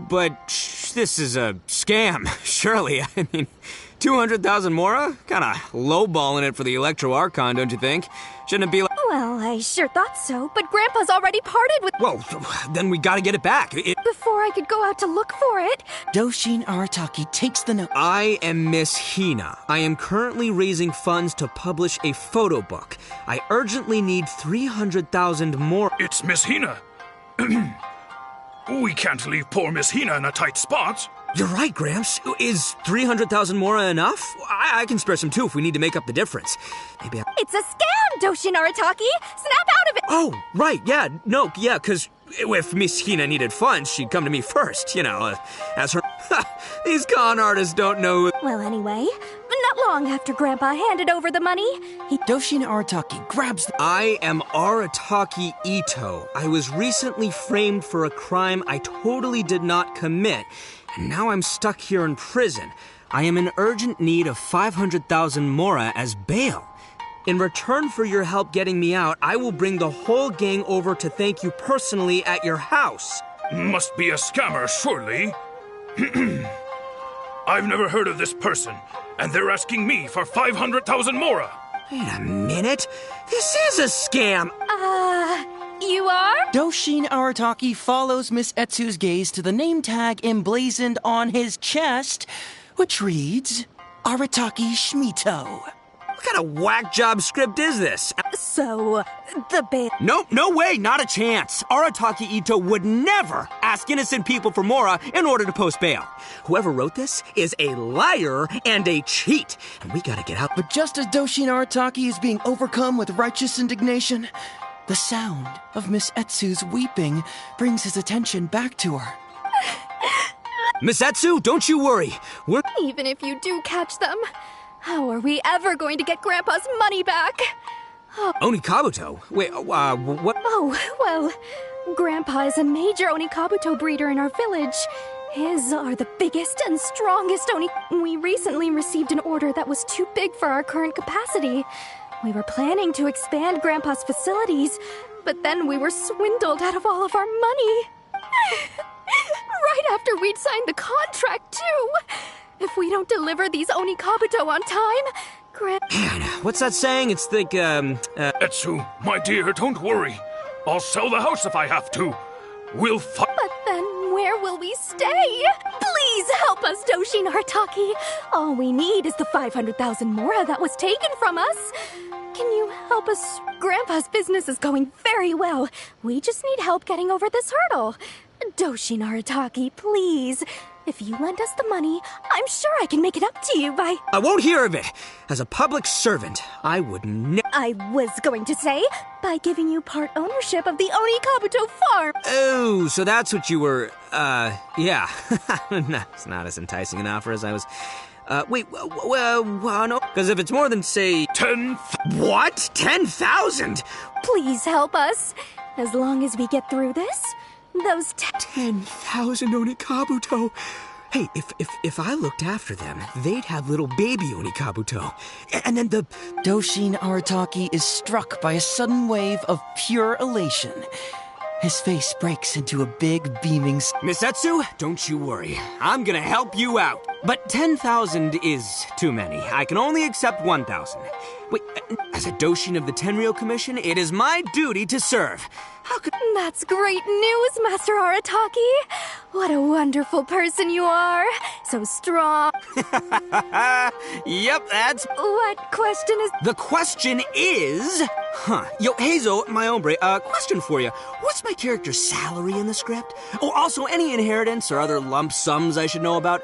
But this is a scam, surely. I mean, 200,000 mora? Kinda lowballing it for the Electro Archon, don't you think? Shouldn't it be like... Well, I sure thought so, but Grandpa's already parted with... Well, then we gotta get it back. Before I could go out to look for it... Doshin Arataki takes the note. I am Miss Hina. I am currently raising funds to publish a photo book. I urgently need 300,000 more... It's Miss Hina. We can't leave poor Miss Hina in a tight spot. You're right, Gramps. Is 300,000 mora enough? I can spare some too if we need to make up the difference. Maybe It's a scam, Doshin Arataki! Snap out of it! Oh, right, yeah. No, yeah, because if Miss Hina needed funds, she'd come to me first, as her... These con artists don't know... Well, anyway, not long after Grandpa handed over the money, Doshin Arataki grabs the... I am Arataki Ito. I was recently framed for a crime I totally did not commit, and now I'm stuck here in prison. I am in urgent need of 500,000 mora as bail. In return for your help getting me out, I will bring the whole gang over to thank you personally at your house. Must be a scammer, surely. I've never heard of this person, and they're asking me for 500,000 mora. Wait a minute. This is a scam. You are? Doshin Arataki follows Miss Etsu's gaze to the name tag emblazoned on his chest, which reads, Arataki Shmito. What kind of whack job script is this? So, the bail... Nope, no way, not a chance. Arataki Ito would never ask innocent people for Mora in order to post bail. Whoever wrote this is a liar and a cheat, and we gotta get out. But just as Doshin Arataki is being overcome with righteous indignation, the sound of Miss Etsu's weeping brings his attention back to her. Miss Etsu, don't you worry. We're... Even if you do catch them, how are we ever going to get Grandpa's money back? Onikabuto? Wait, what? Oh, well, Grandpa is a major Onikabuto breeder in our village. His are the biggest and strongest We recently received an order that was too big for our current capacity. We were planning to expand Grandpa's facilities, but then we were swindled out of all of our money. Right after we'd signed the contract, too. If we don't deliver these Onikabuto on time, Man, what's that saying? It's like, Etsu, my dear, don't worry. I'll sell the house if I have to. We'll fight. But then where will we stay? Please help us, Doshin Arataki. All we need is the 500,000 Mora that was taken from us. Can you help us? Grandpa's business is going very well. We just need help getting over this hurdle. Doshin Arataki, please. If you lend us the money, I'm sure I can make it up to you by... I won't hear of it. As a public servant, I would never... I was going to say, by giving you part ownership of the Onikabuto farm. Oh, so that's what you were, yeah. It's not as enticing an offer as I was... wait, well, no. Because if it's more than, say... 10... What? 10,000? Please help us. As long as we get through this... Those 10,000 Onikabuto. Hey, if I looked after them, they'd have little baby Onikabuto. And then the... Doshin Arataki is struck by a sudden wave of pure elation. His face breaks into a big, beaming... Miss Etsu, don't you worry. I'm gonna help you out. But 10,000 is too many. I can only accept 1,000. Wait, as a Doshin of the Tenryou Commission, it is my duty to serve. How could... That's great news, Master Arataki. What a wonderful person you are. So strong. Yep, that's... What question is... The question is... Yo, Heizo, my hombre, question for you. What's my character's salary in the script? Oh, also, any inheritance or other lump sums I should know about?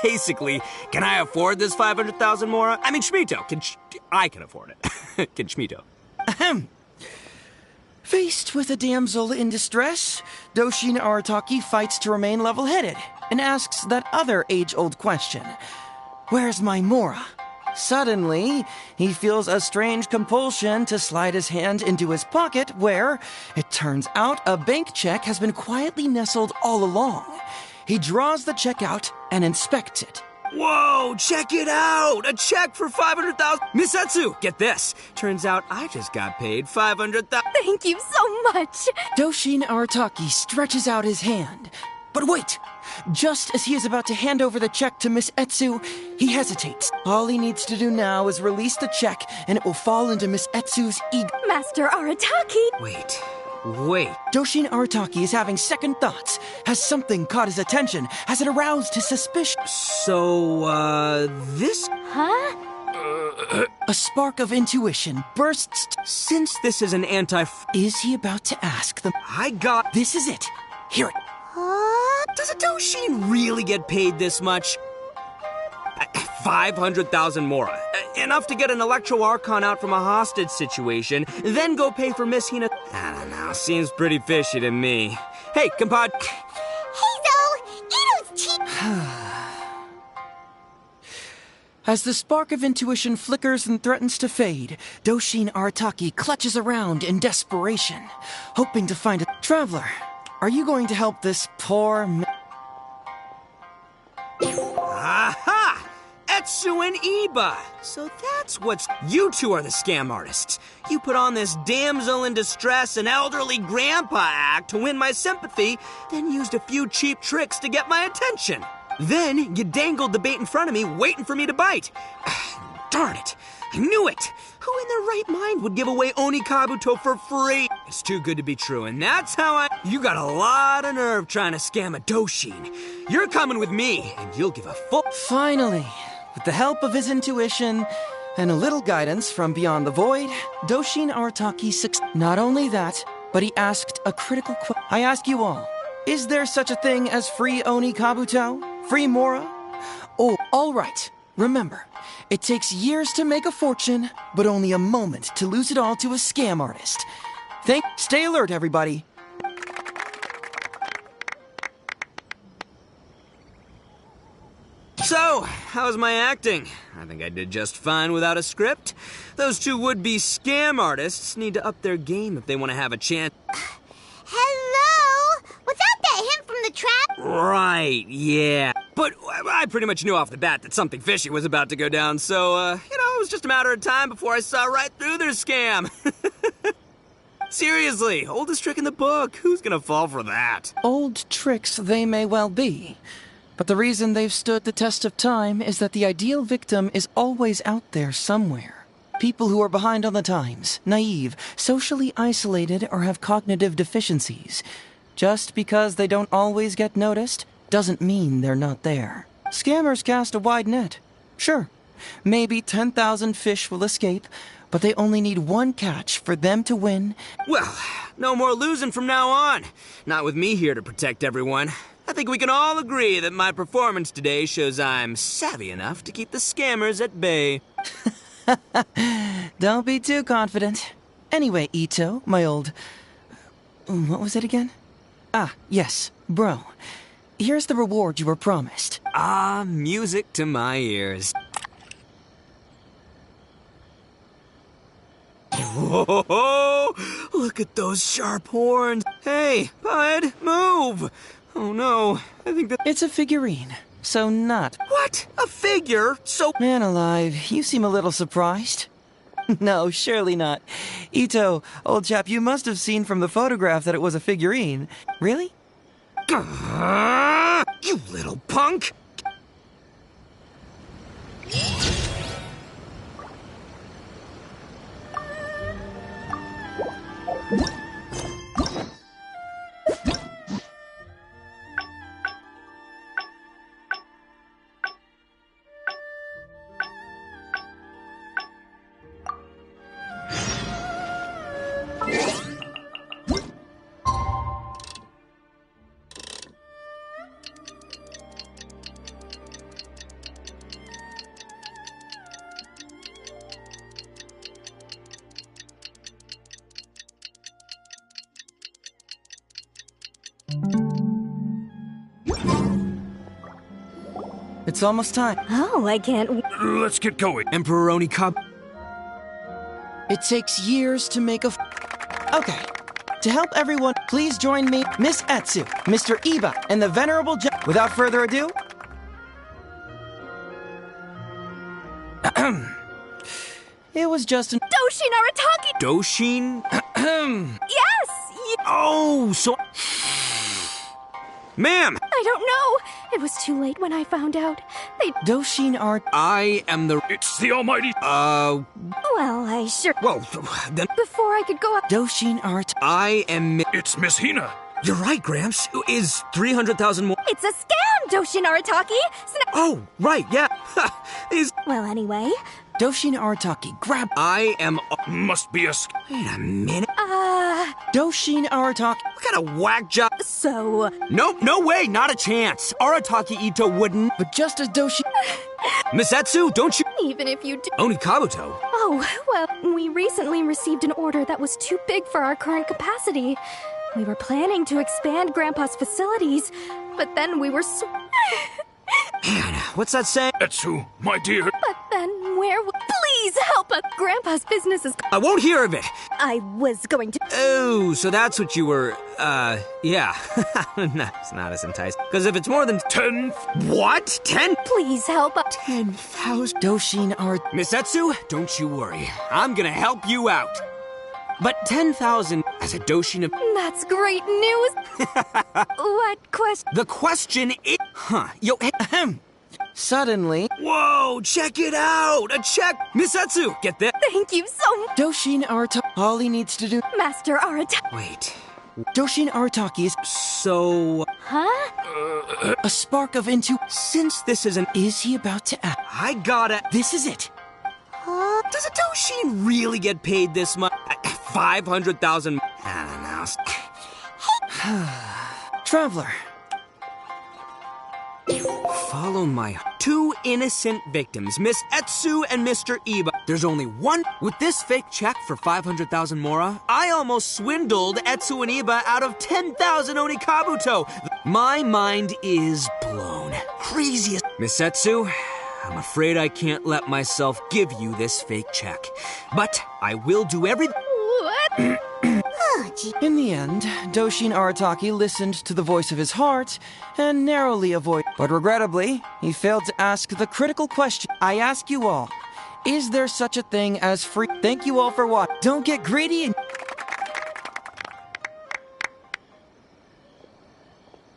Basically, can I afford this 500,000 Mora? I mean, Shmito. I can afford it. Can Shmito? Ahem. Faced with a damsel in distress, Doshin Arataki fights to remain level-headed and asks that other age-old question. Where's my Mora? Suddenly, he feels a strange compulsion to slide his hand into his pocket where, it turns out, a bank check has been quietly nestled all along. He draws the check out and inspects it. Whoa, check it out! A check for 500,000. Miss Etsu, get this. Turns out I just got paid 500,000. Thank you so much. Doshin Arataki stretches out his hand. But wait! Just as he is about to hand over the check to Miss Etsu, he hesitates. All he needs to do now is release the check, and it will fall into Miss Etsu's ego. Master Arataki! Wait. Doshin Arataki is having second thoughts. Has something caught his attention? Has it aroused his suspicion? So, this... Huh? A spark of intuition bursts. Since this is an Is he about to ask them? This is it. Hear it. Does a Doshin really get paid this much? 500,000 Mora. Enough to get an Electro Archon out from a hostage situation, then go pay for Miss Hina. I don't know, seems pretty fishy to me. Hey, compadre. Heizo! Ito's cheap! As the spark of intuition flickers and threatens to fade, Doshin Arataki clutches around in desperation, hoping to find a traveler. Are you going to help this poor Aha! Etsu and Iba! So that's what's... You two are the scam artists. You put on this damsel in distress and elderly grandpa act to win my sympathy, then used a few cheap tricks to get my attention. Then you dangled the bait in front of me, waiting for me to bite. Darn it! I knew it! Who in their right mind would give away Onikabuto for free? It's too good to be true, and that's how You got a lot of nerve trying to scam a Doshin. You're coming with me, and you'll give a full... Finally, with the help of his intuition, and a little guidance from beyond the void, Doshin Arataki Not only that, but he asked a critical question. I ask you all, is there such a thing as free Oni Kabuto? Free Mora? Oh, all right. Remember, it takes years to make a fortune, but only a moment to lose it all to a scam artist. Stay alert, everybody. So, how's my acting? I think I did just fine without a script. Those two would-be scam artists need to up their game if they want to have a chance. Hello? Was that hint from the trap? Right, yeah. But I pretty much knew off the bat that something fishy was about to go down, so, it was just a matter of time before I saw right through their scam. Seriously, oldest trick in the book. Who's gonna fall for that? Old tricks they may well be. But the reason they've stood the test of time is that the ideal victim is always out there somewhere. People who are behind on the times, naive, socially isolated, or have cognitive deficiencies. Just because they don't always get noticed doesn't mean they're not there. Scammers cast a wide net. Sure, maybe 10,000 fish will escape, but they only need one catch for them to win. Well, no more losing from now on. Not with me here to protect everyone. I think we can all agree that my performance today shows I'm savvy enough to keep the scammers at bay. Don't be too confident. Anyway, Ito, my old... What was it again? Ah, yes, bro. Here's the reward you were promised. Ah, music to my ears. Whoa! Look at those sharp horns. Hey, bud, move! Oh no, I think that... It's a figurine, so not... What? A figure? So... Man alive, you seem a little surprised. No, surely not. Ito, old chap, you must have seen from the photograph that it was a figurine. Really? You little punk! It's almost time. Oh, I can't... Let's get going. Emperor Onikab... It takes years to make a... Okay. To help everyone, please join me, Miss Etsu, Mr. Iba, and the Venerable Without further ado... It was just an... Doshin Arataki! Doshin? Yes! Oh, so... Ma'am! I don't know. It was too late when I found out. Doshin Art... I am the... It's the almighty... Well, I sure... Well, then... Before I could go up... Doshin Art... I am... It's Miss Hina. You're right, Gramps. Is 300,000 more... It's a scam, Doshin Arataki! Oh, right, yeah. Well, anyway... Doshin Arataki, grab... I am... Must be a... Wait a minute. Doshin Arataki... What kind of whack job... So... No way, not a chance. Arataki Ito wouldn't... But just as Doshin... Miss Etsu, don't you... Even if you do... Onikabuto? Oh, well, we recently received an order that was too big for our current capacity. We were planning to expand Grandpa's facilities, but then we were Man, what's that saying? Etsu, my dear. But then Please help us! Grandpa's business is... I won't hear of it! I was going to... Oh, so that's what you were... yeah. No, it's not as enticing. Because if it's more than 10... What? 10? Please help us. 10,000... Doshin are... Miss Etsu, don't you worry. I'm gonna help you out. But 10,000 as a Doshin of... That's great news! What question? The question is... Huh. Yo, ahem. Suddenly... Whoa, check it out! A check! Miss Etsu, get that? Thank you so much! Doshin Arataki... All he needs to do... Master Arataki... Wait... Doshin Arataki is... So... Huh? A spark of intu... Since this is an... Is he about to act? I gotta... This is it. Huh? Does a Doshin really get paid this much? 500,000? I don't know. Traveler. Follow my... Two innocent victims, Miss Etsu and Mr. Iba. There's only one... With this fake check for 500,000 mora, I almost swindled Etsu and Iba out of 10,000 Onikabuto. My mind is blown. Craziest... Miss Etsu, I'm afraid I can't let myself give you this fake check. But I will do everything... What? In the end, Doshin Arataki listened to the voice of his heart and narrowly avoided. But regrettably, he failed to ask the critical question. I ask you all, is there such a thing as free? Thank you all for watching. Don't get greedy and...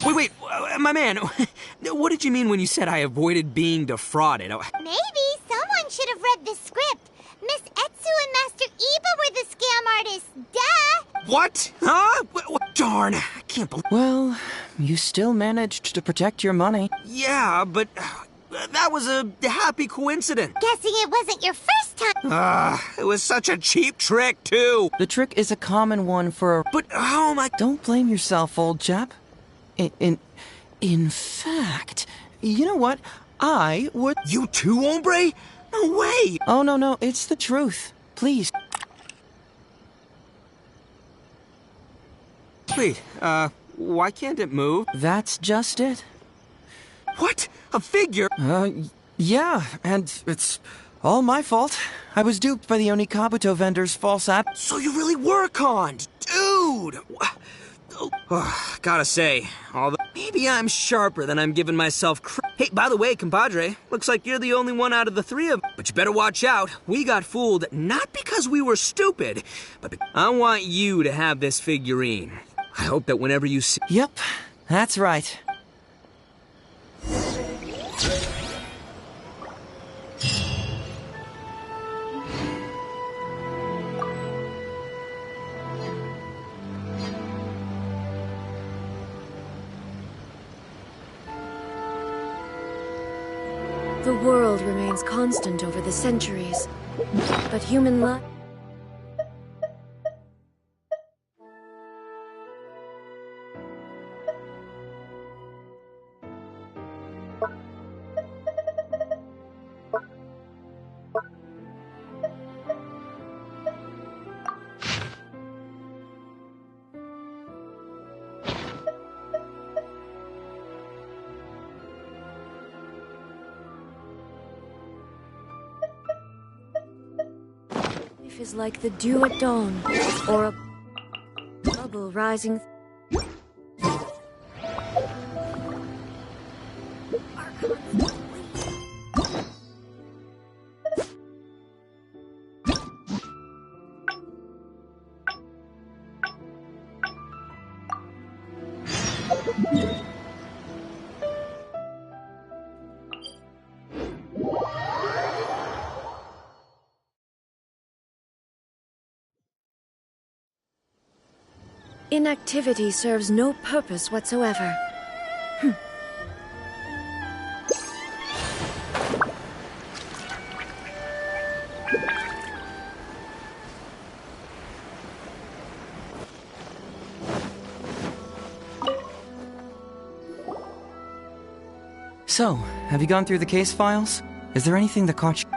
Wait, my man, what did you mean when you said I avoided being defrauded? Maybe someone should have read the script. Miss Etsu and Master Iba were the scam artists. Duh! What? Huh? Darn, I can't believe... Well, you still managed to protect your money. Yeah, but that was a happy coincidence. Guessing it wasn't your first time. It was such a cheap trick, too. The trick is a common one for a... But how am I... Don't blame yourself, old chap. In fact, you know what? I would... You too, hombre? No way! Oh, no, it's the truth. Please. Wait, why can't it move? That's just it. What? A figure? Yeah, and it's all my fault. I was duped by the Onikabuto vendor's false ad. So you really were conned, dude! Gotta say, maybe I'm sharper than I'm giving myself Hey, by the way, compadre, looks like you're the only one out of the three of... But you better watch out. We got fooled, not because we were stupid, but I want you to have this figurine. I hope that whenever you see... Yep, that's right. The world remains constant over the centuries, but human life... is like the dew at dawn, or a bubble rising. Inactivity serves no purpose whatsoever. So, have you gone through the case files? Is there anything that caught you?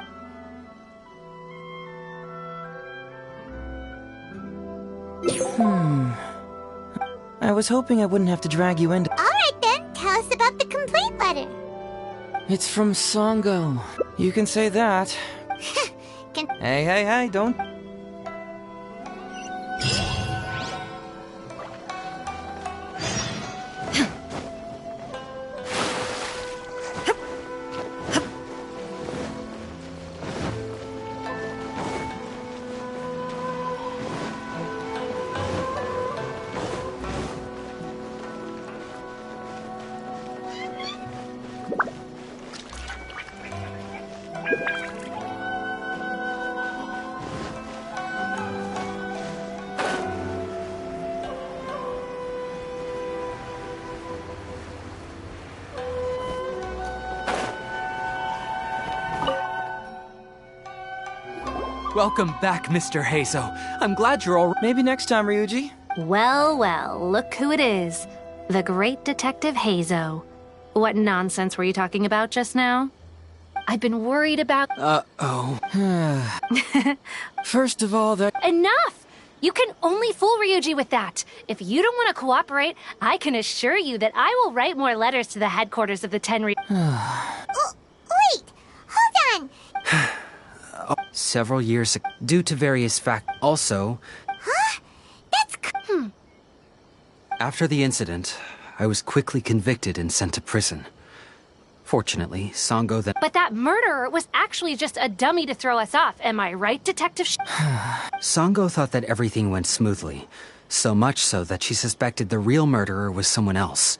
I was hoping I wouldn't have to drag you into... All right then, tell us about the complaint letter. It's from Songo. You can say that. Hey, don't... Welcome back, Mr. Heizo. I'm glad you're all... Maybe next time, Ryuji. Well, well, look who it is. The great Detective Heizo. What nonsense were you talking about just now? I've been worried about... Uh-oh. First of all, that... Enough! You can only fool Ryuji with that. If you don't want to cooperate, I can assure you that I will write more letters to the headquarters of the Tenri... Wait! Hold on! Several years ago, due to various factors. Also... Huh? That's... After the incident, I was quickly convicted and sent to prison. Fortunately, Sango then... But that murderer was actually just a dummy to throw us off, am I right, Detective Sango thought that everything went smoothly. So much so that she suspected the real murderer was someone else.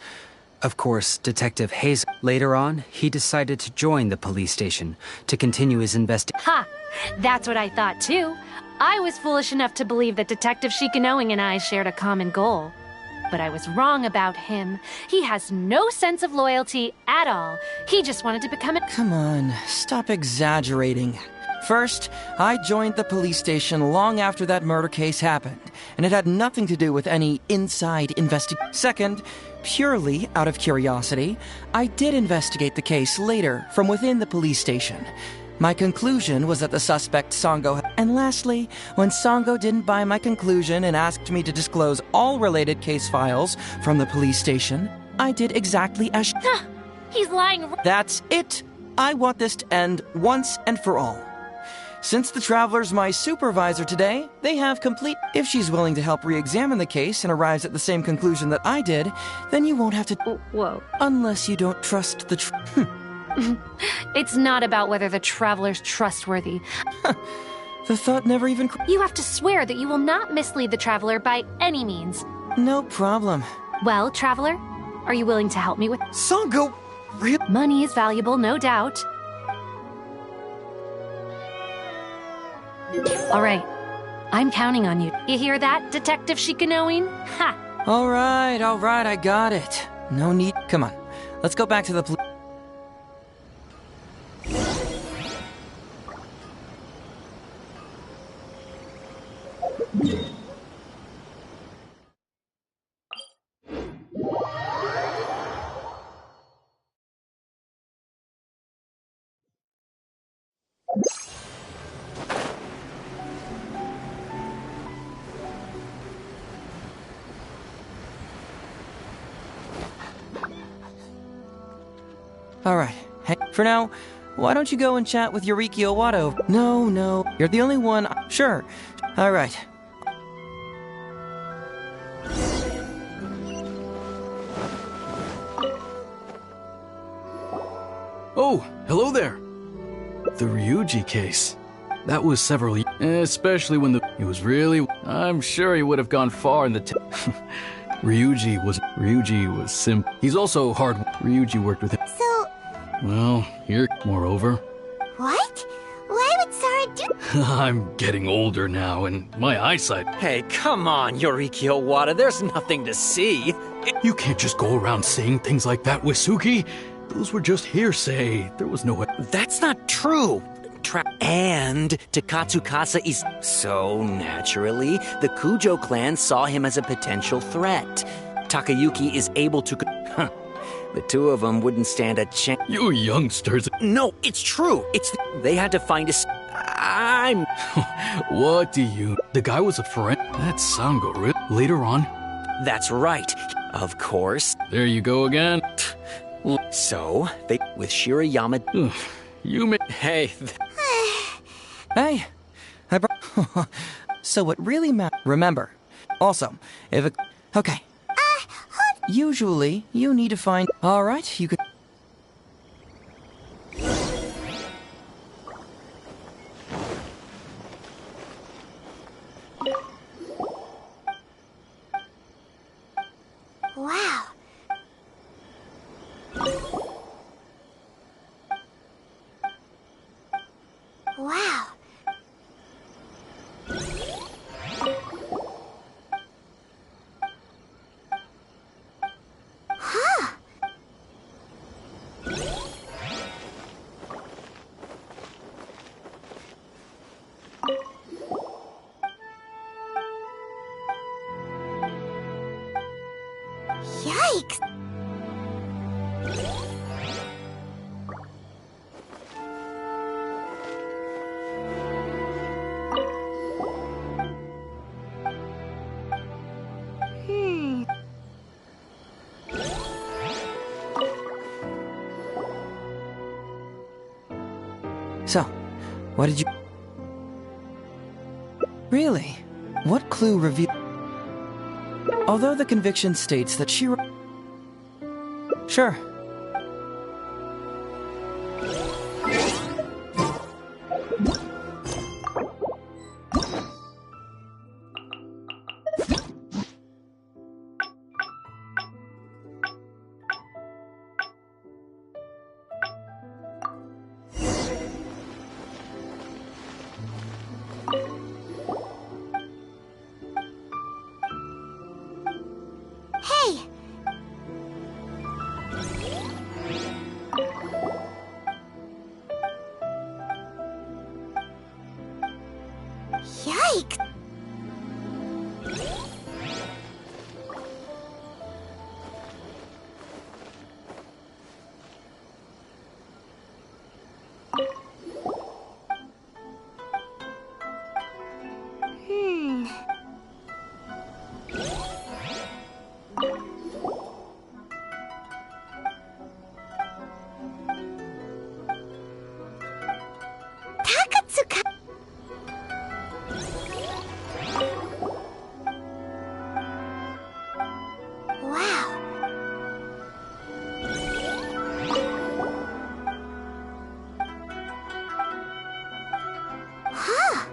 Of course, Detective Heizo... Later on, he decided to join the police station to continue his investigation. Ha! That's what I thought too. I was foolish enough to believe that Detective Shikanoing and I shared a common goal. But I was wrong about him. He has no sense of loyalty at all. He just wanted to become a... Come on, stop exaggerating. First, I joined the police station long after that murder case happened, and it had nothing to do with any inside investigation. Second, purely out of curiosity, I did investigate the case later from within the police station. My conclusion was that the suspect Sango... And lastly, when Sango didn't buy my conclusion and asked me to disclose all related case files from the police station, I did exactly as... He's lying... That's it! I want this to end once and for all. Since the Traveler's my supervisor today, they have complete... If she's willing to help re-examine the case and arrives at the same conclusion that I did, then you won't have to... Whoa. Unless you don't trust the... It's not about whether the Traveler's trustworthy. The thought never even... You have to swear that you will not mislead the Traveler by any means. No problem. Well, Traveler, are you willing to help me with... Sango! Money is valuable, no doubt. All right. I'm counting on you. You hear that, Detective Shikanoing? Ha! All right, I got it. No need... Come on. Let's go back to the police... Alright, hey, for now, why don't you go and chat with Yoriki Owado? No, you're the only one... Sure, alright. Oh, hello there. The Ryuji case. That was several years, especially when it was really... I'm sure he would have gone far in the... Ryuji was simple. He's also hard. Ryuji worked with him. So... Well, here, moreover. What? Why would Sara do... I'm getting older now, and my eyesight... Hey, come on, Yoriki Owada, there's nothing to see. You can't just go around saying things like that, Wisuki. Those were just hearsay. There was no... That's not true. And Takatsukasa is... So, naturally, the Kujo clan saw him as a potential threat. Takayuki is able to... The two of them wouldn't stand a chance. You youngsters... No, it's true. They had to find a... I'm... What do you... The guy was a friend. That's Sango, later on. That's right. Of course. There you go again. So, they... With Shirayama... You may... Hey... Hey! I brought... So what really matters... Remember. Also, if it... Okay. Usually, you need to find... Alright, you could... Wow. Wow. Huh. What did you... Really? What clue revealed... Although the conviction states that she... Sure. Yikes! Takatsuka! Wow. Huh.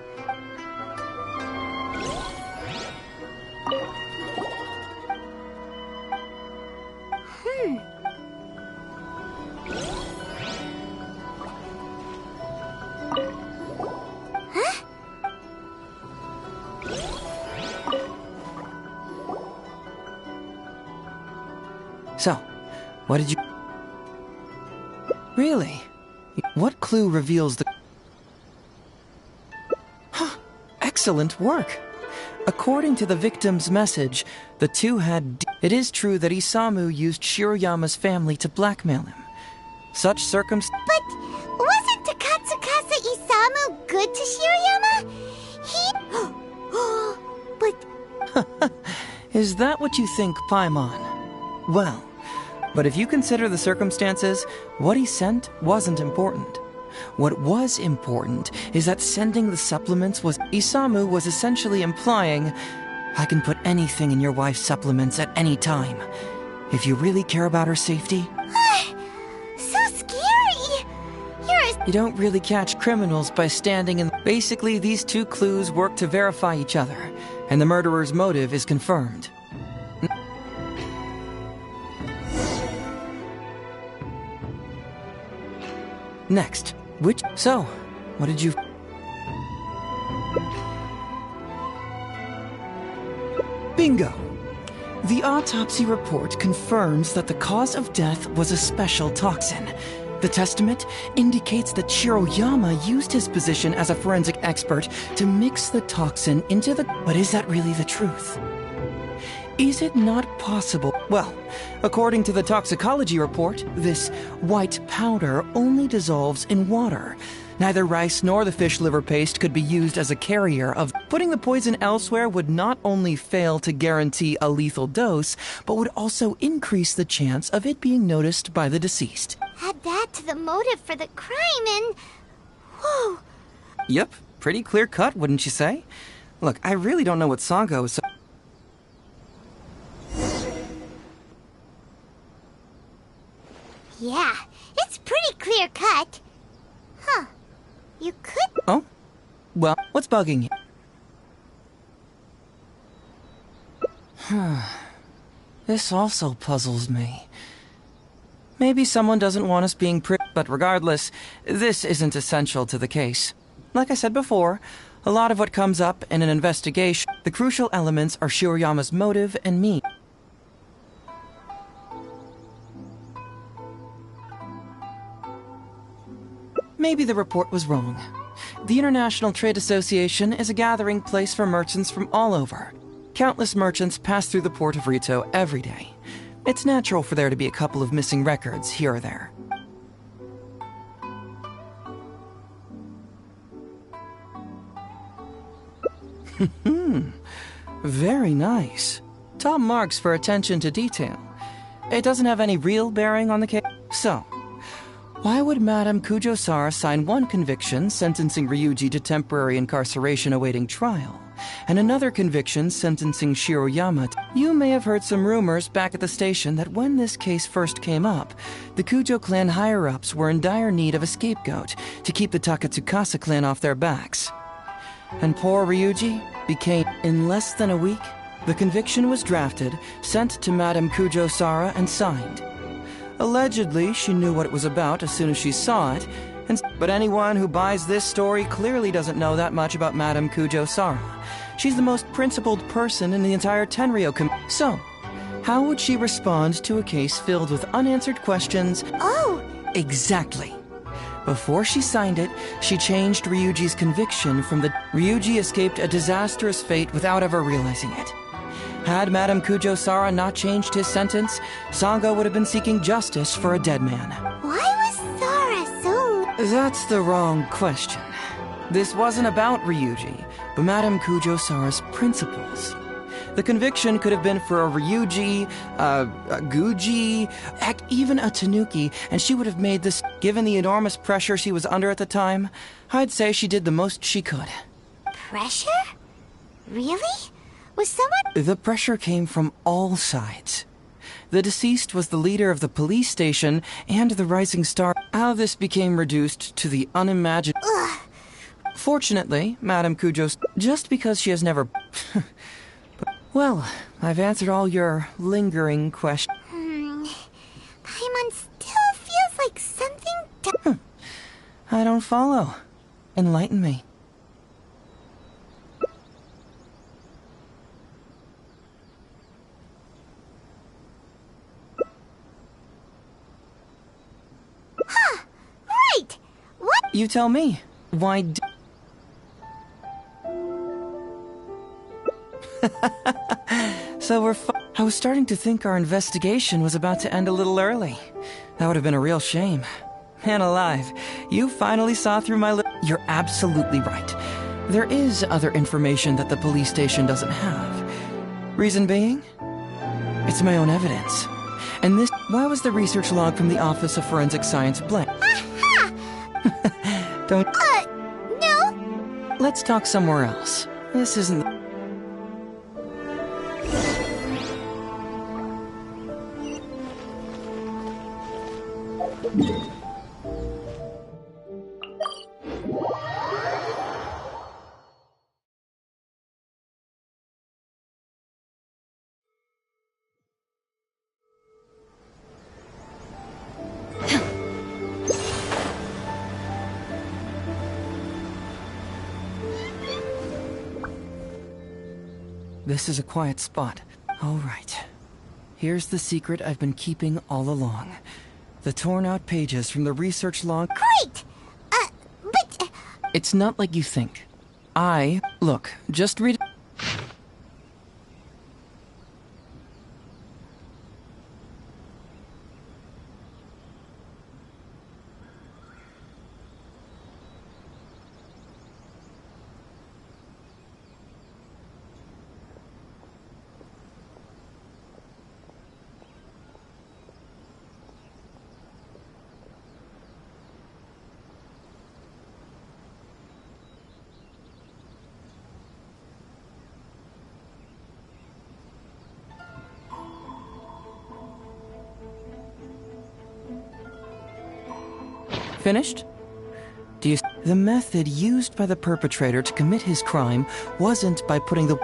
Huh? So, what did you... Really? What clue reveals the... Huh, excellent work! According to the victim's message, the two had... It is true that Isamu used Shiroyama's family to blackmail him. Such circumstances... But wasn't Takatsukasa Isamu good to Shiroyama? But... Is that what you think, Paimon? Well, but if you consider the circumstances, what he sent wasn't important. What was important is that sending the supplements was... Isamu was essentially implying, I can put anything in your wife's supplements at any time. If you really care about her safety... So scary! You don't really catch criminals by standing in... Basically, these two clues work to verify each other, and the murderer's motive is confirmed. Next, which... So, what did you... Bingo! The autopsy report confirms that the cause of death was a special toxin. The testament indicates that Shiroyama used his position as a forensic expert to mix the toxin into the... But is that really the truth? Is it not possible? Well, according to the toxicology report, this white powder only dissolves in water. Neither rice nor the fish liver paste could be used as a carrier of... Putting the poison elsewhere would not only fail to guarantee a lethal dose, but would also increase the chance of it being noticed by the deceased. Add that to the motive for the crime and... Whoa! Yep, pretty clear cut, wouldn't you say? Look, I really don't know what Sango is so... Yeah, it's pretty clear cut. Huh. You could... Oh? Well, what's bugging you? This also puzzles me. Maybe someone doesn't want us being but regardless, this isn't essential to the case. Like I said before, a lot of what comes up in an investigation, the crucial elements are Shiroyama's motive and me. Maybe the report was wrong. The International Trade Association is a gathering place for merchants from all over. Countless merchants pass through the port of Rito every day. It's natural for there to be a couple of missing records here or there. Very nice. Top marks for attention to detail. It doesn't have any real bearing on the case. So, Why would Madame Kujo-Sara sign one conviction sentencing Ryuji to temporary incarceration awaiting trial, and another conviction sentencing Shiroyama to... You may have heard some rumors back at the station that when this case first came up, the Kujo clan higher-ups were in dire need of a scapegoat to keep the Takatsukasa clan off their backs. And poor Ryuji became... In less than a week, the conviction was drafted, sent to Madame Kujo-Sara, and signed. Allegedly, she knew what it was about as soon as she saw it, but anyone who buys this story clearly doesn't know that much about Madame Kujo-Sara. She's the most principled person in the entire Tenryo So, how would she respond to a case filled with unanswered questions? Oh! Exactly. Before she signed it, she changed Ryuji's conviction from the... Ryuji escaped a disastrous fate without ever realizing it. Had Madame Kujo-Sara not changed his sentence, Sanga would have been seeking justice for a dead man. Why was Sara so... That's the wrong question. This wasn't about Ryuji, but Madame Kujo-Sara's principles. The conviction could have been for a Ryuji, a Guji, heck, even a Tanuki, and she would have made this... Given the enormous pressure she was under at the time, I'd say she did the most she could. Pressure? Really? Was someone... The pressure came from all sides. The deceased was the leader of the police station and the Rising Star. How this became reduced to the unimaginable... Fortunately, Madame Kujo... Just because she has never... Well, I've answered all your lingering questions. Paimon still feels like something... I don't follow. Enlighten me. Right! What? You tell me. Why So we're I was starting to think our investigation was about to end a little early. That would have been a real shame. Man alive, you finally saw through my You're absolutely right. There is other information that the police station doesn't have. Reason being? It's my own evidence. And this... Why was the research log from the Office of Forensic Science blank? Don't... No? Let's talk somewhere else. This isn't... This is a quiet spot. All right. Here's the secret I've been keeping all along. The torn-out pages from the research log... Great! But... It's not like you think. Look, just read... Finished? Do you... The method used by the perpetrator to commit his crime wasn't by putting the...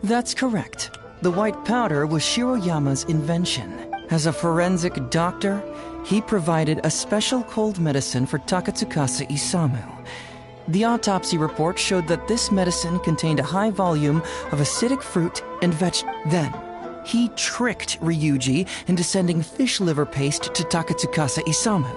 That's correct. The white powder was Shiroyama's invention. As a forensic doctor, he provided a special cold medicine for Takatsukasa Isamu. The autopsy report showed that this medicine contained a high volume of acidic fruit and vegetables. Then, he tricked Ryuji into sending fish liver paste to Takatsukasa Isamu.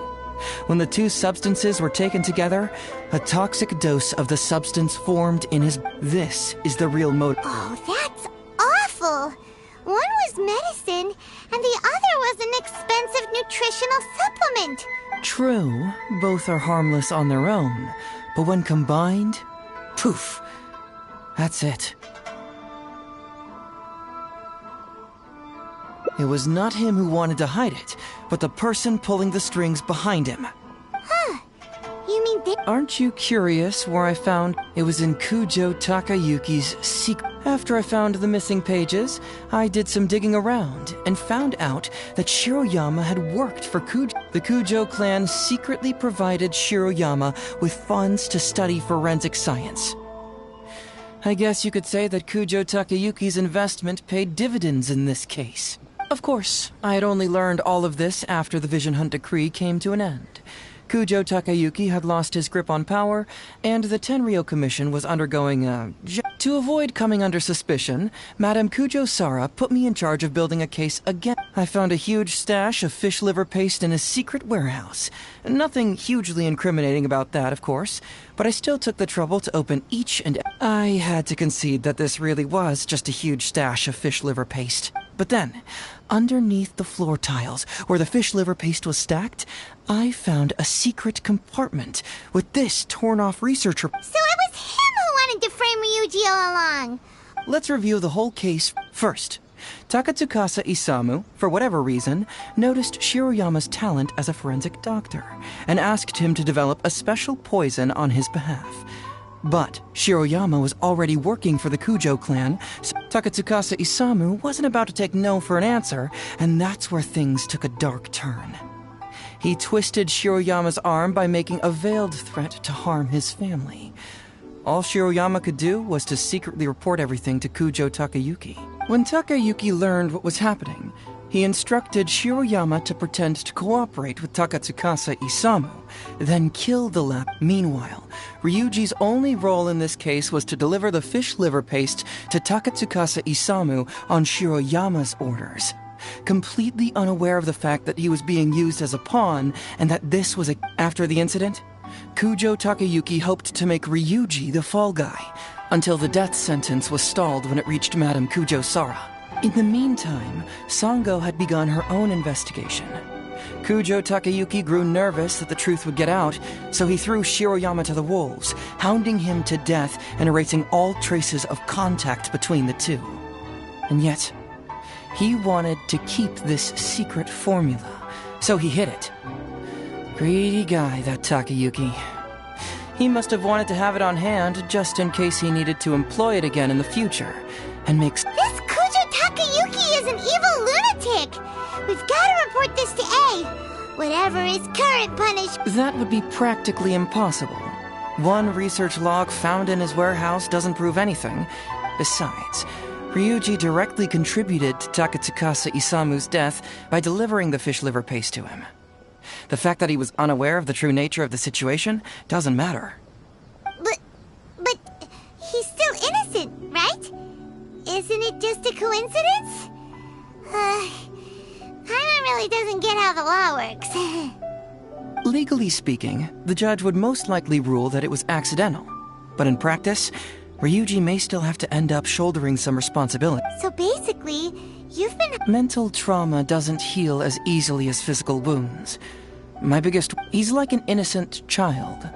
When the two substances were taken together, a toxic dose of the substance formed in his... This is the real motive. Oh, that's awful! One was medicine, and the other was an expensive nutritional supplement. True, both are harmless on their own, but when combined, poof, that's it. It was not him who wanted to hide it, but the person pulling the strings behind him. Huh. You mean Aren't you curious where I found it was in Kujo Takayuki's secret? After I found the missing pages, I did some digging around and found out that Shiroyama had worked for Kujo. The Kujo clan secretly provided Shiroyama with funds to study forensic science. I guess you could say that Kujo Takayuki's investment paid dividends in this case. Of course, I had only learned all of this after the Vision Hunt decree came to an end. Kujo Takayuki had lost his grip on power, and the Tenryo Commission was undergoing To avoid coming under suspicion, Madame Kujo Sara put me in charge of building a case again. I found a huge stash of fish liver paste in a secret warehouse. Nothing hugely incriminating about that, of course, but I still took the trouble to open each and... I had to concede that this really was just a huge stash of fish liver paste. But then, underneath the floor tiles, where the fish liver paste was stacked, I found a secret compartment with this torn-off research report. So it was him who wanted to frame Ryuji all along. Let's review the whole case first. Takatsukasa Isamu, for whatever reason, noticed Shiroyama's talent as a forensic doctor and asked him to develop a special poison on his behalf. But Shiroyama was already working for the Kujo clan, so Takatsukasa Isamu wasn't about to take no for an answer, and that's where things took a dark turn. He twisted Shiroyama's arm by making a veiled threat to harm his family. All Shiroyama could do was to secretly report everything to Kujo Takayuki. When Takayuki learned what was happening, he instructed Shiroyama to pretend to cooperate with Takatsukasa Isamu, then kill the lab. Meanwhile, Ryuji's only role in this case was to deliver the fish liver paste to Takatsukasa Isamu on Shiroyama's orders, completely unaware of the fact that he was being used as a pawn and that this was After the incident, Kujo Takayuki hoped to make Ryuji the fall guy, until the death sentence was stalled when it reached Madame Kujo Sara. In the meantime, Sango had begun her own investigation. Kujo Takayuki grew nervous that the truth would get out, so he threw Shiroyama to the wolves, hounding him to death and erasing all traces of contact between the two. And yet, he wanted to keep this secret formula, so he hid it. Greedy guy, that Takayuki. He must have wanted to have it on hand just in case he needed to employ it again in the future, and makes... This Kujo Takayuki is an evil lunatic! We've gotta report this to A! Whatever his current punishment... That would be practically impossible. One research log found in his warehouse doesn't prove anything. Besides, Ryuji directly contributed to Takatsukasa Isamu's death by delivering the fish liver paste to him. The fact that he was unaware of the true nature of the situation doesn't matter. But he's still innocent, right? Isn't it just a coincidence? Paimon really doesn't get how the law works. Legally speaking, the judge would most likely rule that it was accidental. But in practice, Ryuji may still have to end up shouldering some responsibility. So basically, you've been... Mental trauma doesn't heal as easily as physical wounds. He's like an innocent child.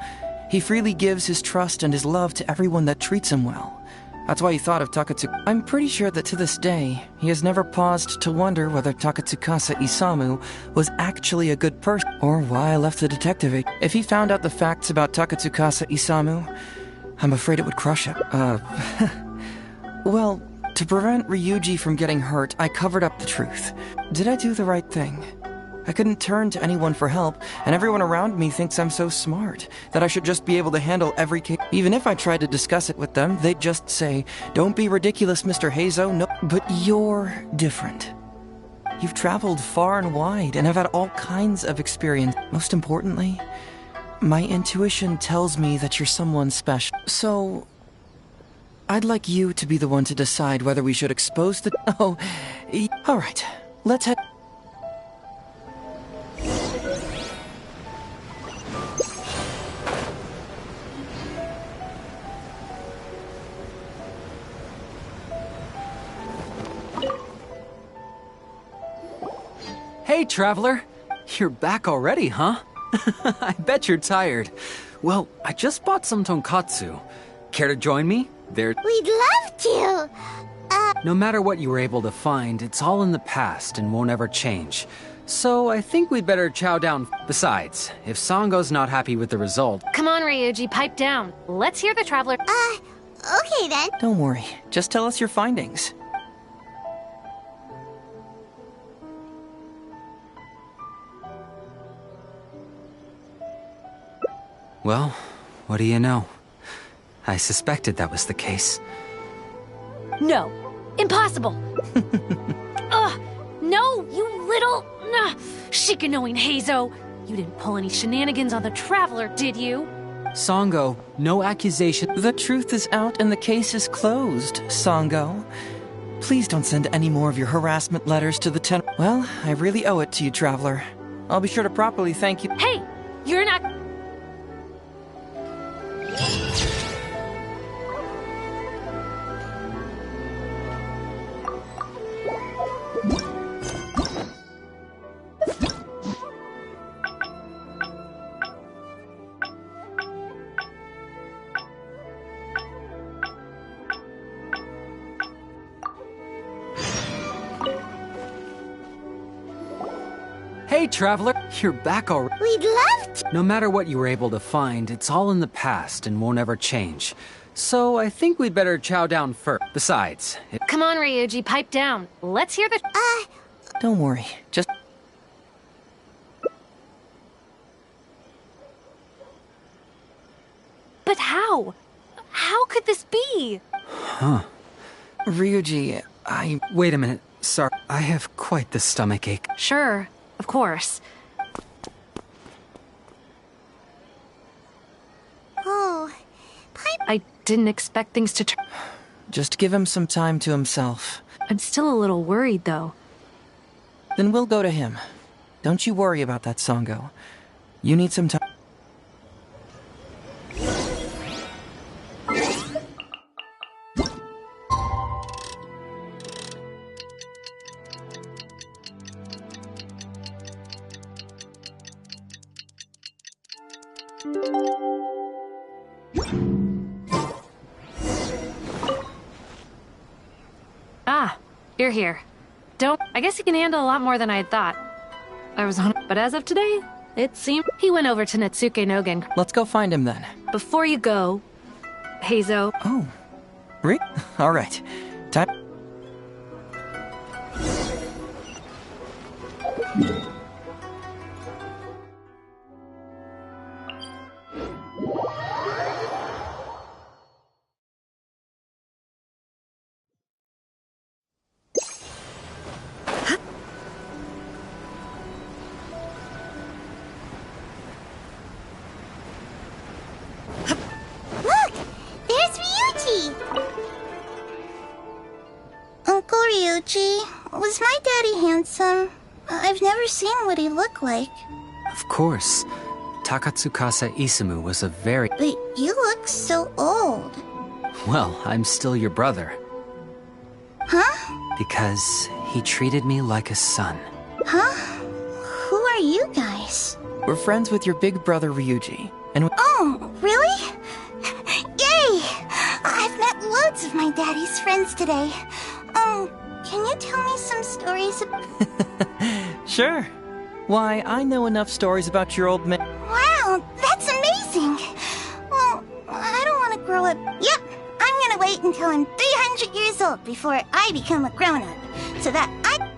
He freely gives his trust and his love to everyone that treats him well. That's why he thought of Takatsuka. I'm pretty sure that to this day, he has never paused to wonder whether Takatsukasa Isamu was actually a good person, or why I left the detective. If he found out the facts about Takatsukasa Isamu, I'm afraid it would crush him. Well, to prevent Ryuji from getting hurt, I covered up the truth. Did I do the right thing? I couldn't turn to anyone for help, and everyone around me thinks I'm so smart that I should just be able to handle every case. Even if I tried to discuss it with them, they'd just say, "Don't be ridiculous, Mr. Heizo." No, but you're different. You've traveled far and wide and have had all kinds of experience. Most importantly, my intuition tells me that you're someone special. So, I'd like you to be the one to decide whether we should expose the... Oh, all right. Let's head... Hey, Traveler! You're back already, huh? I bet you're tired. Well, I just bought some tonkatsu. Care to join me? We'd love to! No matter what you were able to find, it's all in the past and won't ever change. So I think we'd better chow down. Besides, if Sango's not happy with the result... Come on, Ryuji, pipe down. Let's hear the Traveler... Okay then. Don't worry. Just tell us your findings. Well, what do you know? I suspected that was the case. No. Impossible. Ugh. No, you little... Shikanoing Heizo. You didn't pull any shenanigans on the Traveler, did you? Sango, no accusation. The truth is out and the case is closed, Sango. Please don't send any more of your harassment letters to the Well, I really owe it to you, Traveler. I'll be sure to properly thank you. Hey! You're not... Hey, Traveler! You're back already. We'd love to. No matter what you were able to find, it's all in the past and won't ever change. So I think we'd better chow down first. Besides... Come on, Ryuji, pipe down. Let's hear the... Don't worry. Just... But how? How could this be? Huh. Ryuji, Wait a minute. Sorry. I have quite the stomachache. Sure. Of course. Oh, I didn't expect things to turn... Just give him some time to himself. I'm still a little worried, though. Then we'll go to him. Don't you worry about that, Sango. You need some time. Ah, you're here. I guess he can handle a lot more than I had thought. I was on... But as of today, it seemed he went over to Natsuke Nogen. Let's go find him then. Before you go, Heizo... Oh. All right. Time... Uncle Ryuji, was my daddy handsome? I've never seen what he looked like. Of course. Takatsukasa Isamu was a very... But you look so old. Well, I'm still your brother. Huh? Because he treated me like a son. Huh? Who are you guys? We're friends with your big brother Ryuji, and... Oh, really? Yay! I've met loads of my daddy's friends today. Can you tell me some stories Sure. Why, I know enough stories about your old man. Wow, that's amazing! Well, I don't want to grow up. Yep, I'm gonna wait until I'm 300 years old before I become a grown-up, so that I...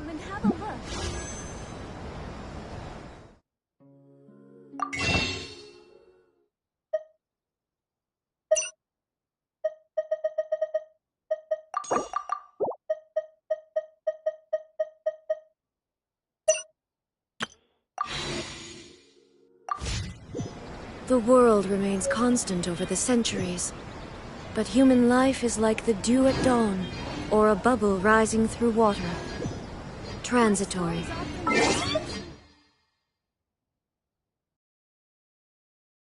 and have a look. The world remains constant over the centuries, but human life is like the dew at dawn, or a bubble rising through water. Transitory.